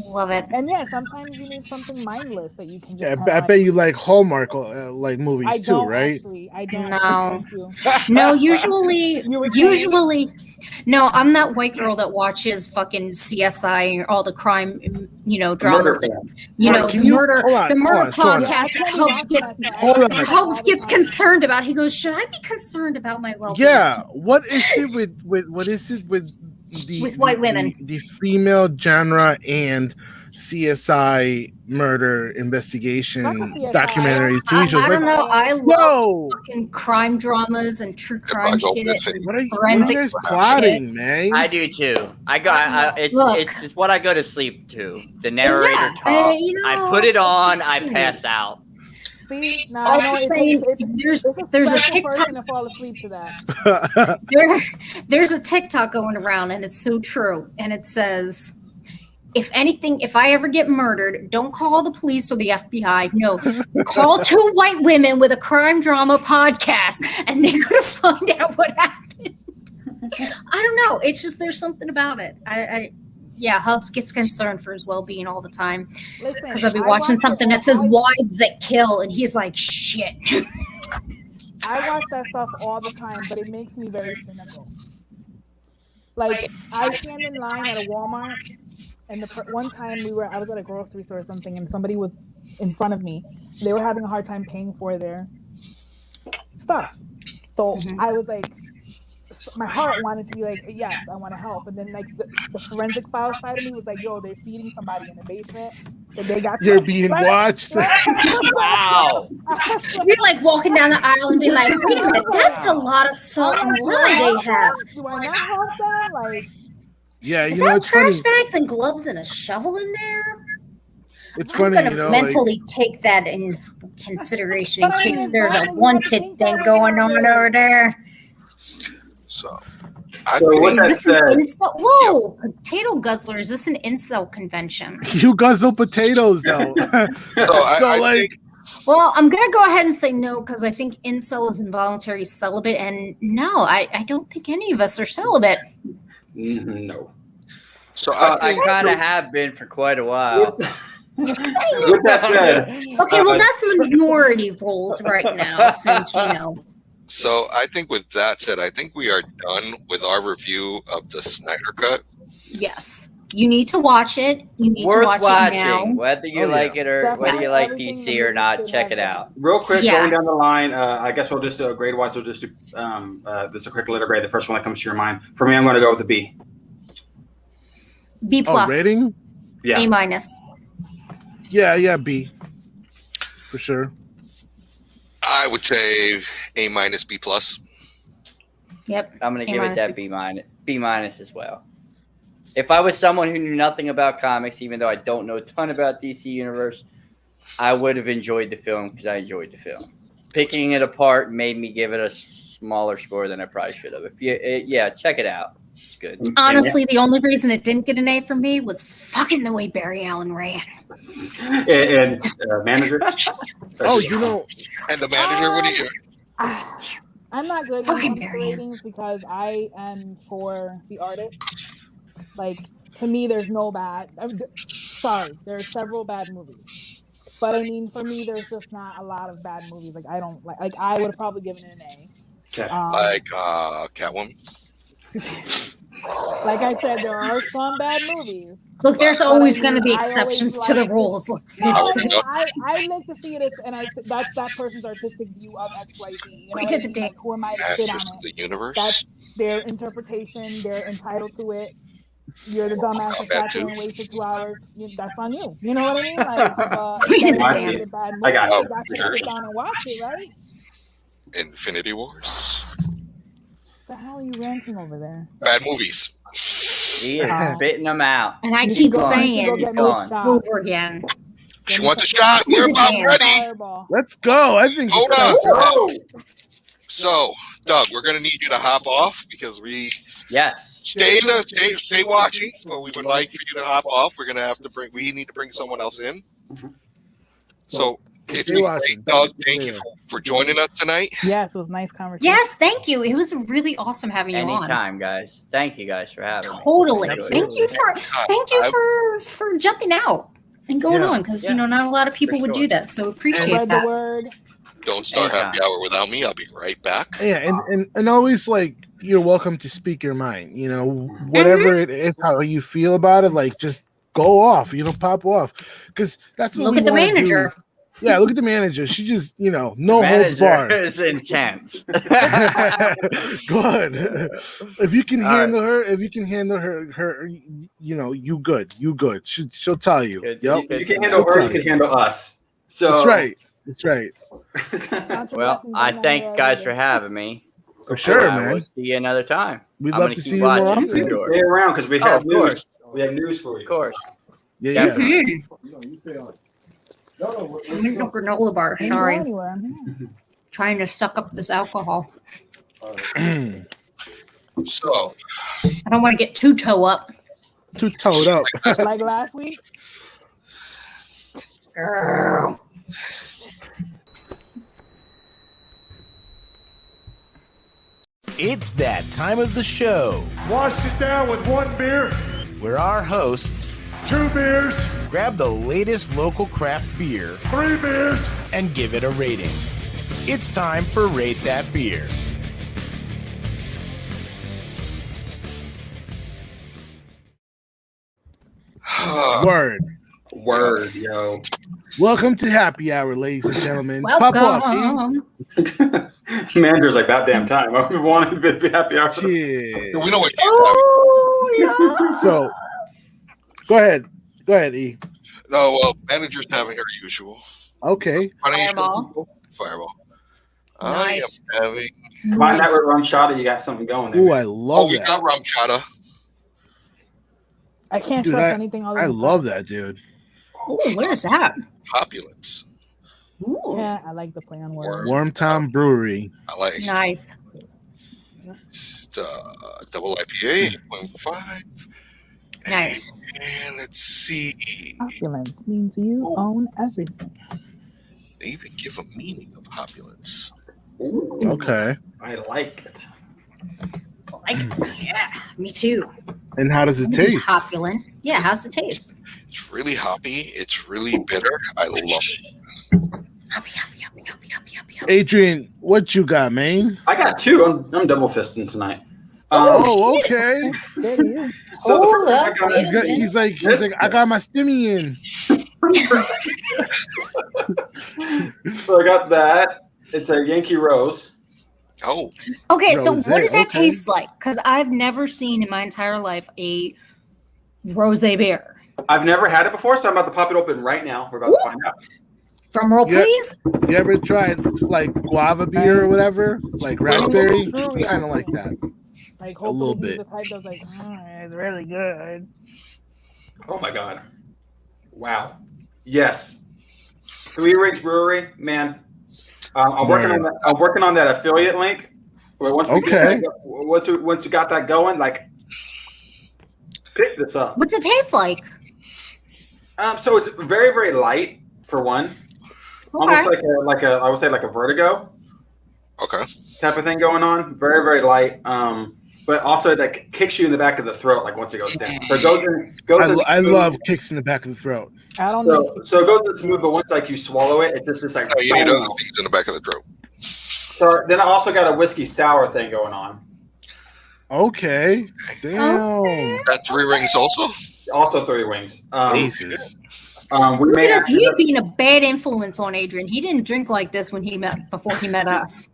Love it. And sometimes you need something mindless that you can just... Yeah, I bet you like Hallmark movies too, right? Actually, I don't. No, usually... No, I'm that white girl that watches fucking CSI or all the crime, dramas. The murder podcast that Hobbs gets concerned about. He goes, "Should I be concerned about my well-being?" Yeah. What is it with white women, the female genre and CSI murder investigation documentaries, TV shows? I don't know. I love fucking crime dramas and true crime shit. What are you guys plotting, man? I do too. It's what I go to sleep to. The narrator talk. I put it on. I pass out. See, there's a TikTok to fall asleep to that. There's a TikTok going around, and it's so true. And it says, if I ever get murdered, don't call the police or the FBI. No, call 2 white women with a crime drama podcast, and they're going to find out what happened. I don't know. It's just there's something about it. Yeah, Hubs gets concerned for his well-being all the time because I'll be watching something that says "wives that kill," and he's like, "Shit." I watch that stuff all the time, but it makes me very cynical. Like, I stand in line at a Walmart, and one time I was at a grocery store or something, and somebody was in front of me. They were having a hard time paying for their stuff. So I was like, my heart wanted to be like, yes, I want to help. And then like the forensic file side of me was like, yo, they're feeding somebody in the basement. So they got You're being watched. Wow. You're like walking down the aisle and be like, wait a minute, that's a lot of salt and lime they have. Do I not help them? Like, yeah, is you know, that it's trash funny. bags and gloves and a shovel in there? It's I'm funny, gonna you know, mentally take that in consideration in case there's a wanted thing going on over there. So with that said, whoa, potato guzzler! Is this an incel convention? You guzzle potatoes, though. I think. Well, I'm gonna go ahead and say no because I think incel is involuntary celibate, and no, I don't think any of us are celibate. No. So I kind of have been for quite a while. With that said, okay, well that's minority rules right now, since you know. So I think with that said, I think we are done with our review of the Snyder Cut. Yes. You need to watch it. You need Worth to watch watching. it now. Whether you like it or whether you like DC or not, check it out. Real quick, going down the line, I guess we'll just do a grade wise. We'll just do this a quick letter grade. The first one that comes to your mind. For me, I'm going to go with a B. B plus. Rating? Yeah. A minus. Yeah, B. For sure. I would say A minus, B plus. Yep. I'm going to give it that B minus as well. If I was someone who knew nothing about comics, even though I don't know a ton about DC Universe, I would have enjoyed the film because I enjoyed the film. Picking it apart made me give it a smaller score than I probably should have. Check it out. It's good. Honestly, the only reason it didn't get an A from me was fucking the way Barry Allen ran. And manager. Oh, you know. And the manager, what do you? I'm not good with ratings because I am for the artist. Like, to me, there's no bad. Sorry, there are several bad movies, but I mean, for me, there's just not a lot of bad movies. Like, I don't like. I would have probably given it an A. Like Catwoman. Like I said, there are some bad movies. Look, there's always going to be exceptions to the rules. Let's face it. I like to see it, and that's that person's artistic view of XYZ. You know, like, who am I to sit on it? The universe. That's their interpretation. They're entitled to it. You're the dumbass that sat there and wasted 2 hours. That's on you. You know what I mean? Like, I got you. You got to sit down and watch it, right? Infinity Wars. What the hell are you ranting over there? Bad movies. He is spitting them out. And I keep saying over again. She wants a shot. We're about ready. Let's go. I think. Hold on. So, Doug, we're going to need you to hop off because we. Yes. Stay watching. Well, we would like for you to hop off. We're going to have to we need to bring someone else in. So, it's been great, Doug. Thank you for joining us tonight. Yes, it was a nice conversation. Yes, thank you. It was really awesome having you on. Anytime, guys. Thank you guys for having me. Totally. Thank you for jumping out and going on because you know not a lot of people would do that. So appreciate that. Word. Don't start happy hour without me. I'll be right back. Yeah, and always like you're welcome to speak your mind. You know, whatever it is, how you feel about it, like just go off. You know, pop off because that's what look at the manager. Yeah, look at the manager. She just, you know, no holds barred. Is intense. Good. If you can handle her, you know, you good. She'll tell you. Yep. You can handle her. You can handle us. So that's right. That's right. Well, I thank you guys for having me. For sure, man. We'll see you another time. We'd love to see you more often. Stay around because we have news. We have news for you. Of course. Yeah. I'm eating a granola bar. Sorry. Trying to suck up this alcohol. So. I don't want to get too toe up. Too toed up. Like last week? Girl. It's that time of the show. Wash it down with 1 beer. Where our hosts 2 beers. Grab the latest local craft beer. 3 beers. And give it a rating. It's time for Rate That Beer. Word, yo. Welcome to Happy Hour, ladies and gentlemen. Welcome. Manager's like, about damn time. I've been wanting to be Happy Hour. Cheers. We know what Yeah. So, go ahead, E. No, well, manager's having her usual. Okay. Fireball. Nice. I am having. Combine that with rum chata, you got something going there. Ooh, I love we that. got rum chata. I can't Dude, trust anything other I than love that, dude. Ooh, what is that? Opulence. Ooh. Yeah, I like the play on words. Wormtown Brewery. I like it. Nice. It's double IPA, 8.5. Nice. And let's see. Opulence means you own everything. They even give a meaning of opulence. Ooh, Okay. I like it. Yeah, me too. And how does it taste? Opulent. Yeah, how's it taste? It's really hoppy. It's really bitter. I love it. Hoppy. Adrian, what you got, man? I got 2. I'm double fisting tonight. Okay. So Hold up. He's like, I got my stimmy in. So I got that. It's a Yankee Rose. Oh. Okay, so Rosé, what does that okay. taste like? Because I've never seen in my entire life a rosé beer. I've never had it before, so I'm about to pop it open right now. We're about to find out. Drum roll, Yeah. please. You ever tried like guava beer or whatever? Like raspberry? Kind of like that. Like, A little hopefully he's bit. the type that's like, it's really good. Oh my god! Wow. Yes. 3 Rings Brewery, man. I'm working on that affiliate link. Once we got that going, like, pick this up. What's it taste like? So it's very, very light for one. Almost like a I would say like a Vertigo. Okay. Type of thing going on. Very, very light. But also that kicks you in the back of the throat, like once it goes down. So it goes in I love kicks in the back of the throat. I don't know. So it goes in smooth, but once like you swallow it, it's just like. Oh, you need other things in the back of the throat. So then I also got a whiskey sour thing going on. Okay. Damn. That's 3 rings also? Also 3 wings. Jesus. We Look may at us, actually- you being a bad influence on Adrian. He didn't drink like this before he met us.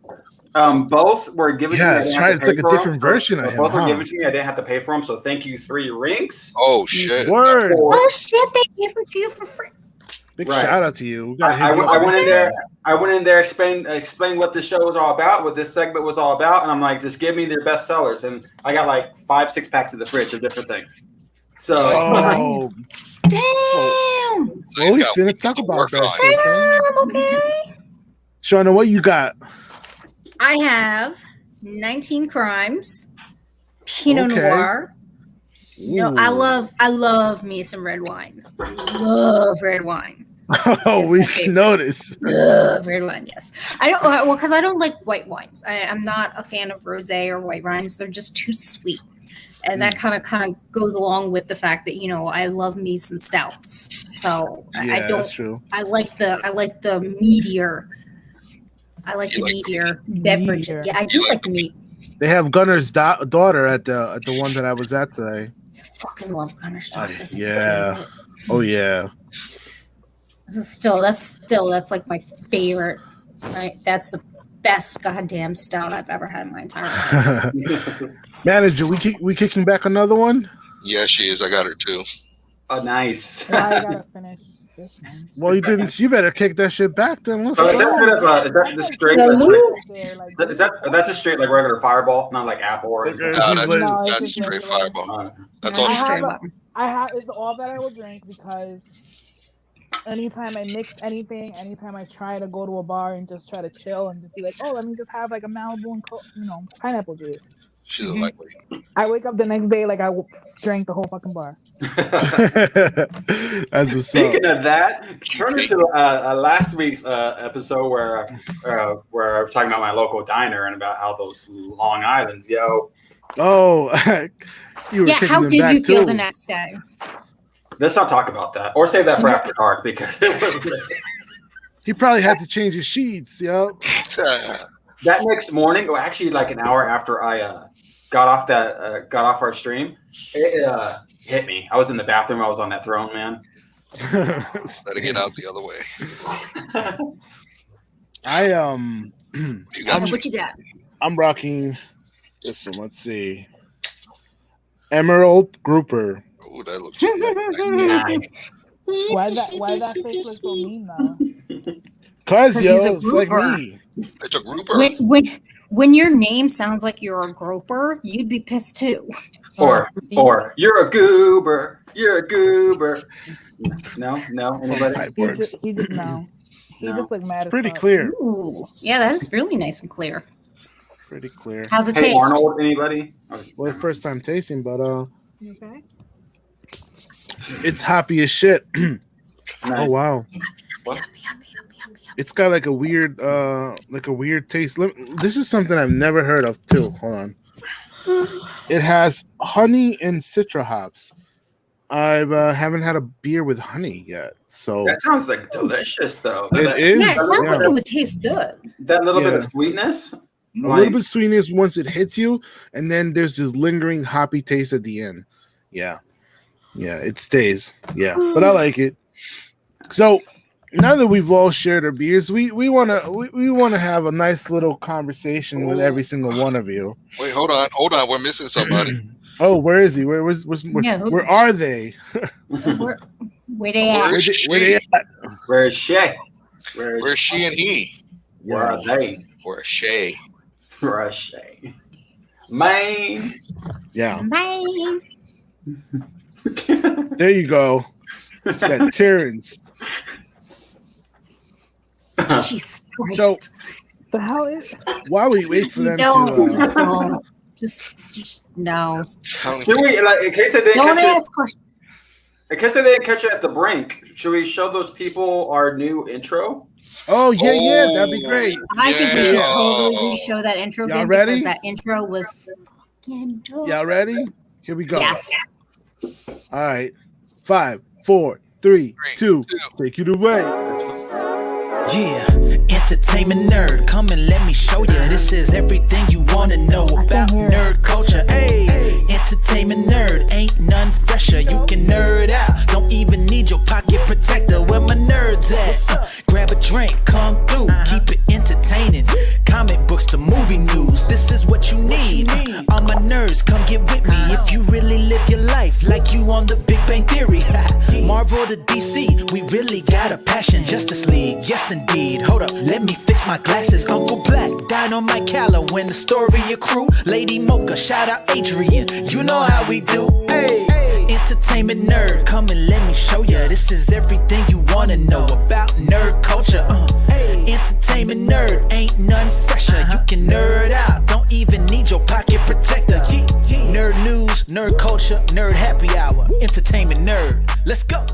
Both were given to me. I That's didn't right. have to It's like pay a for them. different version of him. Both were Huh? given to me. I didn't have to pay for them. So thank you, 3 Rings. Oh, shit. Word. Oh shit, they gave it to you for free. Big Right. shout out to you. We gotta hit I you up. went in there. I went in there, explain what this show was all about, what this segment was all about, and I'm like, just give me their best sellers. And I got like 5-6 packs in the fridge of different things. So Oh, Damn. So well, he's we got finna weeks talk to about work that on. shit. man. Okay. Shawna, what you got? I have 19 Crimes, Pinot Okay. Noir. No, I Ooh. love me some red wine. Love red wine. Oh, we my favorite. can notice. Love red wine. Yes, I don't. Well, because I don't like white wines. I'm not a fan of rosé or white wines. They're just too sweet, and that kind of goes along with the fact that I love me some stouts. So Yeah, I don't. that's true. I like the meatier. I like the like meatier beverage. meatier. Yeah, I do like the meat. They have Gunner's daughter at the one that I was at today. Fucking love Gunner's daughter. That's Yeah. Oh yeah. That's like my favorite. Right, that's the best goddamn stout I've ever had in my entire life. Manager, we kicking back another one? Yeah, she is. I got her too. Oh, nice. Well, I gotta finish this one. Well, you didn't. You better kick that shit back then. Let's So is that go. kind of is that the straight? That's a straight like regular Fireball, not like Apple or anything. Okay. No, He's like- No, it's that's just straight regular. Fireball. That's No, all. I She, have It's all that I will drink because anytime I mix anything, anytime I try to go to a bar and just try to chill and just be like, oh, let me just have like a Malibu and pineapple juice. She's a lightweight. I wake up the next day like I drank the whole fucking bar. That's what's Speaking up. of that, turn into last week's episode where I was talking about my local diner and about how those Long Islands, yo. Oh, you were Yeah, kicking how them did back you feel too. the next day? Let's not talk about that, or save that for after dark because it was. He probably had to change his sheets, yo. That next morning, or actually like an hour after I got off our stream, it hit me. I was in the bathroom. I was on that throne, man. Better get out the other way. What you got? I'm rocking this one. Let's see. Emerald Grouper. Oh, that looks Nice. Why that face look so mean now? Cause he's a yo, it's like grouper. me. It's a grouper. When your name sounds like you're a groper, you'd be pissed too. Or you're a goober. You're a goober. No, anybody? He just no. He just look mad. It's pretty as fuck. clear. Ooh, yeah, that is really nice and clear. Pretty clear. How's it Hey, taste? Arnold, anybody? Well, first time tasting, but Okay. it's hoppy as shit. Oh wow. What? It's got like a weird taste. This is something I've never heard of too. Hold on. It has honey and citra hops. I haven't had a beer with honey yet, so That sounds like delicious, though. it is. Yeah, it sounds like it would taste good. That little bit of Yeah. sweetness. A little bit of sweetness once it hits you, and then there's this lingering hoppy taste at the end. Yeah, it stays. Yeah, but I like it. So now that we've all shared our beers, we wanna have a nice little conversation with every single one of you. Wait, hold on. We're missing somebody. Oh, where is he? Where where are they? Where they at? Where they at? Where's Shay? Where's she and he? Where are they? Where's Shay? Where's Shay? Man. Yeah, Bye. there you go. That Terrence. Jesus Christ. So The hell is? while we wait for them No, to, just don't. Just no. Telling Should you. we, like, in case they didn't Don't catch it, ask questions. in case they didn't catch it at the brink, should we show those people our new intro? oh yeah, that'd be great. I think we should Yeah. totally re-show that intro Y'all again ready? because that intro was fucking dope. Y'all ready? Here we go. Yes. All right. 5, 4, 3, 2. Take it away. Yeah, entertainment nerd, come and let me show you. This is everything you wanna know about nerd culture. Hey, entertainment nerd, ain't none fresher. You can nerd out, don't even need your pocket protector. Where my nerds at? Grab a drink, come through, keep it entertaining. Comic books to movie news, this is what you need. All my nerds, come get with me if you really live your life like you on the Big Bang Theory. Marvel to DC, we really got a passion. Justice League, yes indeed. Hold up, let me fix my glasses. Uncle Black, Dynamite Calo, when the story of crew. Lady Mocha, shout out Adrian. You know how we do. Hey, entertainment nerd, come and let me show ya. This is everything you wanna know about nerd culture. Entertainment nerd, ain't none fresher. You can nerd out, don't even need your pocket protector. Nerd news, nerd culture, nerd happy hour. Entertainment nerd, let's go.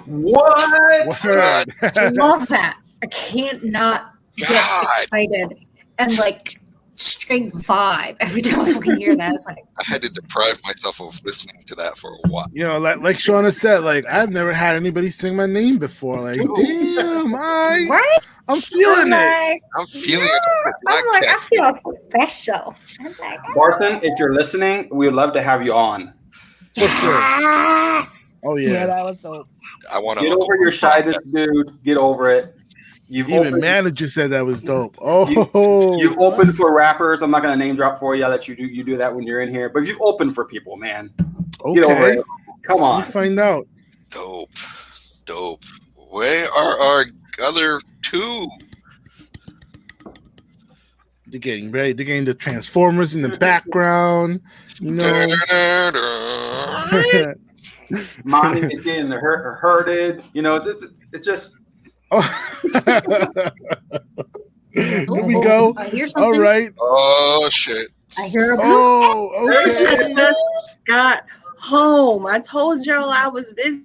What? Word. I love that. I can't not get God. excited and like straight vibe every time I fucking hear that. It's like, I had to deprive myself of listening to that for a while. You know, like Shawna said, like I've never had anybody sing my name before. Like, damn, right? I'm feeling it. I'm feeling it. I'm like, I feel special. I'm like, Barton, if you're listening, we would love to have you on. For sure. yes. Oh Yeah, yeah. that was dope. I want to Get over your shyness, dude. Get over it. You've Even opened, manager said that was dope. Oh, you've opened for rappers. I'm not gonna name drop for you. I'll let you do that when you're in here. But you've opened for people, man. Get over okay. it. Come We'll on. find out. Dope. Where are our other two? They're getting ready. They're getting the Transformers in the background. You know. Mommy is getting hurted. You know, it's just. Oh. Here we go. I hear something. All right. Oh shit. I hear a boop. Oh, okay. Just got home. I told y'all I was busy.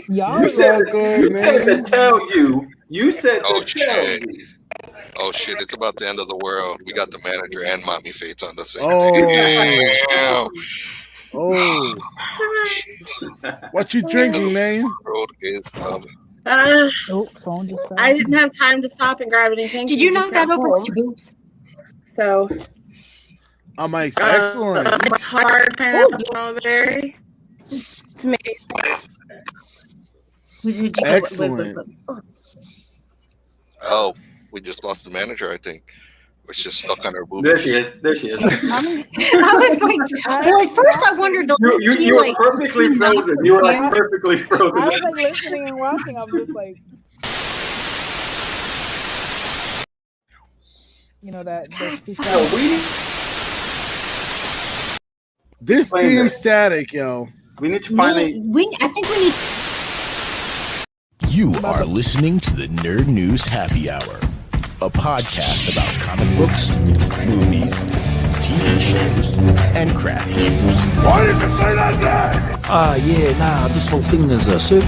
Y'all You said good, to tell you. You said Oh to tell shit. you. Oh shit, it's about the end of the world. We got the manager and Mommy Fates on the same. Oh. Damn. Oh. What you drinking, man? The world is coming. Phone just fell. I didn't have time to stop and grab anything. Did you knock that over with your boobs? So. Oh, Mike's excellent. It's hard pineapple strawberry. To make Excellent. Oh, we just lost the manager, I think. We're just stuck on her boobs. There she is. There she is. I was like, well, at first I wondered. You were perfectly frozen. You were like perfectly frozen. I was like listening and watching. I'm just like, you know that. This damn static, yo. We need to finally. I think we need. You are listening to the Nerd News Happy Hour, a podcast about comic books, movies, TV shows, and craft beers. Why did you say that then? Yeah, nah, this whole thing is a suit.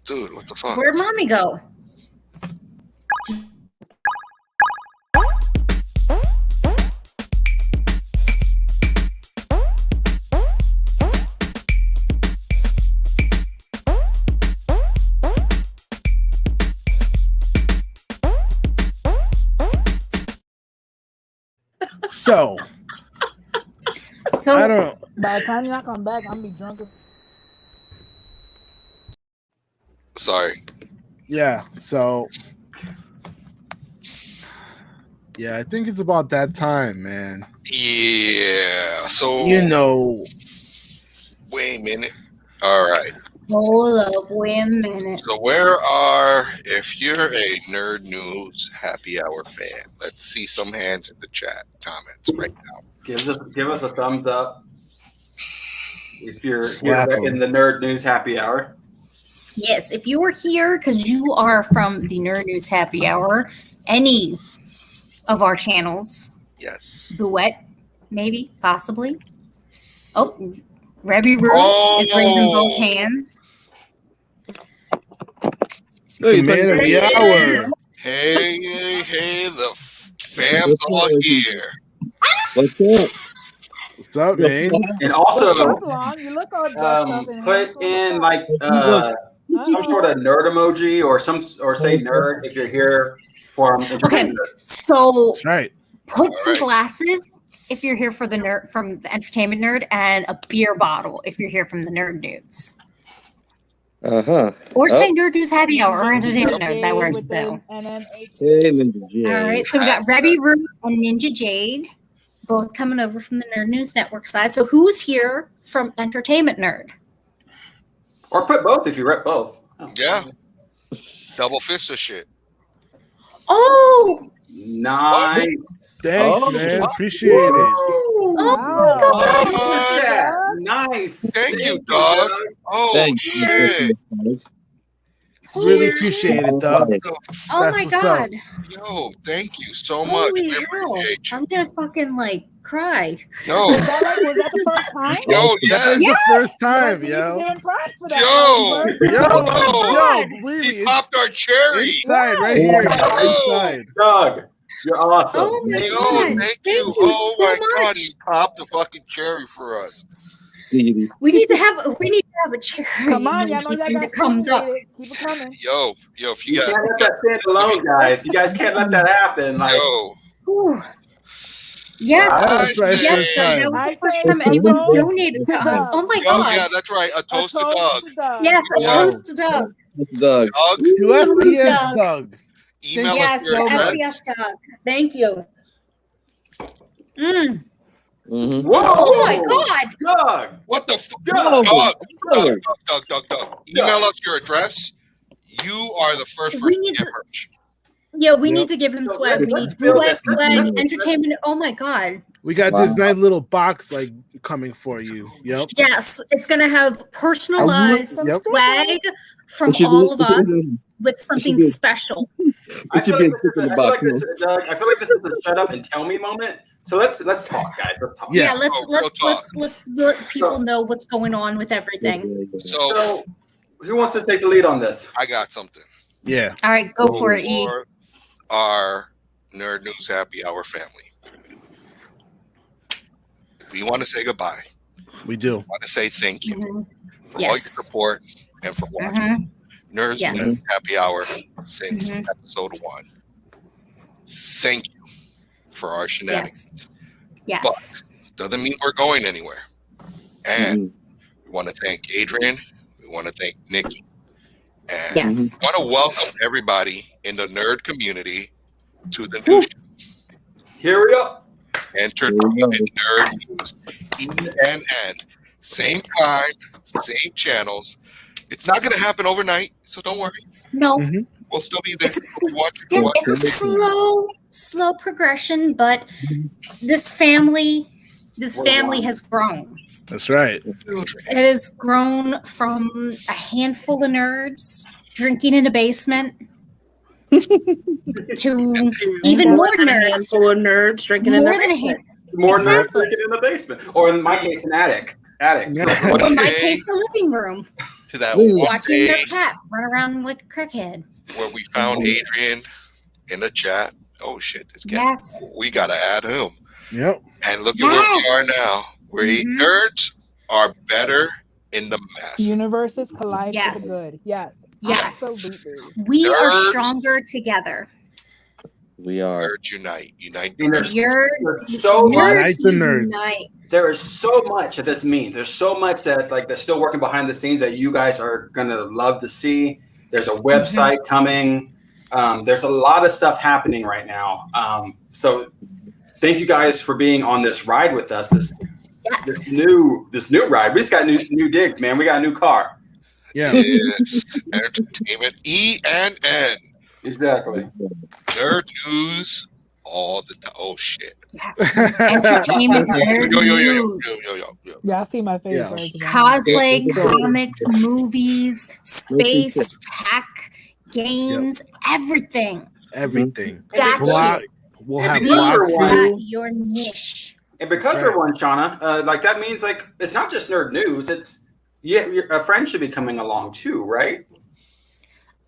Dude, what the fuck? Where'd Mommy go? So I don't. By the time y'all come back, I'm gonna be drunk. Sorry. Yeah. So. Yeah, I think it's about that time, man. Yeah. So you know. Wait a minute. All right. Hold up, wait a minute. So if you're a Nerd News Happy Hour fan, let's see some hands in the chat comments right now. Give us a thumbs up if you're here in the Nerd News Happy Hour. Yes, if you were here because you are from the Nerd News Happy Hour, any of our channels. Yes. Duet, maybe, possibly. Oh, Rebby Roo is raising both hands. The man of the hour. Hey, the fam's all here. What's up? What's up, man? And also, you look all dressed up and put in like some sort of nerd emoji or say nerd if you're here from Okay, so that's right. Put some glasses if you're here for the nerd from the Entertainment Nerd, and a beer bottle if you're here from the Nerd News. Or say Nerd News Happy Hour or Entertainment Nerd. That works too. All right, so we got Rebby Roo and Ninja Jade, both coming over from the Nerd News Network side. So who's here from Entertainment Nerd? Or put both if you rep both. Oh. Yeah. Double fist of shit. Oh! Nice. Thanks, man. Appreciate it. Oh my God. Nice. Thank you, dog. Oh, shit. Really appreciate it, dog. Oh my God. Yo, thank you so much. Holy We hell. appreciate you. I'm gonna fucking cry. No. Was that the first time? Yo, That's the first time, yo. He popped our cherry. Inside, right here. Inside. Doug, you're awesome. Oh my God. Thank you. Oh so my God, much. he popped the fucking cherry for us. We need to have a cherry. Come on, y'all know y'all got that comes up. Keep it coming. Yo, if you You guys can't let that stand alone, guys. You guys can't let that happen. Like, Ooh. Yes, that was the first time anyone's donated to us. Oh my God. yeah, that's right. A toast to Doug. Yes, a toast to Doug. Doug. To FPS Doug. Email Yes, us your to address. FPS Doug. Thank you. whoa! Oh my God. Doug! What the fuck? Doug! Doug. Email us your address. You are the first person to get merch. Yeah, we need to give him swag. We need swag, entertainment. Oh my God. We got this nice little box like coming for you. Yep. Yes, it's gonna have personalized Yep. swag from all of us. with something special. I feel like this is a shut up and tell me moment. So let's talk, guys. Let's talk. Yeah, let's let people know what's going on with everything. So who wants to take the lead on this? I got something. Yeah. All right, go for it, E. Our Nerd News Happy Hour family. We want to say goodbye. We do. We want to say thank you for all your Yes. support and for watching Nerds News Happy Hour since episode 1. Thank you for our shenanigans. Yes. But doesn't mean we're going anywhere. And we want to thank Adrian. We want to thank Nikki. And we want to welcome everybody in the nerd community to the new show. Here we go. Entertainment Nerd News. ENN. Same time, same channels. It's not going to happen overnight, so don't worry. No. We'll still be there. It's a slow progression, but this family has grown. That's right. It has grown from a handful of nerds drinking in a basement to even more nerds. A handful of nerds drinking in their basement. More nerds drinking in the basement, or in my case, an attic. In my case, the living room. To that one Watching day their cat run around like a crackhead. where we found Adrian in the chat. Oh shit, this guy. Yes. We gotta add him. Yep. And look at where we are now. Nerds are better in the mess. Universes collide for the good. Yes. Yes. Absolutely. We are Nerds. stronger together. We are. Nerds unite. Unite. There's Nerds, so much. Unite the nerds. unite. There is so much that this means. There's so much that that's still working behind the scenes that you guys are gonna love to see. There's a website coming. There's a lot of stuff happening right now. So thank you guys for being on this ride with us. This new ride. We just got new digs, man. We got a new car. Yeah. Yes. Entertainment. ENN. Exactly. Nerd news all the time. Oh shit. Entertainment, nerd Yo. Yeah, I see my face. Yeah. Right now. cosplay, comics, movies, space, tech, games, everything. Everything. Got you. We'll have We block for got you. your niche. And because That's we're one, Shawna, that means it's not just nerd news. It's a friend should be coming along too, right?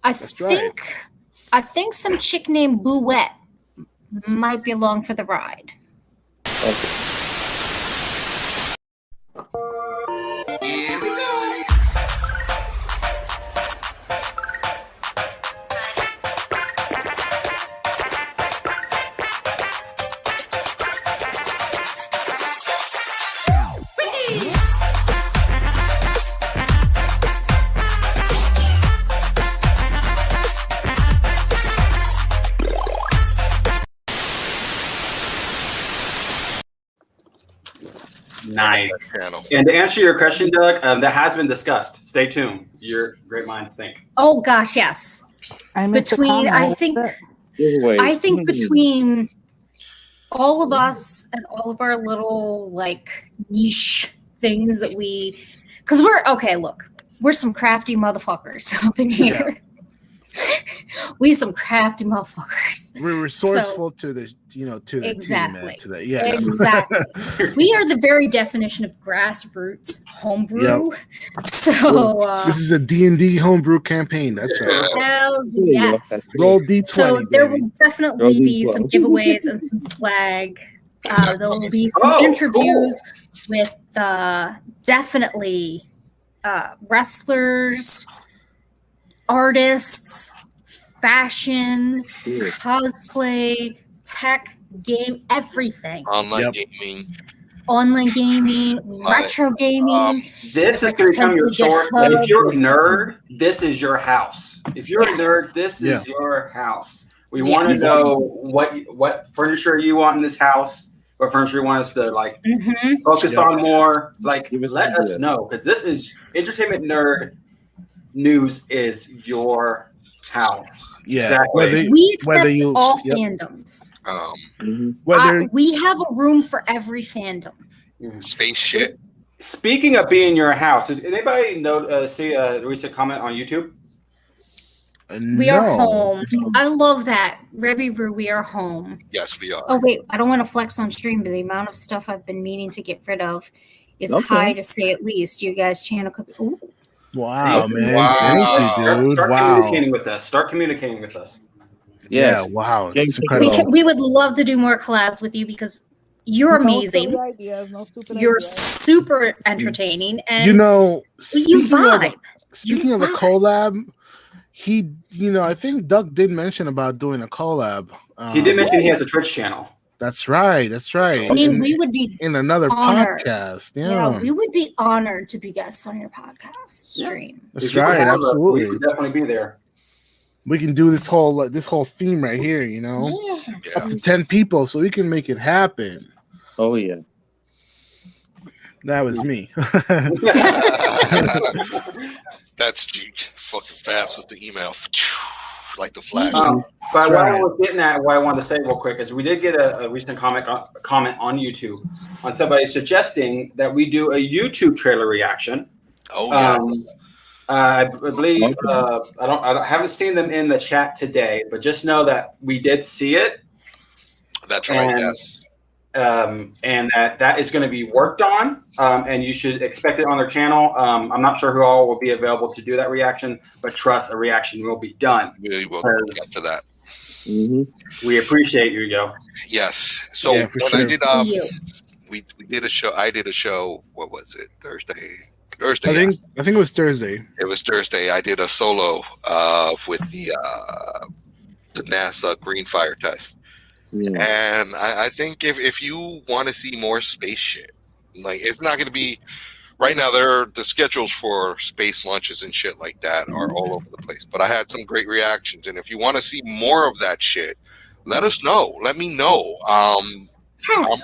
I think some chick named Bouette might be along for the ride. Nice. And to answer your question, Doug, that has been discussed. Stay tuned. Your great minds think. Oh gosh, yes. Between I think between all of us and all of our little niche things that because we're some crafty motherfuckers up in here. We some crafty motherfuckers. We're resourceful to the exactly. team, to the yes. Exactly. We are the very definition of grassroots homebrew. Yep. So this is a D&D homebrew campaign. That's right. Hells yes. Roll D20. So there will definitely be some giveaways and some swag. There will be some interviews with definitely wrestlers, artists, fashion, cosplay, tech, game, everything. Online gaming, retro gaming. This is going to become your source. If you're a nerd, this is your house. If you're a nerd, this is your house. We want to know what furniture you want in this house, what furniture you want us to focus on more. Let us know, because this is Entertainment Nerd News is your house. Yeah, exactly. We accept all fandoms. We have a room for every fandom. Space shit. Speaking of being your house, does anybody see a recent comment on YouTube? We are home. I love that. Rebby Brew, we are home. Yes, we are. Oh, wait. I don't want to flex on stream, but the amount of stuff I've been meaning to get rid of is high, to say at least. You guys channel could be. Ooh. Wow, man. Thank you, dude. Start communicating with us. Start communicating with us. Yes. Yeah, wow. It's incredible. We would love to do more collabs with you because you're amazing. You're super entertaining. And you know, you vibe. Speaking of the collab, I think Doug did mention about doing a collab. He did mention he has a Twitch channel. That's right. I mean, we would be in another honored. podcast. Yeah, we would be honored to be guests on your podcast stream. That's right. Absolutely. We would definitely be there. We can do this whole theme right here. Up to 10 people, so we can make it happen. Oh yeah. That was me. That's fucking fast with the email, like the flash. But what I was getting at, what I wanted to say real quick is we did get a recent comment on YouTube on somebody suggesting that we do a YouTube trailer reaction. Oh yes. I believe I haven't seen them in the chat today, but just know that we did see it. That's right. Yes. And that is going to be worked on, and you should expect it on their channel. I'm not sure who all will be available to do that reaction, but trust, a reaction will be done. We will get to that. Mm-hmm. We appreciate you, yo. Yes. So when I did, we did a show. I did a show. What was it? Thursday. I think it was Thursday. It was Thursday. I did a solo with the NASA green fire test. Yeah. And I think if you want to see more space shit, like it's not going to be right now. The schedules for space launches and shit like that are all over the place. But I had some great reactions, and if you want to see more of that shit, let us know. Let me know. I'm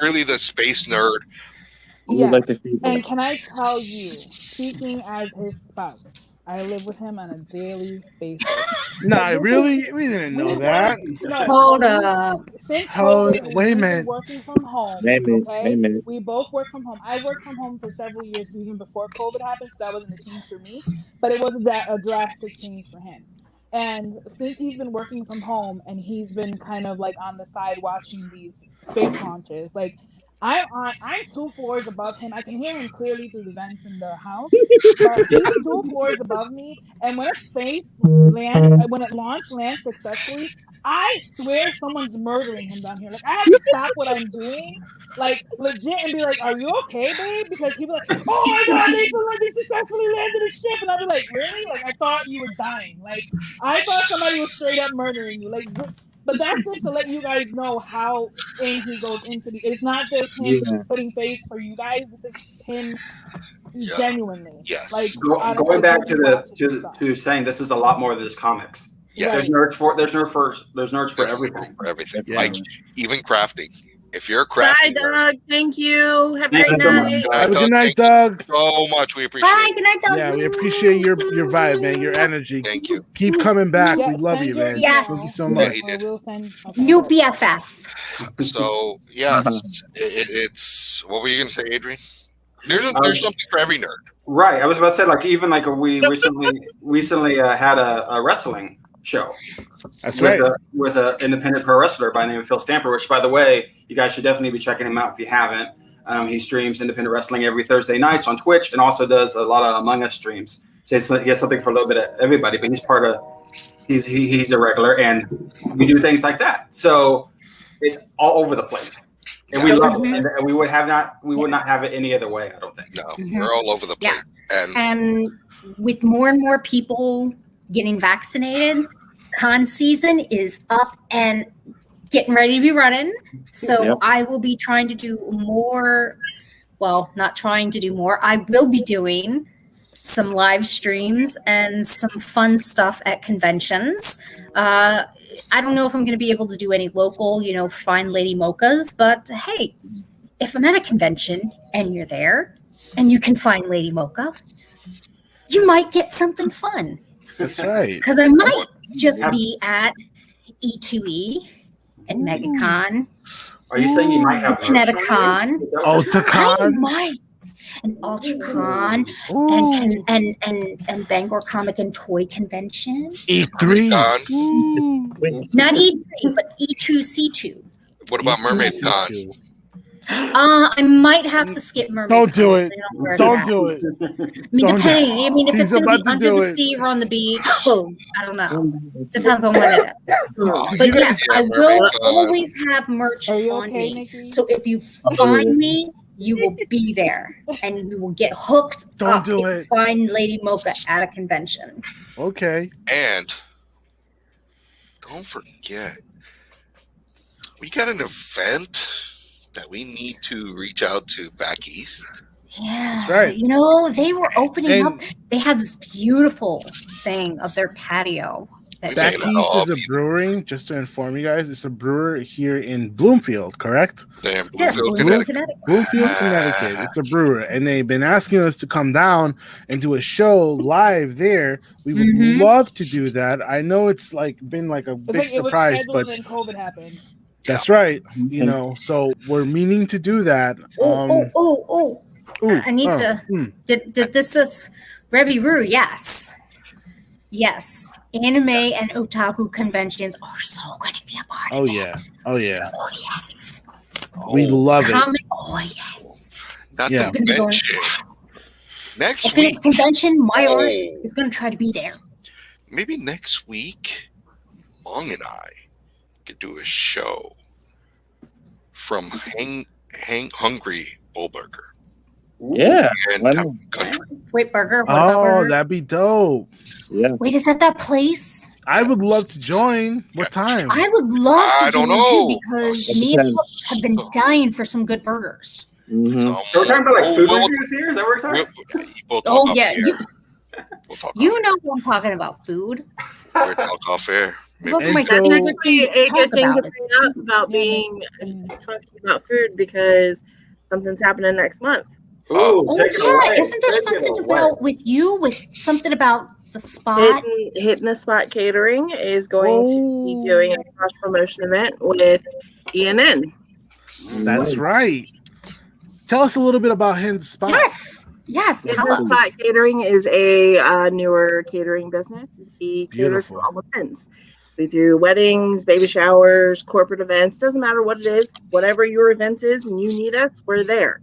really the space nerd. Yes. And can I tell you, speaking as his spouse, I live with him on a daily basis. Really? We didn't know that. Hold up. Since wait a minute. Working from home. Okay? We both work from home. I worked from home for several years, even before COVID happened, so that wasn't a change for me. But it was a drastic change for him. And since he's been working from home and he's been kind of like on the side watching these space launches, like I'm 2 floors above him. I can hear him clearly through the vents in the house. But he's 2 floors above me. And when when it lands successfully, I swear someone's murdering him down here. Like I have to stop what I'm doing, like legit, and be like, "Are you okay, babe?" Because he'd be like, "Oh my god, they successfully landed a ship," and I'd be like, "Really? Like I thought you were dying. Like I thought somebody was straight up murdering you." Like. But that's just to let you guys know how in he goes into the. It's not just him putting face for you guys. This is him genuinely. Yes. Like going back to saying this is a lot more than just comics. Yes. There's nerds for everything. For everything. Yeah. Like even crafting. If you're a crafting. Bye, Doug. Thank you. Have a great night. Have a good night, Doug. So much. We appreciate it. Good night, Doug. Yeah, we appreciate your vibe, man. Your energy. Thank you. Keep coming back. We love you, man. Yes. Thank you so much. New BFF. So yes, it's what were you gonna say, Adrian? There's something for every nerd. Right. I was about to say we recently had a wrestling show. That's right. With an independent pro wrestler by the name of Phil Stamper, which, by the way, you guys should definitely be checking him out if you haven't. He streams independent wrestling every Thursday nights on Twitch and also does a lot of Among Us streams. So he has something for a little bit of everybody, but he's a regular, and we do things like that. So it's all over the place. And we love it. And we would not have it any other way, I don't think. No, we're all over the place. Yeah. And with more and more people getting vaccinated, con season is up and getting ready to be running. So I will be trying to do more. Well, not trying to do more. I will be doing some live streams and some fun stuff at conventions. I don't know if I'm going to be able to do any local, fine lady mochas, but hey, if I'm at a convention and you're there and you can find Lady Mocha, you might get something fun. That's right. Because I might just be at E2E and MegaCon. Are you saying you might have Kineticon? Oh, the con? and UltraCon and Bangor Comic and Toy Convention. E3. Not E3, but E2C2. What about Mermaid Con? I might have to skip Mermaid. Don't do it. Don't do it. I mean, depending. I mean, if it's going to be under the sea or on the beach, I don't know. Depends on when it is. But yes, I will always have merch on me. Nikki? So if you find me, you will be there, and you will get hooked up. Do if it. you find Lady Mocha at a convention. Okay. And don't forget, we got an event that we need to reach out to back east. Yeah, That's right. You know, they were opening And- up. They had this beautiful thing of their patio. Back East is a brewing, just to inform you guys, it's a brewer here in Bloomfield, correct? They're in Yes, Bloomfield, Connecticut. Bloomfield, Connecticut. It's a brewer, and they've been asking us to come down and do a show live there. We would love to do that. I know it's been a big surprise, but then COVID happened. that's right. You know, so we're meaning to do that. I need to. Did this is Rebby Roo? Yes. Anime and otaku conventions are so going to be a part of this. Oh yeah. Oh yes. We love it. Oh yes. Not Yeah. the convention. Next If it's week, convention, my arse is going to try to be there. maybe next week, Long and I could do a show from Hungry Bull Burger. Yeah. And Town Country. Wait, burger? What about Oh, burger? that'd be dope. Yeah. Wait, is that place? I would love to join. What time? I would love to I don't join know. too because That me and depends. Pup have been dying for some good burgers. Mhm. So we're talking about food reviews here? Is that what we're talking We'll talk Oh off yeah, the air. We'll talk you know what I'm talking about. Food. We'll talk off air. Look, And my so- favorite Actually, thing a to good talk thing to about is bring up about being talking about food because something's happening next month. Ooh, Oh take it yeah, away. isn't there Take it something away. about with something about the spot? Hitting the Spot Catering is going to be doing a cross promotion event with ENN. That's right. Tell us a little bit about Hidden Spot. Yes, tell Hitting the us. Spot Catering is a newer catering business. He caters Beautiful. for all events. We do weddings, baby showers, corporate events. Doesn't matter what it is. Whatever your event is and you need us, we're there.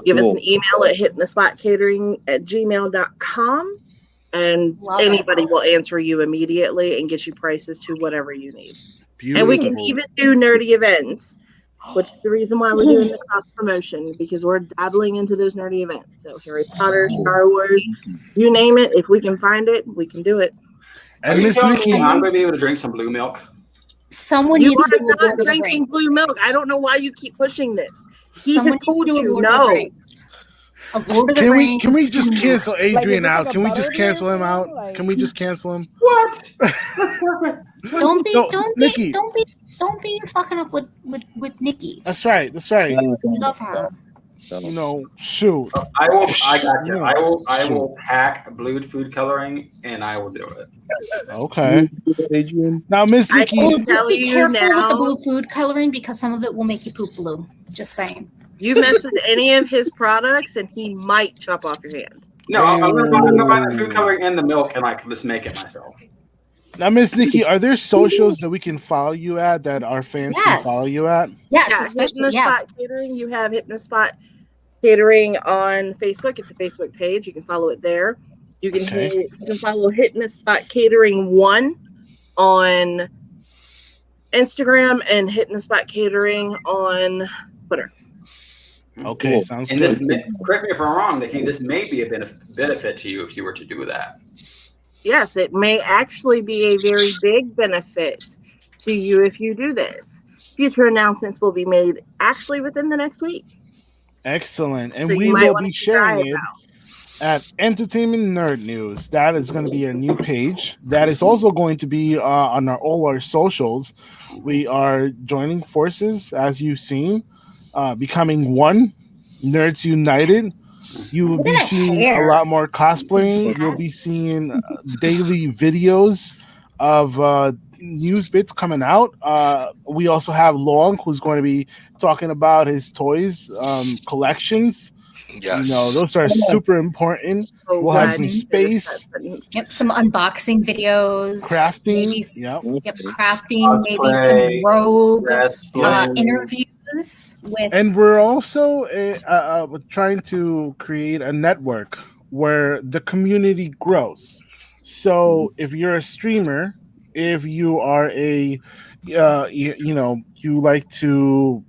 Give us an email at hittingthespotcatering@gmail.com and Love anybody will answer you immediately and get you prices to whatever you need. Beautiful. And we can even do nerdy events, which is the reason why we're doing the cross promotion, because we're dabbling into those nerdy events. So Harry Potter, Star Wars, you name it. If we can find it, we can do it. Are And you Miss telling Nikki, me I'm going to be able to drink some blue milk? Someone You needs are to do a not Lord of the drinking Rings. blue milk. I don't know why you keep pushing this. He Someone has needs to told do a you Lord of the no. Rings. A Lord of the can Rings. we just cancel Adrian Like, is it out? like a Can we just butter cancel him blend, out? like- Can we just cancel him? What? Don't be No, Nikki. don't be fucking up with Nikki. That's right. We love her. You know, shoot. I got you. I will pack blue food coloring and I will do it. Okay. Adrian. Now, Miss I Nikki, will Just tell be you careful with the now. blue food coloring because some of it will make you poop blue. Just saying. You mess with any of his products and he might chop off your hand. No, I'm gonna buy the food coloring and the milk and just make it myself. now, Miss Nikki, are there socials that we can follow you at that our fans can Yes. follow you at? Yes, Yeah, Hitting especially the Spot Catering. You have Hitting the Spot Catering on Facebook. It's a Facebook page. You can follow it there. You can Okay. you can follow Hitting the Spot Catering 1 on Instagram and Hitting the Spot Catering on Twitter. Okay, Cool. sounds And good. this, correct me if I'm wrong, Nikki, this may be a benefit to you if you were to do that. Yes, it may actually be a very big benefit to you if you do this. Future announcements will be made actually within the next week. Excellent. And So you we might will wanna be keep your eye sharing it at Entertainment Nerd News. That is going to be a new page. That is also going to be on all our socials. We are joining forces, as you've seen, becoming one, Nerds United. You will be Look at that seeing hair. a lot more cosplaying. You'll be seeing daily videos of news bits coming out. We also have Long, who's going to be talking about his toys collections. Yes. Those are super important. So We'll have glad some you finished space. that sentence. Yep, some unboxing videos, Crafting, maybe yep. crafting, maybe Cosplay, some rogue wrestling. interviews with. And we're also trying to create a network where the community grows. So if you're a streamer, if you are a, you like to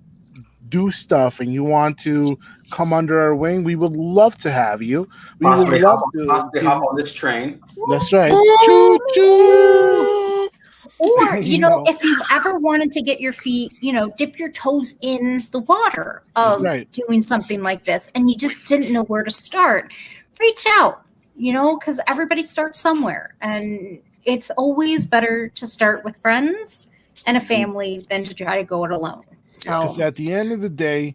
do stuff and you want to come under our wing, we would love to have you. We Possibly would love to. hop on this train. That's right. Choo choo. Or, if you've ever wanted to get your feet, dip your toes in the water of doing something like this and you just didn't know where to start, reach out, because everybody starts somewhere. And it's always better to start with friends and a family than to try to go it alone. So Because at the end of the day,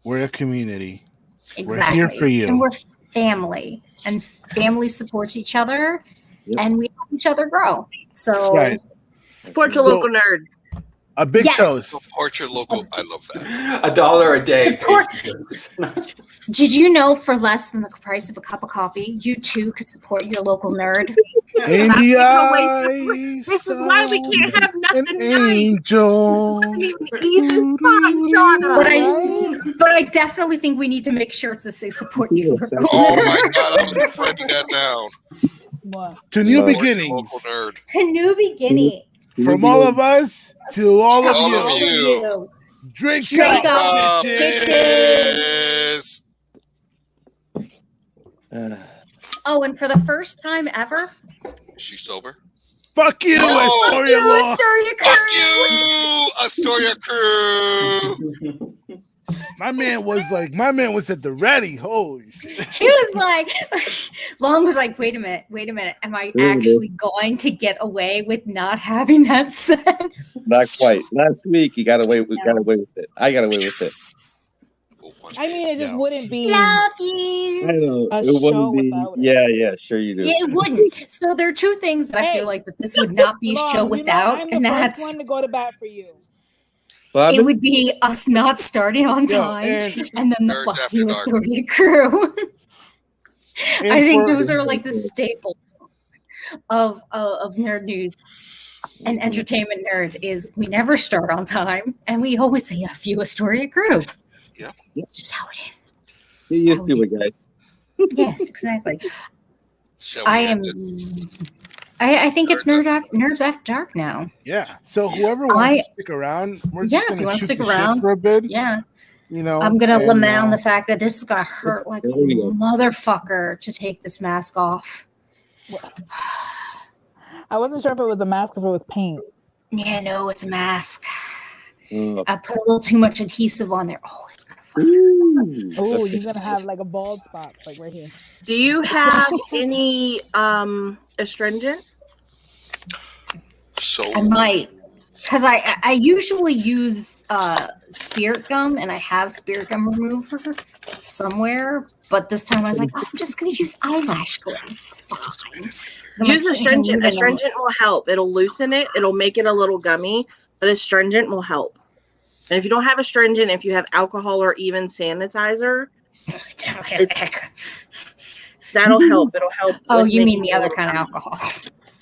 we're a community. Exactly. We're here for you. And we're family. And family supports each other. Yep. And we help each other grow. So support your local nerd. A big toast. Support your local. I love that. $1 a day. Did you know for less than the price of a cup of coffee, you too could support your local nerd? This is why we can't have nothing angel. But I definitely think we need to make sure to say support you. Oh my God, I'm writing that down. To new beginnings. To new beginnings. From all of us to all of you. Drink up, bitches. Oh, and for the first time ever, is she sober? Fuck you, Astoria crew. My man was at the ready. Holy shit. He was like, Long was like, wait a minute. Am I actually going to get away with not having that said? Not quite. Last week he got away with it. I got away with it. I mean, it just wouldn't be. Love you. I know. It wouldn't be. Yeah, sure you do. Yeah, it wouldn't. So there are two things that I feel like that this would not be a show without, and that's one to go to bat for you. It would be us not starting on time, and then the fuck you Astoria crew. I think those are like the staples of nerd news and entertainment nerd. Is we never start on time, and we always say F you Astoria crew. Yep. It's just how it is. You used to it, guys. Yes, exactly. I think it's Nerds After Dark now. Yeah. So whoever wants to stick around, we're just if you want to stick shit around for a bit. Yeah. I'm gonna lament on the fact that this is gonna hurt like a motherfucker to take this mask off. I wasn't sure if it was a mask or if it was paint. Yeah, no, it's a mask. I put a little too much adhesive on there. Oh, it's gonna. Oh, you're gonna have like a bald spot, like right here. Do you have any astringent? So I might, because I usually use spirit gum, and I have spirit gum remover somewhere. But this time I was like, I'm just gonna use eyelash glue. Fine. Use astringent. Astringent will help. It'll loosen it. It'll make it a little gummy, but astringent will help. And if you don't have astringent, if you have alcohol or even sanitizer, that'll help. It'll help. Oh, you mean the other kind of alcohol?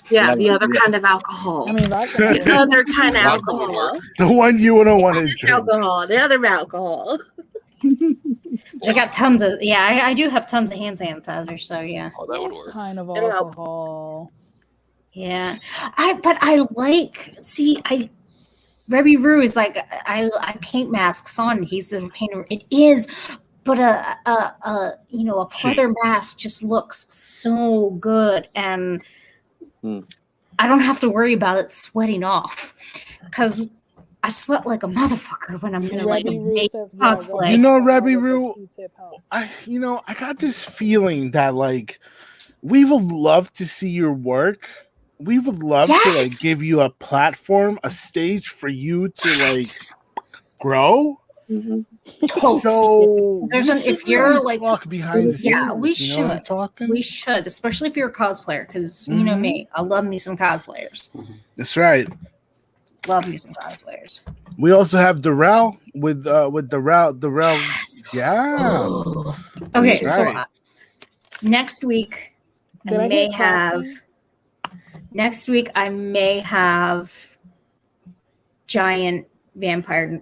Yeah, the other kind of alcohol. I mean, the other kind of alcohol. The one you don't want to drink. Alcohol. The other alcohol. I got tons of I do have tons of hand sanitizer, so yeah. Oh, that would work. Kind of alcohol. Yeah, I like Rebby Rue is like I paint masks on. He's a painter. It is, but a pleather mask just looks so good, and I don't have to worry about it sweating off because I sweat like a motherfucker when I'm in like a big cosplay. Rebby Rue, I got this feeling that like we would love to see your work. We would love to like give you a platform, a stage for you to like grow. Mm-hmm. So if you're like walk behind the scenes, we should. We should, especially if you're a cosplayer, because you know me, I love me some cosplayers. That's right. Love me some cosplayers. We also have Darrell with Darrell. Yes. Yeah. Okay, That's so right. next week I may have giant vampire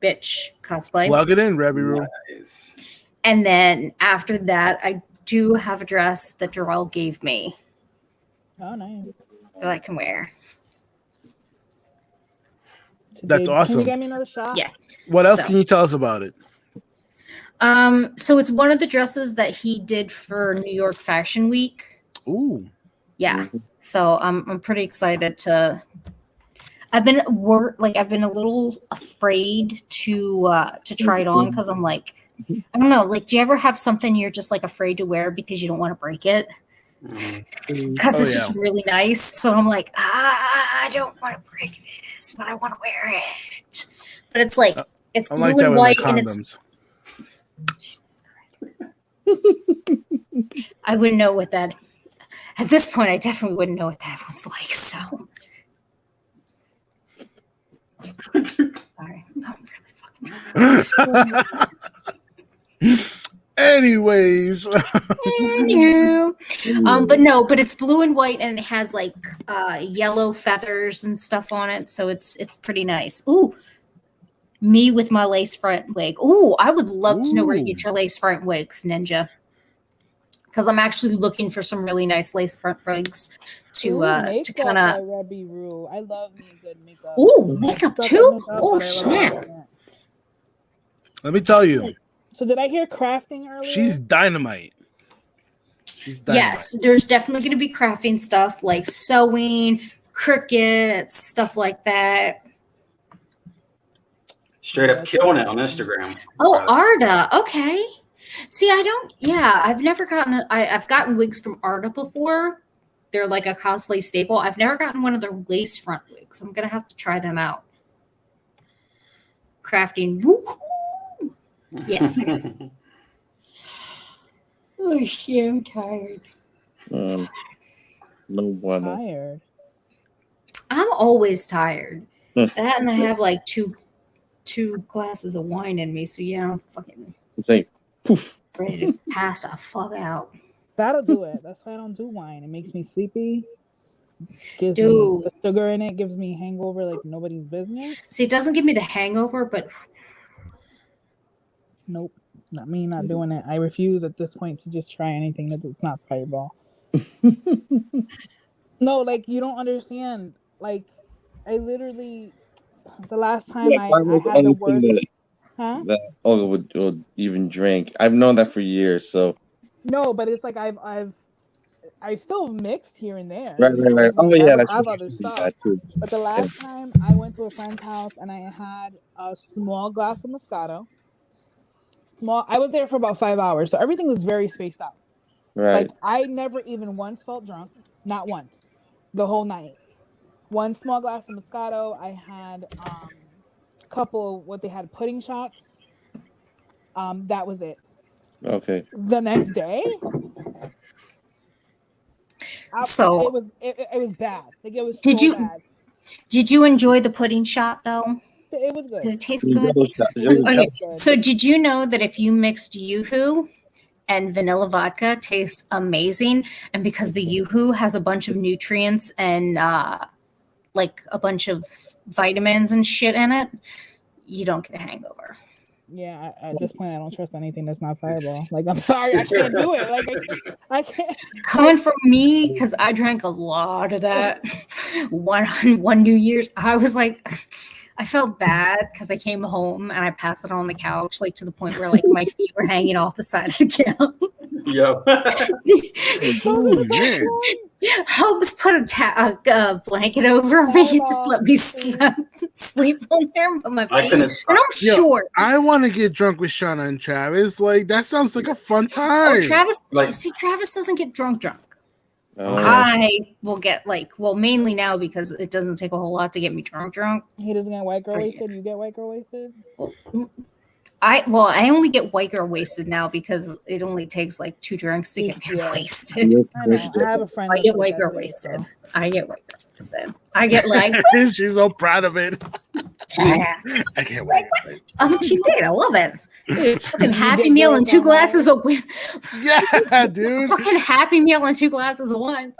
bitch cosplay. Plug it in, Rebby Roo. Nice. And then after that, I do have a dress that Darrell gave me. Oh, nice. That I can wear. That's awesome. Can you get me another shot? Yeah. What else can you tell us about it? So it's one of the dresses that he did for New York Fashion Week. Ooh. Yeah. So I'm pretty excited to. I've been a little afraid to try it on because I'm like, I don't know. Like, do you ever have something you're just like afraid to wear because you don't want to break it? Because it's just really nice. So I'm like, I don't want to break this, but I want to wear it. But it's like it's blue like and white, and it's. Jesus Christ. I wouldn't know what that. At this point, I definitely wouldn't know what that was like. So. Sorry, I'm really fucking drunk. Anyways. But it's blue and white and it has like yellow feathers and stuff on it, so it's pretty nice. Ooh, me with my lace front wig. Ooh, I would love to know where you get your lace front wigs, Ninja. Because I'm actually looking for some really nice lace front wigs to kind of. I love me a good makeup. Ooh, makeup too. Oh snap! Let me tell you. So did I hear crafting earlier? She's dynamite. Yes, there's definitely going to be crafting stuff like sewing, crickets, stuff like that. Straight up killing it on Instagram. Oh, Arda. Okay. See, I've never gotten I've gotten wigs from Arda before. They're like a cosplay staple. I've never gotten one of their lace front wigs. I'm going to have to try them out. Crafting. Woo-hoo. Yes. Oh shit, I'm tired. No one. Tired. I'm always tired. That and I have like two glasses of wine in me, so yeah, I'm fucking ready to pass the fuck out. That'll do it. That's why I don't do wine. It makes me sleepy. Gives me the sugar in it gives me hangover like nobody's business. See, it doesn't give me the hangover, but nope. Not me not doing it. I refuse at this point to just try anything that's not Fireball. No, like you don't understand. Like I literally the last time I had the worst that Olga would even drink. I've known that for years, so no, but it's like I still mixed here and there. Right. Oh yeah, I have other stuff. Too. But the last time I went to a friend's house and I had a small glass of Moscato. I was there for about 5 hours, so everything was very spaced out. Right. Like I never even once felt drunk, not once, the whole night. One small glass of Moscato. I had a couple of what they had pudding shots. That was it. Okay. The next day, so it was bad. Like it was. Bad. Did you enjoy the pudding shot though? It was good. Did it taste good? Okay. So did you know that if you mixed Yoo-hoo and vanilla vodka, tastes amazing? And because the Yoo-hoo has a bunch of nutrients and like a bunch of vitamins and shit in it, you don't get a hangover. Yeah, at this point, I don't trust anything that's not Fireball. Like, I'm sorry, I can't do it. Like, I can't. Coming from me, because I drank a lot of that one New Year's, I was like, I felt bad because I came home and I passed it on the couch, like to the point where like my feet were hanging off the side of the couch. Yo. Helps put a blanket over me, just let me sleep on there, but my feet, and I'm short. I want to get drunk with Shawna and Travis. Like that sounds like a fun time. Travis doesn't get drunk. I will get mainly now because it doesn't take a whole lot to get me drunk. He doesn't get white girl wasted. You get white girl wasted. I only get white girl wasted now because it only takes like 2 drinks to get me wasted. I know. I have a friend. I get white girl wasted. So I get like, she's so proud of it. yeah. I can't wait. I'm a cheap date. I love it. Dude, fucking Happy Meal and 2 glasses of wine. Yeah, dude. Fucking Happy Meal and 2 glasses of wine.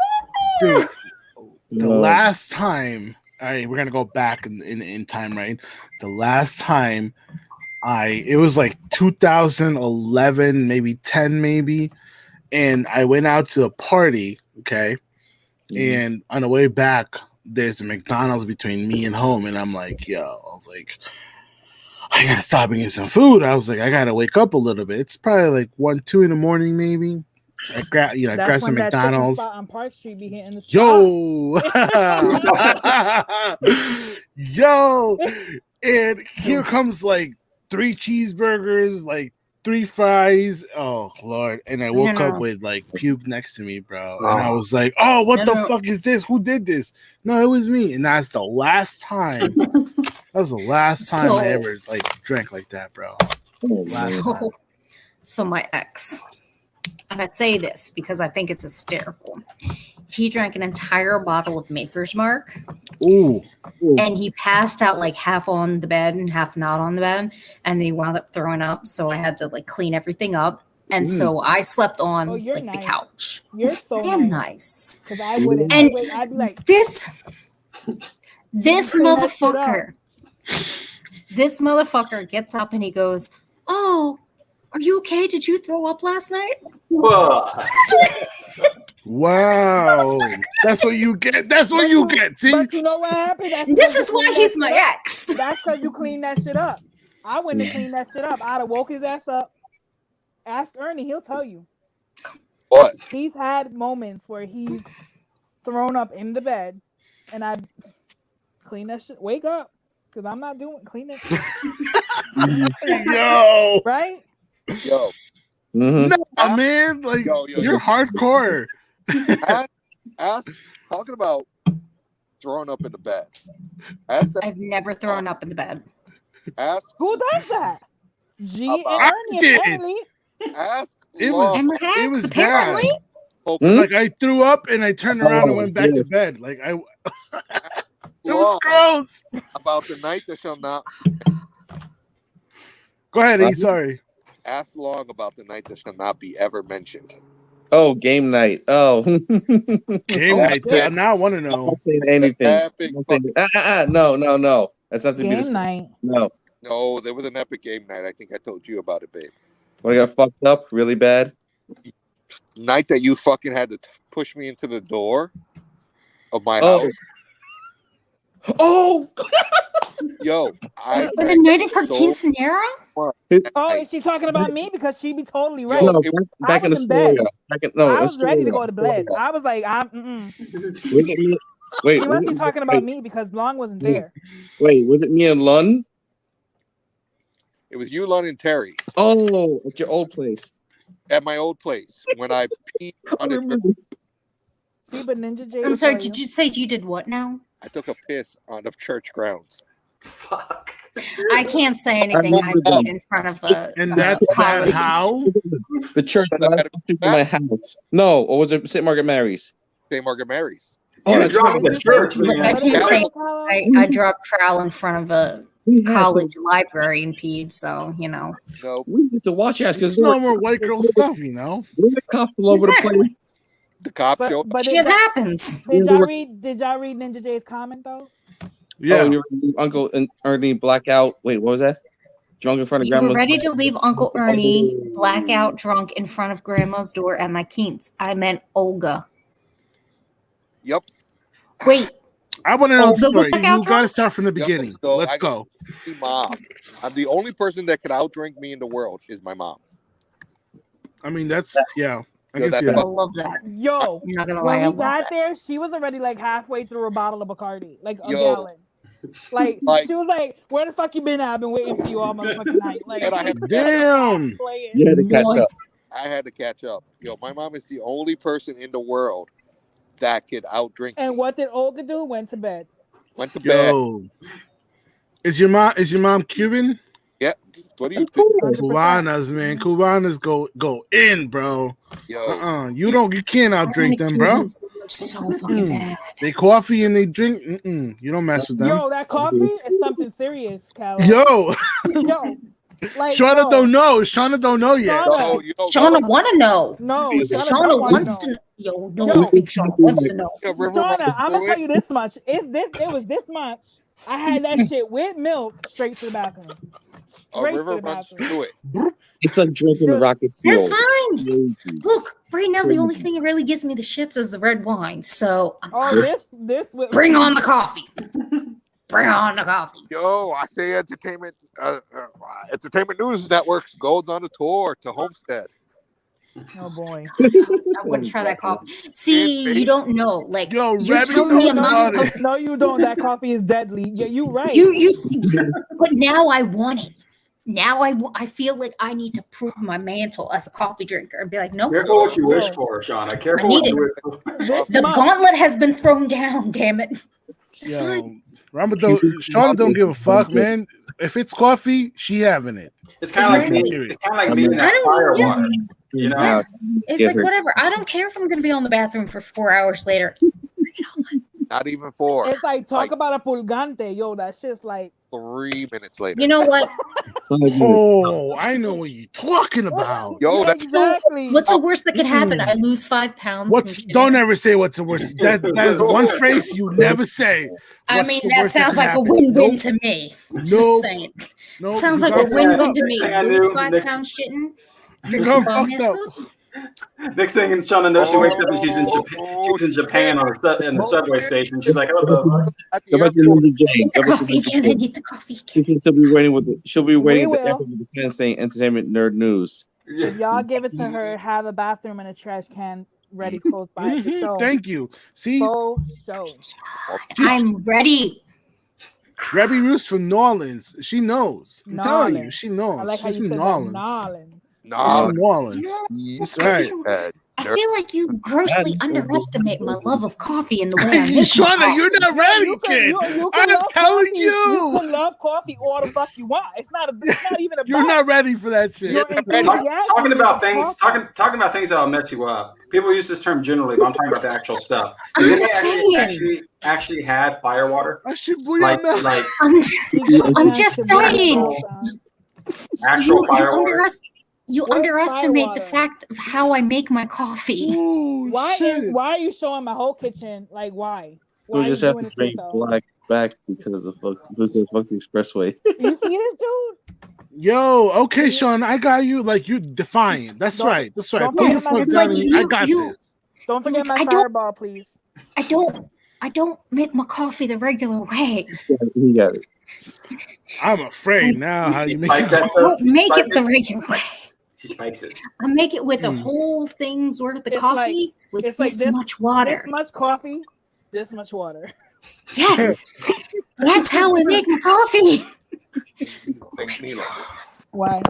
Dude, the last time, all right, we're gonna go back in time, right? The last time it was like 2011, maybe 10, maybe, and I went out to a party, okay, and on the way back, there's a McDonald's between me and home, and I'm like, yo, I was like, I gotta stop and get some food. I was like, I gotta wake up a little bit. It's probably like 1, 2 in the morning, maybe. I grab some McDonald's. On Park Street be hitting the yo, and here comes like 3 cheeseburgers, like 3 fries. Oh Lord! And I woke up with like puke next to me, bro. And I was like, "Oh, what the fuck is this? Who did this?" No, it was me. And that's the last time. That was the last time I ever like drank like that, bro. So my ex. And I say this because I think it's hysterical. He drank an entire bottle of Maker's Mark. Ooh. And he passed out like half on the bed and half not on the bed. And then he wound up throwing up. So I had to like clean everything up. And so I slept on like the couch. You're so nice. Because I wouldn't. And I'd be like, this motherfucker gets up and he goes, "Oh, are you okay? Did you throw up last night?" Whoa. Wow. That's what you get. That's what you get. See? But you know what happened? This is why he's my ex. That's because you cleaned that shit up. I wouldn't have cleaned that shit up. I'd have woke his ass up. Ask Ernie. He'll tell you. What? He's had moments where he's thrown up in the bed, and I clean that shit. Wake up. Because I'm not doing clean it. Yo. Right? Yo. No, man. Like, you're hardcore. Ask talking about throwing up in the bed. I've never thrown up in the bed. Ask who does that? G and Ernie, apparently. Ask it was apparently. Bad. Like I threw up and I turned around and went back to bed. Like it was gross. About the night that shall not. Go ahead, E. Sorry. Ask Long about the night that shall not be ever mentioned. Oh, game night. Oh, game night. Now I want to know. I'm not saying anything. No. That's not to be game night. No, there was an epic game night. I think I told you about it, babe. When I got fucked up really bad. Night that you fucking had to push me into the door of my house. Oh. Yo, the night in Quinceañera? Oh, is she talking about me? Because she be totally right. No, back in the bed. I was ready to go to bed. I was like, Wait, she must be talking about me because Long wasn't there. Wait, was it me and Lun? It was you, Lun, and Terry. Oh, at your old place. At my old place when I peed on it. See, but Ninja J. I'm sorry. Did you say you did what now? I took a piss on the church grounds. Fuck. I can't say anything. I did in front of a. And that's how the church in my house. No, or was it St. Margaret Mary's? St. Margaret Mary's. You dropped the church, man. I can't say. I dropped trowel in front of a college library and peed. So No, we need to watch out because there's no more white girl stuff, you know. The cops all over the place. The cops show. But shit happens. Did y'all read Ninja J's comment though? Yeah. Oh, Uncle Ernie blackout. Wait, what was that? Drunk in front of grandma's. You were ready to leave Uncle Ernie blackout drunk in front of grandma's door at my Keens. I meant Olga. Yep. Wait. I want to know the story. You drunk? got to start from the beginning. So Let's go. Mom. I'm the only person that could outdrink me in the world is my mom. I mean, that's yeah. I can see I that. love that. Yo, I'm not gonna lie. When we got there, she was already like halfway through a bottle of Bacardi, like a gallon. Like she was like, "Where the fuck you been at? I've been waiting for you all motherfucking night." Like, damn. You had to catch up. I had to catch up. Yo, my mom is the only person in the world that could outdrink. And what did Olga do? Went to bed. Went to bed. Yo. Is your mom Cuban? Yeah. What do you think? Cubanas, man. Cubanas go in, bro. Yo. You can't outdrink them, bro. So fucking bad. They coffee and they drink. You don't mess with them. Yo, that coffee is something serious, Calo. Yo. Like, Shawna don't know. Shawna don't know yet. Shawna want to know. No, Shawna wants to know. Yo, I think Shawna wants to know. Shawna, I'm gonna tell you this much. It was this much. I had that shit with milk straight to the bathroom. River runs through it. It's like drinking a rocket fuel. That's fine. Look, right now the only thing that really gives me the shits is the red wine. So I'm fine. Bring on the coffee. Bring on the coffee. Yo, I say entertainment news networks goes on a tour to Homestead. Oh boy. I wouldn't try that coffee. See, you don't know. Like, yo, you tell me I'm not supposed to. No, you don't. That coffee is deadly. Yeah, you're right. You see, but now I want it. Now I feel like I need to prove my mantle as a coffee drinker and be like, no. Careful what you wish for, Shawna. Careful what you wish for. The gauntlet has been thrown down. Damn it. It's fine. Shawna don't give a fuck, man. If it's coffee, she having it. It's kind of like me. It's kind of like me in that fire water. You know, it's like whatever. I don't care if I'm gonna be on the bathroom for 4 hours later. Not even 4. It's like talk about a pulgante, yo. That shit's like 3 minutes later. You know what? Oh, I know what you're talking about. Yo, that's exactly. What's the worst that could happen? I lose 5 pounds. Don't ever say what's the worst. That is one phrase you never say. I mean, that sounds like a win-win to me. Just saying. Sounds like a win-win to me. Lose 5 pounds shitting. Drink some bomb-ass coffee. Next thing Shawna knows, she wakes up and she's in Japan. She's in Japan in the subway station. She's like, "What the fuck?" Coffee again. I need the coffee. She'll be waiting at the airport with the fan saying "Entertainment Nerd News." If y'all give it to her, have a bathroom and a trash can ready close by. So, thank you. See, I'm ready. Rebby Roos from New Orleans. She knows. I'm telling you, she knows. I like how she's you from said New Orleans. New Orleans. That's right. I feel like you grossly underestimate my love of coffee and the way I make Shawna, you're not ready, kid. I'm telling you. You can love coffee all the fuck you want. It's not even a. You're not ready for that shit. Talking about things that'll mess you up. People use this term generally, but I'm talking about the actual stuff. I'm just saying. Actually had fire water. I should I'm just saying. Actual fire water. You underestimate the fact of how I make my coffee. Ooh, why are you showing my whole kitchen? Like, why? We just have to drink black back because of fuck the expressway. You see this dude? Yo, okay, Sean, I got you. Like, you defiant. That's right. That's right. I got this. Don't forget my fireball, please. I don't make my coffee the regular way. You got it. I'm afraid now how you make it. I don't make it the regular way. She spikes it. I make it with the whole thing's worth of coffee with this much water. This much coffee, this much water. Yes, that's how we make my coffee. Why?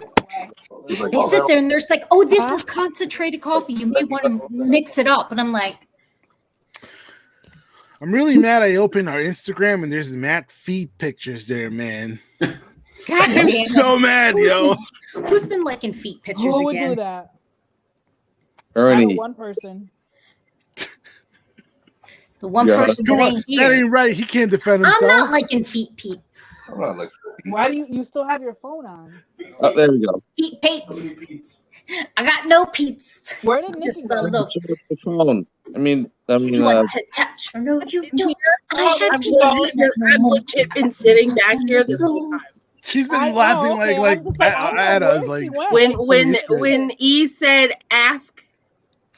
They sit there and they're like, "Oh, this is concentrated coffee. You may want to mix it up." And I'm like, I'm really mad. I opened our Instagram and there's Matt feet pictures there, man. God I'm so mad, yo. Who's been liking feet pictures Who would again? do that? Ernie. One person. The one person that ain't here. That ain't right. He can't defend himself. I'm not liking feet, Pete. I'm not liking Why do you still have your phone on? Oh, there we go. Feet Pete's. I got no Pete's. Where did Nikki Just a look. The phone. I mean, You want to touch? No, you don't. I've legit been sitting back here this whole time. She's been laughing at us. Like when E said ask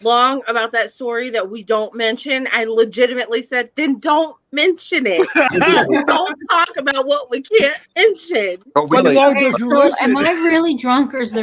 Long about that story that we don't mention, I legitimately said, then don't mention it. Don't talk about what we can't mention. Okay, so am I really drunk or is there